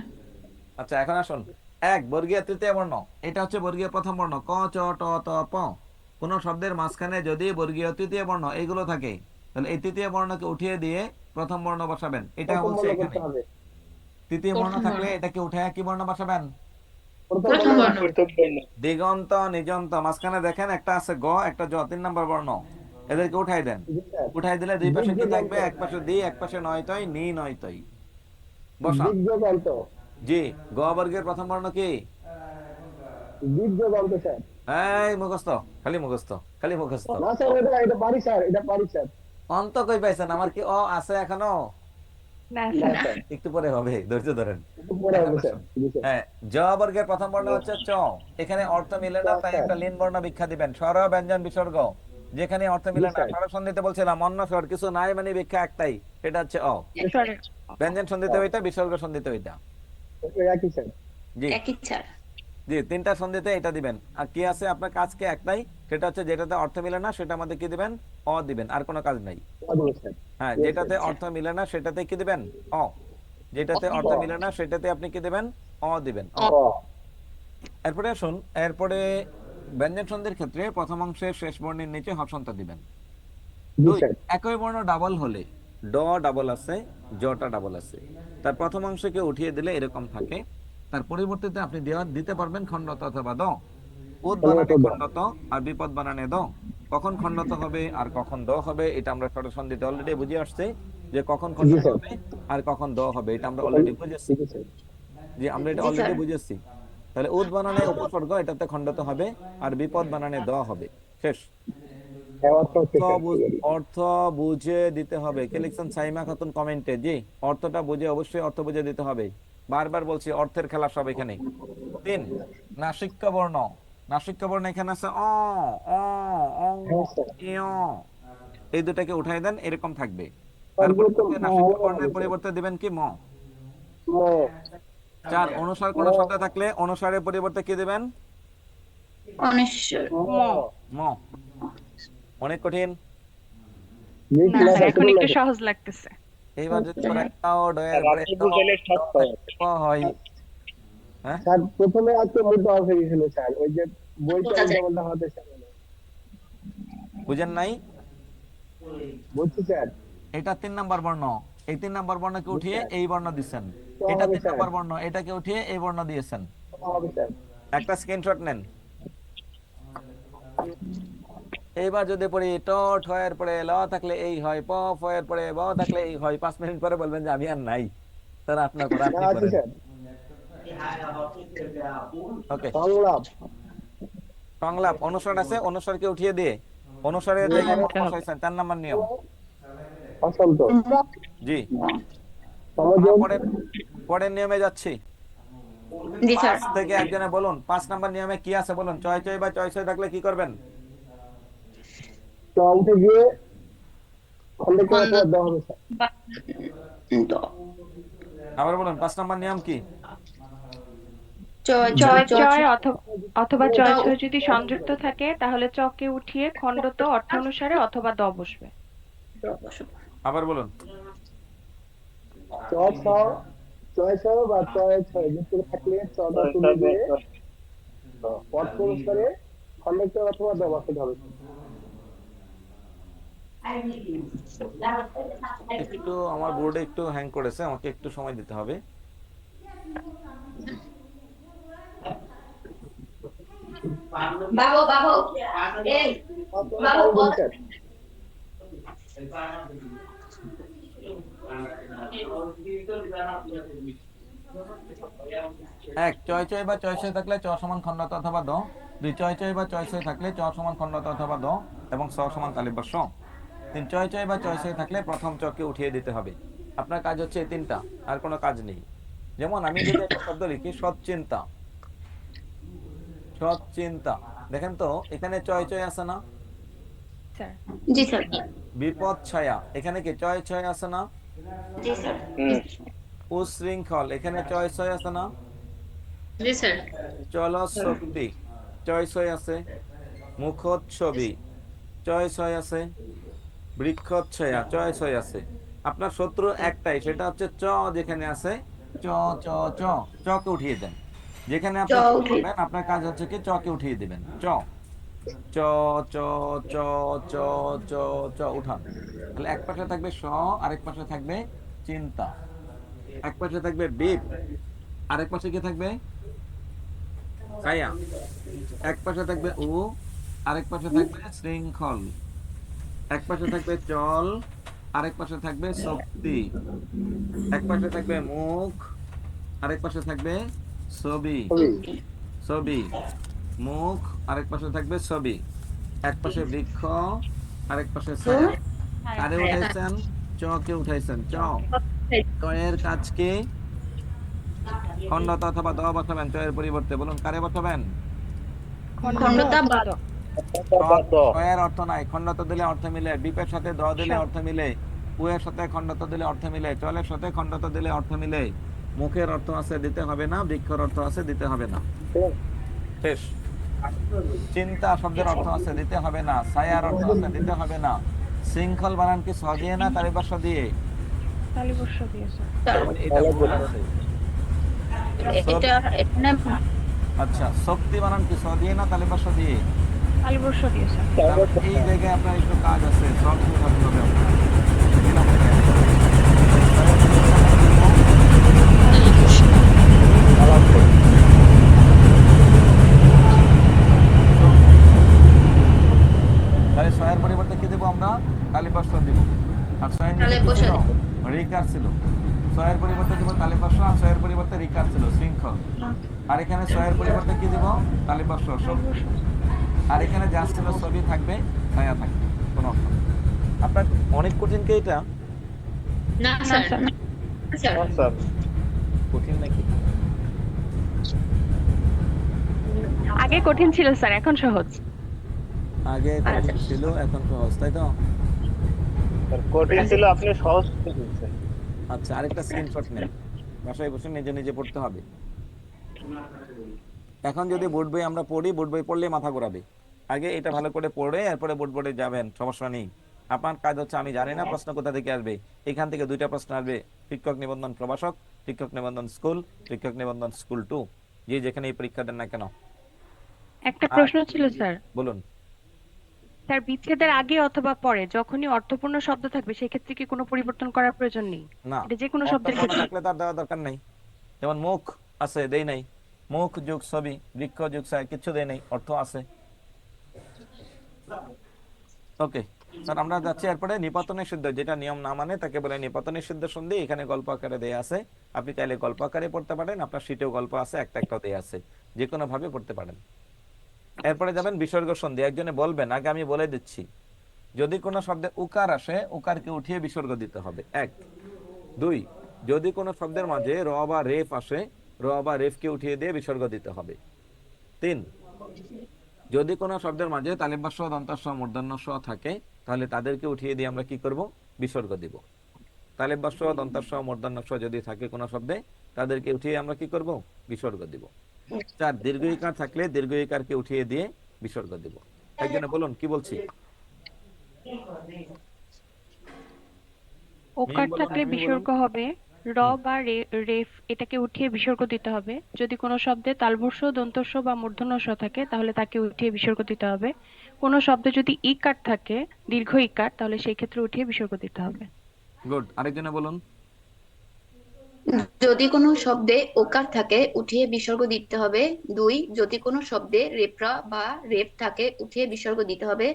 আচ্ছা এখন আসুন, এক বর্গীয় তৃতীয় বর্ণ, এটা হচ্ছে বর্গীয় প্রথম বর্ণ ক চ ট ত প। কোন শব্দের মাঝখানে যদি বর্গীয় তৃতীয় বর্ণ এইগুলো থাকে, তাহলে এই তৃতীয় বর্ণকে উঠিয়ে দিয়ে প্রথম বর্ণ বসাবেন। এটা প্রথম বলছে বর্ণ এখানে করতে হবে। তৃতীয় বর্ণ প্রথম থাকলে বর্ণ। এটাকে উঠে কি বর্ণ বসাবেন? প্রথম বর্ণ। দিগন্ত নিযন্ত, মাঝখানে দেখেন একটা আছে গ, একটা জ, 3 নম্বর বর্ণ। এদেরকে উঠাই দেন। জি স্যার। উঠাই দিলে দুই পাশে কি দিগ্যোগ থাকবে? অন্ত। এক পাশে দি, এক পাশে নয়তই, নি নয়তই। বসান। দিগ্যোগ অন্ত। জি, গ বর্গের প্রথম বর্ণ কি? দিগ্যোগ অন্ত স্যার। এই মুখস্থ, খালি মুখস্থ, খালি মুখস্থ। না স্যার, এটা পারি স্যার, এটা পারি স্যার। অন্ত কই পাইছেন? আমার কি অ আছে এখনো? না না স্যার। স্যার, একটু পরে হবে, ধৈর্য ধরেন। একটু পরে হবে স্যার। জি স্যার। হ্যাঁ, জ বর্গের প্রথম বর্ণ হচ্ছে চ। এখানে অর্থ মিলে না, তাই একটা লিন বর্ণ ভিক্ষা দিবেন। স্বর, ব্যঞ্জন, বিসর্গ, যেখানে অর্থ মিলে না। স্বর সন্ধিতে বলছিলাম অন্য স্বর কিছু নাই, মানে ভিক্ষা একটাই, সেটা হচ্ছে অ। সরি। ব্যঞ্জন সন্ধিতে ওইটা, বিসর্গ সন্ধিতে ওইটা। একই স্যার। জি একই স্যার। জি, তিনটা সন্ধিতে এটা দিবেন। আর কি আছে আপনার কাজকে একটাই, সেটা হচ্ছে যেটাতে অর্থ মিলে না সেটা মধ্যে কি দিবেন? অ দিবেন, আর কোনো কাজ নাই। হ্যাঁ, যেটাতে অর্থ মিলে না সেটাতে কি দিবেন? অ। যেটাতে অর্থ মিলে না সেটাতে আপনি কি দিবেন? অ দিবেন। এরপরে আসুন, এরপরে ব্যঞ্জন সন্ধির ক্ষেত্রে প্রথম অংশের শেষ বর্ণের নিচে হর্ষন্ত দিবেন। দুই, একই বর্ণ ডাবল হলে, ড ডাবল আছে, জটা ডাবল আছে, তার প্রথম অংশকে উঠিয়ে দিলে এরকম থাকে। তার পরিবর্তিতে আপনি দিতে পারবেন খণ্ডত অথবা দ। উদ বানানে খণ্ডত আর বিপদ বানানে দ। কখন খণ্ডত হবে আর কখন দ হবে এটা আমরা ষড়সন্ধিতে অলরেডি বুঝে আসছি, যে কখন খণ্ডত হবে আর কখন দ হবে, এটা আমরা অলরেডি বুঝেছি। যে আমরা এটা অলরেডি বুঝেছি। তাহলে উদ বানানে উপসর্গ, এটাতে খণ্ডত হবে, আর বিপদ বানানে দ হবে। শেষ। অর্থ বুঝে দিতে হবে। কে লিখছেন? সাইমা খাতুন কমেন্টে। জি, অর্থটা বুঝে, অবশ্যই অর্থ বুঝে দিতে হবে। বারবার বলছি, অর্থের খেলা সব এখানে। 3, নাসিক্য বর্ণ। নাসিক্য বর্ণ এখানে আছে অ, অ, অ, ইয়। এই দুটাকে উঠাই দেন, এরকম থাকবে। তারপর নাসিক্য বর্ণের পরিবর্তে দিবেন কি? ম। 4, অনুসার কোন শব্দ থাকলে অনুসারের পরিবর্তে কি দিবেন? অনিশ্চয়। ম। অনেক কঠিন। না স্যার, এখন একটু সহজ লাগতেছে। এইবার যদি পড়াও ডয়ের পরে হয়। হ্যাঁ স্যার, প্রথমে আজকে মুদ্রা অফ হয়ে গেছিল স্যার, ওই যে বইটা উল্টা হতে স্যার। বুঝেন নাই? বলছি স্যার, এটা 3 নাম্বার বর্ণ। এই 3 নাম্বার বর্ণকে উঠিয়ে এই বর্ণ দিয়েছেন। এটা 3 নাম্বার বর্ণ, এটাকে উঠিয়ে এই বর্ণ দিয়েছেন। একটা স্ক্রিনশট নেন। এইবার যদি পড়ি ট ঠ এর পরে ল থাকলে এই হয়, প ফ এর পরে ব থাকলে এই হয়, 5 মিনিট পরে বলবেন যে আমি আর নাই, স্যার আপনার পরে আপনি আছে করেন। স্যার। ওকে, সংলাপ। সংলাপ অনুসার আছে, অনুসারকে উঠিয়ে দিয়ে অনুসারের জায়গায় পদ বসাইছেন, 4 নম্বর নিয়ম। অসন্ত। জি, সমযোগ। পরের নিয়মে যাচ্ছি। জি স্যার। 5 থেকে একজনে বলুন 5 নম্বর নিয়মে কি আছে বলুন। চয় চয় বা চয় ছয় থাকলে কি করবেন? চ উঠে গিয়ে খন্ডকে অথবা দ হবে স্যার। আবার বলুন 5 নম্বর নিয়ম কি? চয় অথবা চয় ছয় যদি সংযুক্ত থাকে তাহলে চকে উঠিয়ে খণ্ডত অর্থ অনুসারে অথবা দ বসবে। আবার বলুন। চ ছ চয় ছ বা চয় ছয় যুক্ত থাকলে চটা তুলে দিয়ে অর্থ অনুসারে খন্ডকে অথবা দ বসাতে হবে। একটু আমার বোর্ডে একটু হ্যাং করেছে, আমাকে একটু সময় দিতে হবে। বাবু বাবু এই বাবু এক, চয় চয় বা চয় ছয় থাকলে চ সমান খণ্ডত অথবা দ। 2, চয় চয় বা চয় ছয় থাকলে চ সমান খণ্ডত অথবা দ এবং স সমান তালিব্য স। 3, চয় চয় বা চয় ছয় থাকলে প্রথম চকে উঠিয়ে দিতে হবে। আপনার কাজ হচ্ছে এই 3টা, আর কোনো কাজ নেই। যেমন আমি যদি একটা শব্দ লিখি সৎচিন্তা, সৎচিন্তা, দেখেন তো এখানে চয় চয় আছে না? জি স্যার। বিপদ ছায়া, এখানে কি চয় ছয় আছে না? জি স্যার। উশৃঙ্খল, এখানে চয় ছয় আছে না? জি স্যার। চল শক্তি, চয় ছয় আছে। মুখোচ্ছবি, চয় ছয় আছে। বৃক্ষচ্ছয়া, চয় ছয় আছে। আপনার শত্রু একটাই, সেটা হচ্ছে চ যেখানে আছে চ চ চ, চকে উঠিয়ে দেন। যেখানে আপনি করবেন আপনার কাজ হচ্ছে কি চকে উঠিয়ে দিবেন। চ চ চ চ চ চ চ উঠান। তাহলে এক পাশে থাকবে স, আরেক পাশে থাকবে চিন্তা। এক পাশে থাকবে বিপ, আরেক পাশে কি থাকবে? ছায়া। এক পাশে থাকবে উ, আরেক পাশে থাকবে শৃঙ্খল। এক পাশে থাকবে চল, আরেক পাশে থাকবে শক্তি। এক পাশে থাকবে মুখ, আরেক পাশে থাকবে ছবি। ছবি, মুখ, আরেক পাশে থাকবে ছবি। এক পাশে বৃক্ষ, আরেক পাশে ছায়া। কারে উঠাইছেন? চ কে উঠাইছেন। চ, চয়ের কাজ কি? খণ্ডতা অথবা দ বসাবেন চয়ের পরিবর্তে। বলুন কারে বসাবেন? খণ্ডতা বাদ। চয়ের অর্থ নাই, খণ্ডত দিলে অর্থ মিলে। বিপের সাথে দ দিলে অর্থ মিলে। উয়ের সাথে খণ্ডত দিলে অর্থ মিলে। চলের সাথে খণ্ডত দিলে অর্থ মিলে। মুখের অর্থ আছে, দিতে হবে না। বৃক্ষর অর্থ আছে, দিতে হবে না। শেষ। চিন্তা শব্দের অর্থ আছে, দিতে হবে না। ছায়ার অর্থ আছে, দিতে হবে না। শৃঙ্খল বানান কি স দিয়ে না তালিবাস দিয়ে? তালিবর্ষ দিয়েছে। এটা ভুল আছে। আচ্ছা, শক্তি বানান কি স দিয়ে না তালিবাস দিয়ে? তালিবর্ষ দিয়েছে। এই জায়গায় আপনার একটু কাজ আছে, সব বুঝাতে হবে আপনার। তাহলে ছয়ের পরিবর্তে কি দেবো আমরা? তালিবাস দিব। আর ছয়ের নিচে কি ছিল? রিকার ছিল। ছয়ের পরিবর্তে দেবো তালিবাস, আর ছয়ের পরিবর্তে রিকার ছিল শৃঙ্খল। আর এখানে ছয়ের পরিবর্তে কি দেবো? তালিবাস। আর এখানে যা ছিল ছবি থাকবে, ছায়া থাকবে, কোনো অর্থ নেই। আপনার অনেক কঠিন কি এটা? না স্যার। কঠিন নাকি? আগে কঠিন ছিল স্যার, এখন সহজ। আগে কঠিন ছিল, এখন সহজ, তাই তো? কঠিন ছিল, আপনি সহজ করে দিয়েছেন। আচ্ছা, আরেকটা স্ক্রিনশট নেন, বাসায় বসে নিজে নিজে পড়তে হবে। এখন যদি বোর্ড বই আমরা পড়ি, বোর্ড বই পড়লে মাথা ঘোরাবে। আগে এটা ভালো করে পড়ে এরপরে বোর্ড বোর্ডে যাবেন, সমস্যা নেই। আপনার কাজ হচ্ছে, আমি জানি না প্রশ্ন কোথা থেকে আসবে, এখান থেকে 2টা প্রশ্ন আসবে। শিক্ষক নিবন্ধন প্রভাষক, শিক্ষক নিবন্ধন স্কুল, শিক্ষক নিবন্ধন স্কুল 2, যে যেখানে এই পরীক্ষা দেন না কেন। একটা প্রশ্ন ছিল স্যার। বলুন। স্যার, বিচ্ছেদের আগে অথবা পরে যখনই অর্থপূর্ণ শব্দ থাকবে সেক্ষেত্রে কি কোনো পরিবর্তন করার প্রয়োজন নেই? না, এটা যে কোনো শব্দের ক্ষেত্রে থাকলে তার দেওয়া দরকার নাই। যেমন মুখ আছে, দেই নাই। মুখ যোগ ছবি, বৃক্ষ যোগ ছায়া, কিছু দেই নাই, অর্থ আছে। ওকে স্যার, আমরা যাচ্ছি এরপরে নিপাত নিষিদ্ধ, যেটা নিয়ম না মানে তাকে বলে নিপাত নিষিদ্ধ সন্ধি। এখানে গল্প আকারে দেয়া আছে, আপনি চাইলে গল্প আকারে পড়তে পারেন, আপনার শীটেও গল্প আছে, একটা একটা দেয়া আছে, যে কোনো ভাবে পড়তে পারেন। এরপরে যাবেন বিসর্গ সন্ধি। একজনে বলবেন, আগে আমি বলে দিচ্ছি, যদি কোনো শব্দে উকার আসে, উকারকে উঠিয়ে বিসর্গ দিতে হবে, 1। 2, যদি কোনো শব্দের মাঝে র বা রেফ আসে, র বা রেফকে উঠিয়ে দিয়ে বিসর্গ দিতে হবে। 3, যদি কোনো শব্দের মাঝে তালিম বা স, দন্তাস, মূর্ধন্য স থাকে, তাহলে তাদেরকে উঠিয়ে দিয়ে আমরা কি করব? বিসর্গ দিব। তালিম বা স, দন্তাস, মূর্ধন্য স যদি থাকে কোনো শব্দে, তাদেরকে উঠিয়ে আমরা কি করব? বিসর্গ দিব। 4, দীর্ঘ ইকার থাকলে দীর্ঘ ইকারকে উঠিয়ে দিয়ে বিসর্গ দিব। একজনে বলুন কি বলছি? ওকার থাকলে বিসর্গ হবে, র বা রেফ এটাকে উঠিয়ে বিসর্গ দিতে হবে। যদি কোনো শব্দে তালবস্য, দন্তস্ব বা মূর্ধন্য ষ থাকে, তাহলে তাকে উঠিয়ে বিসর্গ দিতে হবে। কোনো শব্দে যদি ইকার থাকে, দীর্ঘ ইকার, তাহলে সেই ক্ষেত্রে উঠিয়ে বিসর্গ দিতে হবে। গুড, আরেকজনে বলুন। যদি কোনো শব্দে ওকার থাকে উঠিয়ে বিসর্গ দিতে হবে। 2, যদি কোনো শব্দে রেফরা বা রেফ থাকে উঠিয়ে বিসর্গ দিতে হবে।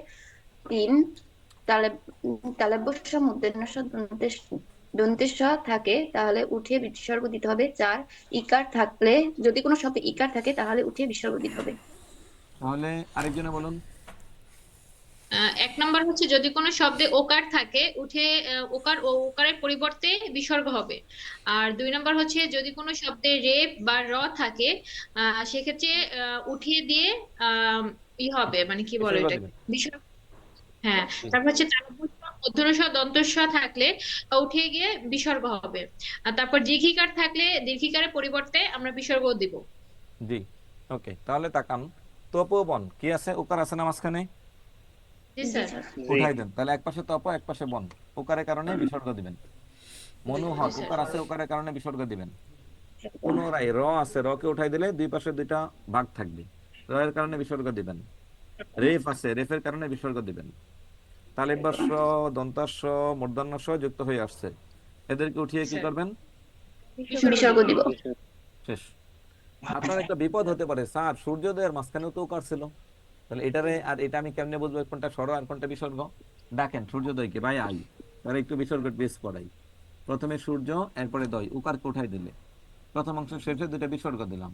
3, তালব্য মূর্ধন্য দন্তেশ থাকে তাহলে উঠিয়ে বিসর্গ দিতে হবে। 4, ইকার থাকলে, যদি কোনো শব্দে ইকার থাকে তাহলে উঠিয়ে বিসর্গ দিতে হবে। তাহলে আরেকজনে বলুন। 1 নম্বর হচ্ছে যদি কোনো শব্দে ওকার থাকে উঠে ওকার ও ওকারের পরিবর্তে বিসর্গ হবে। আর 2 নম্বর হচ্ছে যদি কোনো শব্দে রেপ বা র থাকে সেক্ষেত্রে উঠিয়ে দিয়ে হবে, মানে কি বলে বিসর্গ এটা, দিবেন। বিসর্গ। হ্যাঁ, তারপর হচ্ছে মূর্ধন্য ষ, দন্তস্ব থাকলে উঠিয়ে গিয়ে বিসর্গ হবে। আর তারপর দীর্ঘিকার থাকলে দীর্ঘিকারের পরিবর্তে আমরা বিসর্গ দিব। জি, ওকে। তাহলে তাকান, তপোবন কি আছে? উকার আছে না মাঝখানে? জি স্যার। উঠাই দেন, তাহলে এক পাশে তপ, এক পাশে বন, উকারের কারণে বিসর্গ দিবেন। মনুহক, উকার আছে, উকারের কারণে বিসর্গ দিবেন। পুনরায় র আছে, র কে উঠাই দিলে দুই পাশে দুইটা ভাগ থাকবে, র এর কারণে বিসর্গ দিবেন। রেফ আছে, রেফের কারণে বিসর্গ দিবেন। তালিবাস্য, দন্তাস্য, মূর্ধন্য ষ যুক্ত হয়ে আসছে, এদেরকে উঠিয়ে কি করবেন? বিসর্গ দিব। শেষ। আপনার একটা বিপদ হতে পারে, স্যার সূর্যোদয়ের মাঝখানেও তো উকার ছিল, তাহলে এটারে আর এটা আমি কেমনে বুঝবো কোনটা স্বর আর কোনটা বিসর্গ? ডাকেন সূর্যোদয়কে, ভাই আই, তাহলে একটু বিসর্গ বেশ পড়াই। প্রথমে সূর্য, এরপরে দয়, উকারকে উঠাই দিলে প্রথম অংশ শেষে দুটো বিসর্গ দিলাম।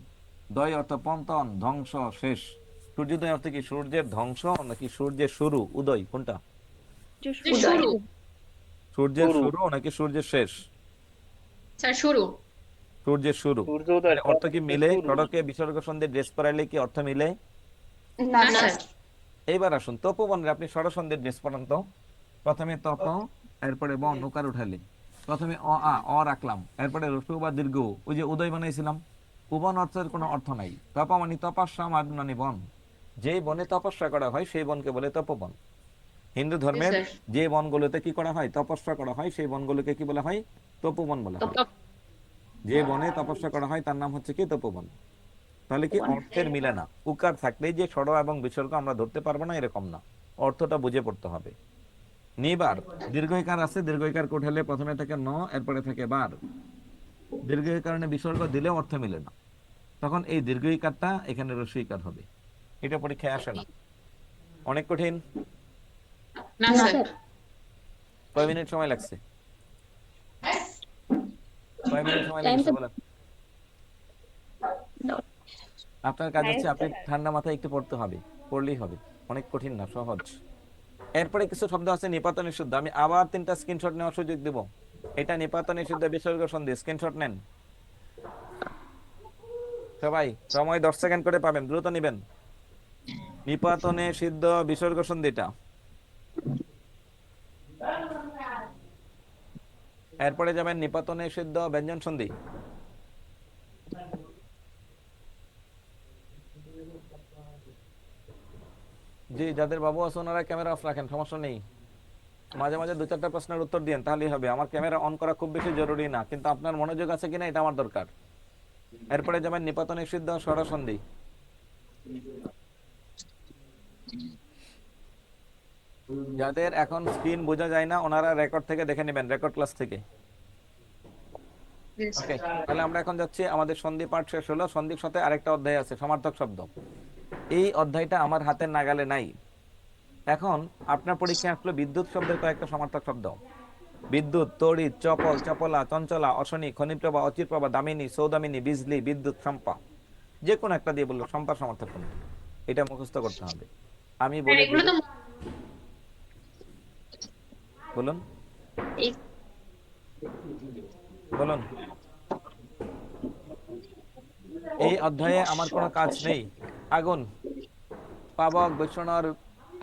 দয় অর্থ পন্তন, ধ্বংস, শেষ। সূর্যোদয় অর্থ কি? সূর্যের ধ্বংস নাকি সূর্যের শুরু? উদয় কোনটা? সূর্যের শুরু নাকি সূর্যের শেষ? স্যার শুরু। সূর্যের শুরু। অর্থ কি মিলে? সড়কে বিসর্গ সন্ধি ড্রেস পরাইলে কি অর্থ মিলে? না স্যার। এইবার আসুন তপোবনের, আপনি ষড়সন্ধির ড্রেস পরান তো। প্রথমে তপ, এরপরে বন, উকার উঠালে, প্রথমে অ রাখলাম, এরপরে রসু বা দীর্ঘ, ওই যে উদয় বানাইছিলাম। উপবন অর্থের কোনো অর্থ নাই। তপ মানে তপস্যা, মানে বন, যে বনে তপস্যা করা হয় সেই বনকে বলে তপবন। হিন্দু ধর্মের যে বনগুলোতে কি করা হয়? তপস্যা করা হয়, সেই বনগুলোকে কি বলা হয়? তপোবন বলা হয়। যে বনে তপস্যা করা হয় তার নাম হচ্ছে কি? তপোবন। তাহলে কি অর্থের মিলে না। উকার থাকলে যে ষড় এবং বিসর্গ আমরা ধরতে পারবো না এরকম না, অর্থটা বুঝে পড়তে হবে। নিবার, দীর্ঘইকার আছে, দীর্ঘইকার উঠালে প্রথমে থাকে ন, এরপরে থাকে বার। দীর্ঘের কারণে বিসর্গ দিলে অর্থ মিলে না, তখন এই দীর্ঘইকারটা এখানে রস্বইকার হবে। এটা পরীক্ষায় আসে না, অনেক কঠিন। না স্যার। কয় মিনিট সময় লাগছে? কয় মিনিট সময় লাগছে বলেন? আপনার কাজ হচ্ছে আপনি ঠান্ডা মাথায় একটু পড়তে হবে, পড়লেই হবে, অনেক কঠিন না, সহজ। এরপরে কিছু শব্দ আছে নিপাত নিষিদ্ধ, আমি আবার 3টা স্ক্রিনশট নেওয়ার সুযোগ দেব। এটা নিপাত নিষিদ্ধ বিসর্গ সন্ধি, স্ক্রিনশট নেন সবাই, সময় 10 সেকেন্ড করে পাবেন, দ্রুত নেবেন। নিপাত নিষিদ্ধ বিসর্গ সন্ধিটা। এরপরে যাবেন নিপাত নিষিদ্ধ ব্যঞ্জন সন্ধি। জি, যাদের বাবু আছে ওনারা ক্যামেরা অফ রাখেন, সমস্যা নেই। মাঝে মাঝে 2-4টা প্রশ্নের উত্তর দিন, তাহলেই হবে। আমার ক্যামেরা অন করা খুব বেশি জরুরি না, কিন্তু আপনার মনোযোগ আছে কিনা এটা আমার দরকার। এরপরে যাবেন নিপাত নিষিদ্ধ ষড়সন্ধি। যাদের এখন স্ক্রিন বোঝা যায় না ওনারা রেকর্ড থেকে দেখে নেবেন, রেকর্ড ক্লাস থেকে। ওকে, তাহলে আমরা এখন যাচ্ছি, আমাদের সন্ধি পাঠ শেষ হলো। সন্ধির সাথে আরেকটা অধ্যায় আছে, সমার্থক শব্দ। এই অধ্যায়টা আমার হাতের নাগালে নাই, এখন আপনার পরীক্ষায় আসলো বিদ্যুৎ শব্দের কয়েকটা সমার্থক শব্দ। বিদ্যুৎ, তড়িৎ, চপল, চপলা, চঞ্চলা, অশনি, খনিপ্রভা, অচিরপ্রভা, দামিনী, সৌদামিনী, বিজলি, বিদ্যুৎ, শম্পা। যে কোনো একটা দিয়ে বললো শম্পার সমার্থক কোনটা, এটা মুখস্থ করতে হবে। আমি স্যার বলে এগুলো তো বলুন বলুন। এই অধ্যায়ে আমার কোনো কাজ নেই। আগুন, পাবক, বৈষ্ণর,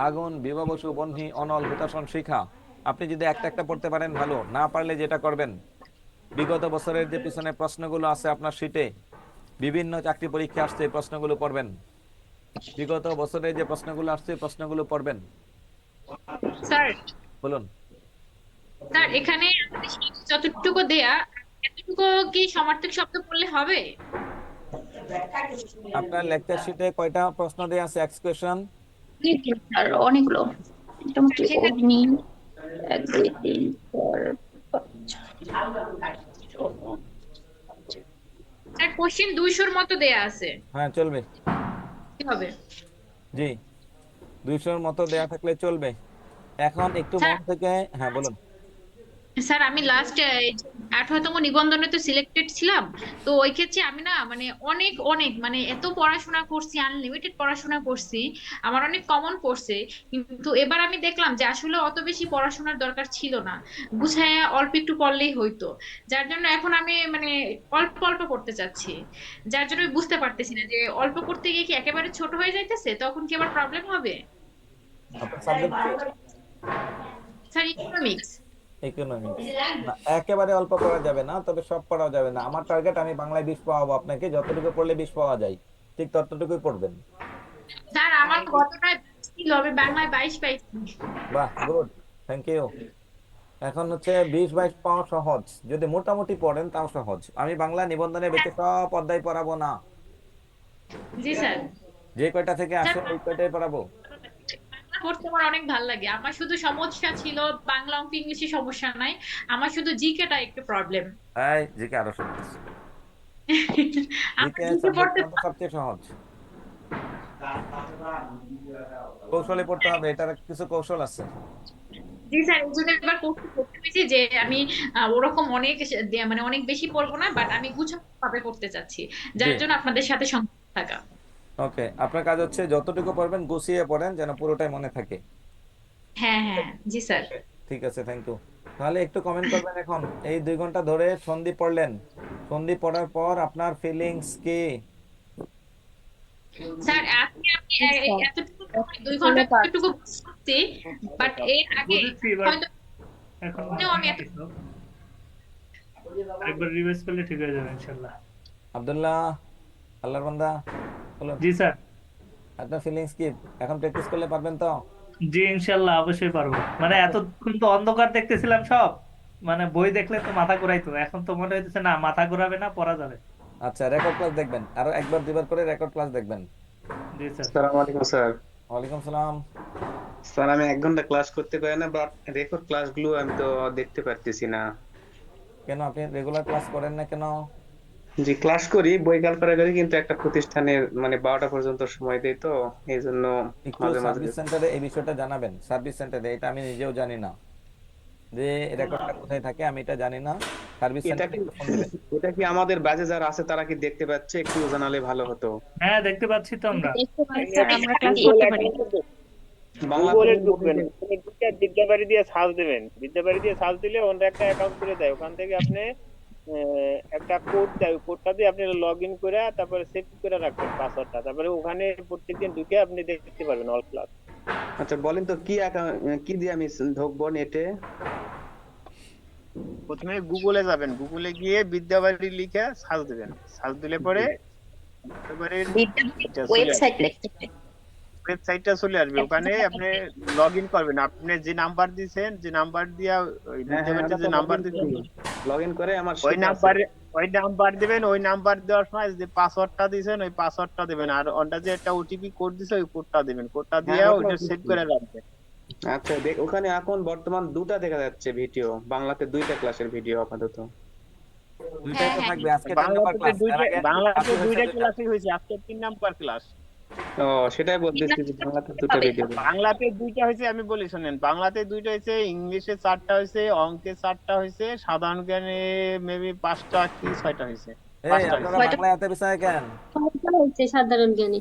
আগুন, বিবাবসু, বহ্নি, অনল, হুতাসন, শিখা। আপনি যদি একটা একটা পড়তে পারেন ভালো, না পারলে যেটা করবেন, বিগত বছরের যে পিছনে প্রশ্নগুলো আছে আপনার শীটে, বিভিন্ন চাকরি পরীক্ষা আসছে, এই প্রশ্নগুলো পড়বেন। বিগত বছরের যে প্রশ্নগুলো আসছে প্রশ্নগুলো পড়বেন। স্যার বলুন। স্যার এখানে আমাদের যতটুকু দেয়া এতটুকু কি সমার্থক শব্দ বললে হবে? আপনার লেকচার শিটে কয়টা প্রশ্ন দেয়া আছে? এক্স কোয়েশ্চন স্যার অনেকগুলো, মোটামুটি অগ্নি 1 2 3 4 স্যার কোশ্চেন 200-র মতো দেয়া আছে, হ্যাঁ চলবে, কি হবে? জি 200-র মতো দেয়া থাকলে চলবে। এখন একটু মন থেকে, হ্যাঁ বলুন। স্যার আমি লাস্ট 18তম নিবন্ধনে তো সিলেক্টেড ছিলাম, তো ওই ক্ষেত্রে আমি না মানে অনেক অনেক মানে এত পড়াশোনা করছি, আনলিমিটেড পড়াশোনা করছি, আমার অনেক কমন পড়ছে, কিন্তু এবার আমি দেখলাম যে আসলে অত বেশি পড়াশোনার দরকার ছিল না, গুছায়া অল্প একটু পড়লেই হইতো। যার জন্য এখন আমি মানে অল্প অল্প পড়তে চাচ্ছি, যার জন্য আমি বুঝতে পারতেছি না যে অল্প করতে গিয়ে কি একেবারে ছোট হয়ে যাইতেছে, তখন কি আবার প্রবলেম হবে? আপনার সাবজেক্ট কি? Sir economics. ইকোনমিক্স না, একেবারে অল্প পড়া যাবে না, তবে সব পড়া যাবে না। আমার টার্গেট আমি বাংলায় 20 পাওয়াবো আপনাকে, যতটুকু পড়লে 20 পাওয়া যায় ঠিক ততটুকুই পড়বেন। স্যার আমার গতটা ছিল, আমি বাংলায় 22 পাইছি। বাহ, গুড, থ্যাংক ইউ। এখন হচ্ছে 20-22 পাওয়া সহজ, যদি মোটামুটি পড়েন তাও সহজ। আমি বাংলা নিবন্ধনে বেঁচে সব অধ্যায় পড়াবো না, জি স্যার। যে কয়টা থেকে আসে ওই কয়টাই পড়াবো। পড়তে আমার অনেক ভালো লাগে, আমার শুধু সমস্যা ছিল বাংলা অঙ্ক ইংলিশে সমস্যা নাই, আমার শুধু জিকেটা একটু প্রবলেম। এই জিকে আরো সহজ, আমার জিকে জিকে পড়তে সাবজেক্ট সবচেয়ে সহজ। কৌশলে পড়তে হবে, এটার কিছু কৌশল আছে। জি স্যার, এই জন্য এবার করতে পেরেছি যে আমি ওরকম অনেক মানে অনেক বেশি পড়বো না, বাট আমি গুছানো ভাবে করতে চাচ্ছি, যার জন্য আপনাদের সাথে সংযোগ থাকা। ওকে, আপনার কাজ হচ্ছে যতটুকু পড়বেন গুছিয়ে পড়েন, যেন পুরোটাই মনে থাকে। হ্যাঁ হ্যাঁ জি স্যার। ঠিক আছে, থ্যাংক ইউ। তাহলে একটু কমেন্ট করবেন। এখন এই 2 ঘন্টা ধরে সন্ধি পড়লেন, সন্ধি পড়ার পর আপনার ফিলিংস কি? স্যার আপনি এতটুকু 2 ঘন্টা এতটুকু বুঝছি, বাট এর আগে হয়তো এখন আমি একবার রিভাইজ করলে ঠিক হয়ে যাবে ইনশাআল্লাহ। আব্দুল্লাহ, আল্লাহর বান্দা, বলুন। জি স্যার। আপনার ফিলিংস কি? এখন প্র্যাকটিস করলে পারবেন তো? জি ইনশাআল্লাহ অবশ্যই পারবো। মানে এতক্ষণ তো অন্ধকার দেখতেছিলাম সব, মানে বই দেখলে তো মাথা ঘুরাইতো, এখন তো মনে হইতেছে না মাথা ঘুরাবে না, পড়া যাবে। আচ্ছা, রেকর্ড ক্লাস দেখবেন, আরো একবার দুইবার করে রেকর্ড ক্লাস দেখবেন। জি স্যার। আসসালামু আলাইকুম স্যার। ওয়ালাইকুম সালাম। স্যার আমি 1 ঘন্টা ক্লাস করতে পারি না, বাট রেকর্ড ক্লাসগুলো আমি তো দেখতে পারতেছি না। কেন আপনি রেগুলার ক্লাস করেন না কেন? জি ক্লাস করি, বৈকাল করে করি, কিন্তু একটা প্রতিষ্ঠানের মানে 12টা পর্যন্ত সময় দেয়, তো এই জন্য একটু মাঝে মাঝে সার্ভিস সেন্টারে এই বিষয়টা জানাবেন। সার্ভিস সেন্টারে, এটা আমি নিজেও জানি না যে রেকর্ডটা কোথায় থাকে, আমি এটা জানি না। সার্ভিস এটা সেন্টারে কি একটু ফোন দিবেন। এটা কি আমাদের ব্যাচে যারা আছে তারা কি দেখতে পাচ্ছে? একটু জানালে ভালো হতো। হ্যাঁ দেখতে পাচ্ছি তো আমরা। স্যার আমরা ক্লাস করতে পারি। বাংলা গুগলে ঢুকবেন, ওখানে ঢুকে বিদ্যাবাড়ি দিয়ে সার্চ দিবেন, বিদ্যাবাড়ি দিয়ে সার্চ দিলে ওরা একটা অ্যাকাউন্ট করে দেয়, ওখান থেকে আপনি একটা কোড দেয়, কোডটা দিয়ে আপনি লগইন করে তারপরে সেভ করে রাখবেন পাসওয়ার্ডটা, তারপরে ওখানে প্রত্যেকদিন ঢুকে আপনি দেখতে পারবেন অল ক্লাস। আচ্ছা বলেন তো কি দিয়ে আমি ঢুকবো নেটে? প্রথমে গুগলে যাবেন, গুগলে গিয়ে বিদ্যাবাড়ি লিখে সার্চ দিবেন, সার্চ দিলে পরে ওয়েবসাইটটা চলে আসবে, ওখানে আপনি লগইন করবেন, আপনি যে নাম্বার দিয়েছেন, যে নাম্বার দিয়া ওই বিদ্যাবাড়িতে যে নাম্বার দিয়েছেন লগইন করে আমার ওই নাম্বার দিবেন, ওই নাম্বার দেওয়ার সময় যে পাসওয়ার্ডটা দিয়েছেন ওই পাসওয়ার্ডটা দিবেন, আর ওটা যে একটা ওটিপি কোড দিছে ওই কোডটা দিবেন, কোডটা দিয়ে ওটা সেভ করে রাখবেন। আচ্ছা ওখানে এখন বর্তমান 2টা দেখা যাচ্ছে ভিডিও, বাংলাতে 2টা ক্লাসের ভিডিও আপাতত। দুইটাই তো থাকবে, আজকে 3 বাংলাতে নাম্বার ক্লাস, এর আগে বাংলাতে 2টা ক্লাসই হয়েছে, আজকে 3 নাম্বার ক্লাস। ও সেটাই বলতেছি যে বাংলাতে দুটো ভিডিও দেন। বাংলাতে দুইটা হয়েছে, আমি বলি শোনেন, বাংলাতে দুইটা হয়েছে, ইংলিশে 4টা হয়েছে, অঙ্কে 4টা হয়েছে, সাধারণ জ্ঞানে মেবি 5টা কি 6টা হয়েছে, এই 5টা আপনারা হয়েছে। বাংলায় এত বিষয় কেন? ছয়টা হচ্ছে সাধারণ জ্ঞানী।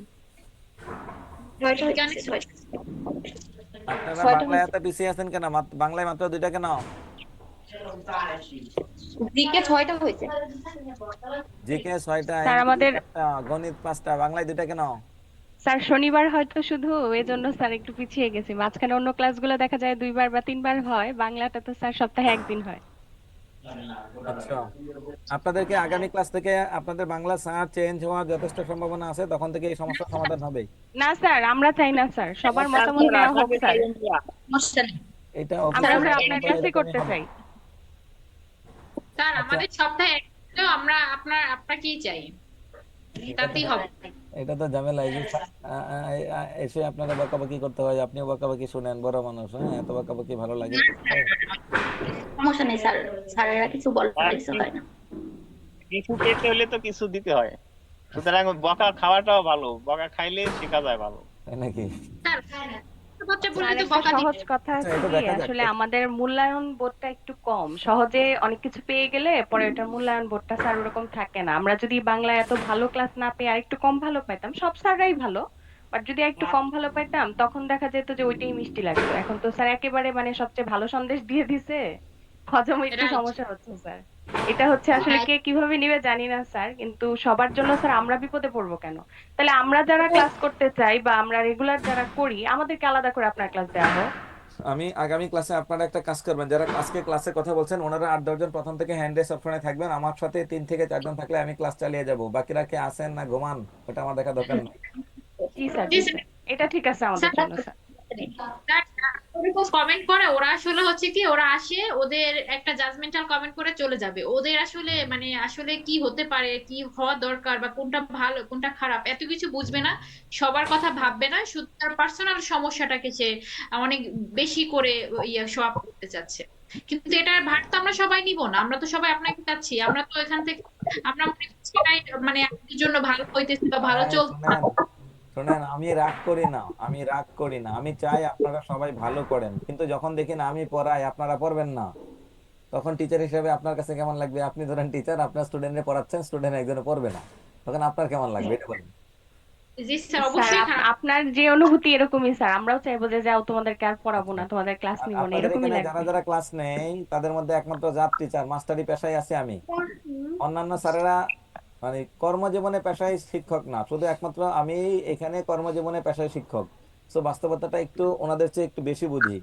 আপনারা 6টা বাংলায় হয়েছে। এত পিছিয়ে আছেন কেন? বাংলায় মাত্র 2টা কেন? জিকে 6টা হয়েছে। জিকে 6টা, স্যার আমাদের গণিত 5টা, বাংলায় 2টা কেন? স্যার শনিবার হয়তো শুধু এজন্য স্যার একটু পিছিয়ে গেছি, মাঝখানে অন্য ক্লাসগুলো দেখা যায় 2বার বা 3বার হয়, বাংলাটা তো স্যার সপ্তাহে 1 দিন হয়। আচ্ছা, আপনাদেরকে আগামী ক্লাস থেকে আপনাদের বাংলা স্যার চেঞ্জ হওয়ার যথেষ্ট সম্ভাবনা আছে, তখন থেকে এই সমস্যার সমাধান হবে। না স্যার, আমরা চাই না স্যার, সবার মতামত নেওয়া হোক স্যার। এটা আমরা অফিসিয়াল স্যার আপনার ক্লাসে করতে চাই। স্যার আমাদের সপ্তাহে একদিনও আমরা আপনাকেই চাই, তাতেই হবে। এটা তো ঝামেলা। এই যে এসে আপনারা বকাবকি করতে হয়, আপনিও বকাবকি শুনেন, বড় মানুষ, হ্যাঁ, এত বকাবকি ভালো লাগে? সমস্যা নেই স্যার, স্যারেরা কিছু বলার আর কিছু হয় না। কিছু পেতে হলে তো কিছু দিতে হয়, সুতরাং বকা খাওয়াটাও ভালো, বকা খাইলে শেখা যায় ভালো। তাই নাকি? বাচ্চা বললে স্যার তো একটা বকা সহজ দিবে। কথা আচ্ছা, আছে এটা কি, দেখা যাক। আসলে আমাদের মূল্যায়ন বোর্ডটা একটু কম, সহজে অনেক কিছু পেয়ে গেলে পরে ওটার মূল্যায়ন বোর্ডটা স্যার ওরকম থাকে না। আমরা যদি বাংলায় এত ভালো ক্লাস না পেয়ে আর একটু কম ভালো পাইতাম, সব স্যাররাই ভালো, বাট যদি একটু কম ভালো পাইতাম তখন দেখা যেত যে ওইটাই মিষ্টি লাগতো। এখন তো স্যার একেবারে মানে সবচেয়ে ভালো সন্দেশ দিয়ে দিছে, হজমে একটু Right. সমস্যা হচ্ছে স্যার। এটা হচ্ছে আসলে কে কিভাবে নিবে জানি না স্যার, কিন্তু সবার জন্য স্যার আমরা বিপদে পড়বো কেন? তাহলে আমরা যারা ক্লাস করতে চাই বা আমরা রেগুলার যারা করি, আমাদেরকে আলাদা করে আপনার ক্লাস দেওয়া হোক। আমি আগামী ক্লাসে আপনারা একটা কাজ করবেন, যারা আজকে ক্লাসে কথা বলছেন ওনারা 8-10 জন প্রথম থেকে হ্যান্ড রেস অপশনে থাকবেন, আমার সাথে 3 থেকে 4 জন থাকলে আমি ক্লাস চালিয়ে যাব, বাকিরা কে আসেন না ঘুমান ওটা আমার দেখা দরকার নেই। জি স্যার, জি স্যার, এটা ঠিক আছে আমাদের জন্য স্যার। কমেন্ট করে ওরা আসলে হচ্ছে কি, ওরা আসে ওদের একটা জাজমেন্টাল কমেন্ট করে চলে যাবে, ওদের আসলে মানে আসলে কি হতে পারে, কি হওয়া দরকার বা কোনটা ভালো কোনটা খারাপ এত কিছু বুঝবে না, সবার কথা ভাববে না, শুধু তার পার্সোনাল সমস্যাটাকে সে অনেক বেশি করে শো আপ করতে চাচ্ছে। কিন্তু এটার ভার তো আমরা সবাই নিব না, আমরা তো সবাই আপনাকে চাচ্ছি, আমরা তো এখান থেকে আমরা মনে করছি এটাই মানে আপনার জন্য ভালো হইতেছে বা ভালো হ্যাঁ, চলছে। শোনেন, আমি রাগ করি না, আমি রাগ করি না, আমি চাই আপনারা সবাই ভালো করেন, কিন্তু যখন দেখি না আমি পড়াই আপনারা পড়বেন না, তখন টিচার হিসেবে আপনার কাছে কেমন লাগবে? আপনি ধরেন টিচার, আপনার স্টুডেন্টে পড়াচ্ছেন, স্টুডেন্ট একজনে পড়বে না, তখন আপনার কেমন লাগবে এটা বলেন? জি স্যার, স্যার অবশ্যই খারাপ। আপনার যে অনুভূতি এরকমই স্যার, আমরাও চাইবো যে যাও তোমাদেরকে আর পড়াবো না, তোমাদের ক্লাস আর নিব না, আপনাদের এরকমই এখানে যারা লাগবে। যারা ক্লাস নেই তাদের মধ্যে একমাত্র জাত টিচার, মাস্টারি পেশায় আছি আমি, অন্যান্য স্যারেরা মানে কর্মজীবনে পেশায় শিক্ষক না, শুধু একমাত্র আমি এখানে কর্মজীবনে পেশায় শিক্ষক। তো বাস্তবতাটা একটু ওনাদের চেয়ে একটু বেশি বুঝি।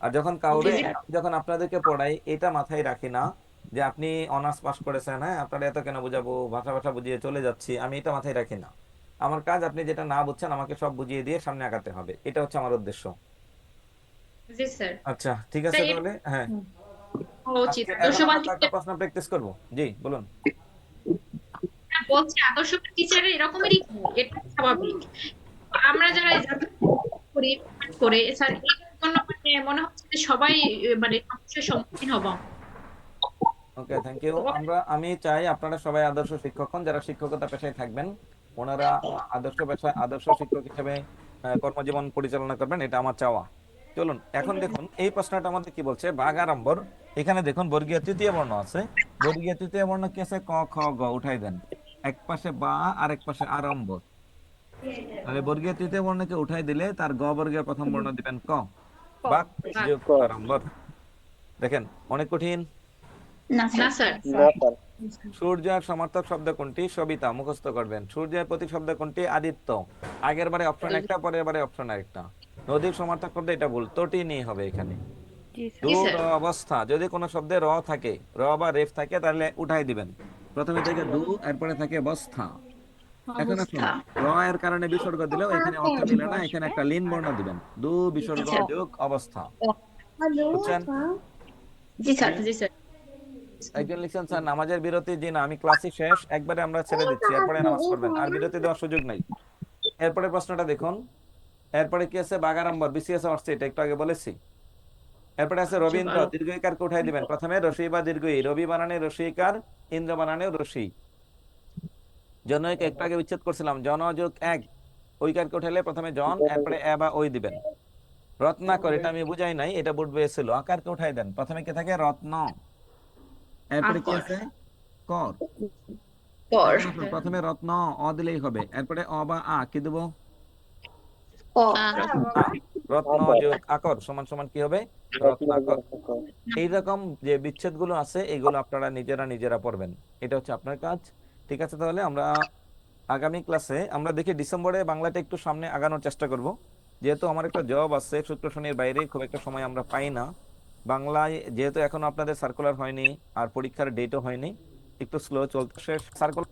আর যখন কাউরে যখন আপনাদেরকে পড়াই এটা মাথায় রাখি না যে আপনি অনার্স পাস করেছেন, হ্যাঁ আপনারা এত কেন বুঝাবো, ভাষা ভাষা বুঝিয়ে চলে যাচ্ছি, আমি এটা মাথায় রাখি না। আমার কাজ আপনি যেটা না বুঝছেন আমাকে সব বুঝিয়ে দিয়ে সামনে আগাতে হবে, এটা হচ্ছে আমার উদ্দেশ্য। জি স্যার, আচ্ছা ঠিক আছে, তাহলে হ্যাঁ উচিত আজকে এখন আদর্শবান আমরা একটা প্রশ্ন প্র্যাকটিস করব। জি বলুন। বলছে আদর্শবান টিচারের এরকমই, এটা স্বাভাবিক। আমরা যারা করি করে স্যার এর জন্য মানে মনে হচ্ছে যে সবাই মানে সমস্যার সম্মুখীন হব। ওকে, থ্যাংক ইউ। আমি চাই আপনারা সবাই আদর্শ শিক্ষক হন, যারা শিক্ষকতা পেশায় থাকবেন ওনারা আদর্শ পেশায় আদর্শ শিক্ষক হিসেবে কর্মজীবন পরিচালনা করবেন, এটা আমার চাওয়া। চলুন এখন দেখুন এই প্রশ্নটা আমাদের কি বলছে, বাগাড়ম্বর। এখানে দেখুন বর্গীয় তৃতীয় বর্ণ আছে, বর্গীয় তৃতীয় বর্ণ কি আছে? ক খ গ উঠাই দেন, এক পাশে বা আর এক পাশে আড়ম্বর, তাহলে বর্গীয় তৃতীয় বর্ণকে উঠাই দিলে তার গ বর্গের প্রথম বর্ণ দিবেন ক, বাক যোগ আড়ম্বর। দেখেন অনেক কঠিন না না স্যার। স্যার, সূর্যের সমার্থক শব্দ কোনটি? সবিতা, মুখস্থ করবেন। সূর্যের প্রতীক শব্দ কোনটি? আদিত্য। আগের বারে অপশন একটা, পরের বারে অপশন আরেকটা। নদীর সমার্থক শব্দ এটা ভুল, তটিনী হবে এখানে। দূর অবস্থা, যদি কোনো শব্দে র থাকে, র বা রেফ থাকে তাহলে উঠাই দিবেন, প্রথমে থেকে দু এরপরে থাকে বস্থা। এখন আসুন, র এর কারণে বিসর্গ দিলেও এখানে অর্থ মিলে না, এখানে একটা লিন বর্ণ দিবেন, দু বিসর্গ যোগ অবস্থা। বুঝছেন? জি স্যার। জি স্যার। একজন লিখছেন স্যার নামাজের বিরতি, জি না, আমি ক্লাসই শেষ, একবারে আমরা ছেড়ে দিচ্ছি, এরপরে নামাজ পড়বেন, আর বিরতি দেওয়ার সুযোগ নাই। এরপরে প্রশ্নটা দেখুন, এরপরে কি আছে? বাগাড়ম্বর, বিসিএস আসছে, এটা একটু আগে বলেছি। এরপরে আছে রবীন্দ্র, দীর্ঘইকারকে উঠাই দিবেন, প্রথমে রসই বা দীর্ঘই, রবি বানানে রসইকার, ইন্দ্র বানানে রসই। জনৈক একটু আগে উচ্ছেদ করছিলাম, জন যোগ এক ওইকারকে উঠাইলে প্রথমে জন, এরপরে এ বা ওই দিবেন। রত্নাকর, এটা আমি বুঝাই নাই, এটা বোর্ড বইয়ে ছিল। আকারকে উঠাই দেন, প্রথমে কি থাকে? রত্ন, এরপরে কি আছে? কর। এখন আসুন, প্রথমে রত্ন অ দিলেই হবে, এরপরে অ বা আ কি দেবো? রত্ন যোগ আকর সমান সমান কি হবে? রত্নাকর। এইরকম যে বিচ্ছেদ গুলো আছে এগুলো আপনারা নিজেরা পড়বেন, এটা হচ্ছে আপনার কাজ। ঠিক আছে, তাহলে আমরা আগামী ক্লাসে আমরা দেখি ডিসেম্বরে বাংলাটা একটু সামনে আগানোর চেষ্টা করব, যেহেতু আমার একটা জব আছে, শুক্র শনির বাইরে খুব একটা সময় আমরা পাই না। বাংলায় যেহেতু এখনো আপনাদের সার্কুলার হয়নি আর পরীক্ষার ডেটও হয়নি, একটু স্লো চলছে সার্কুলার।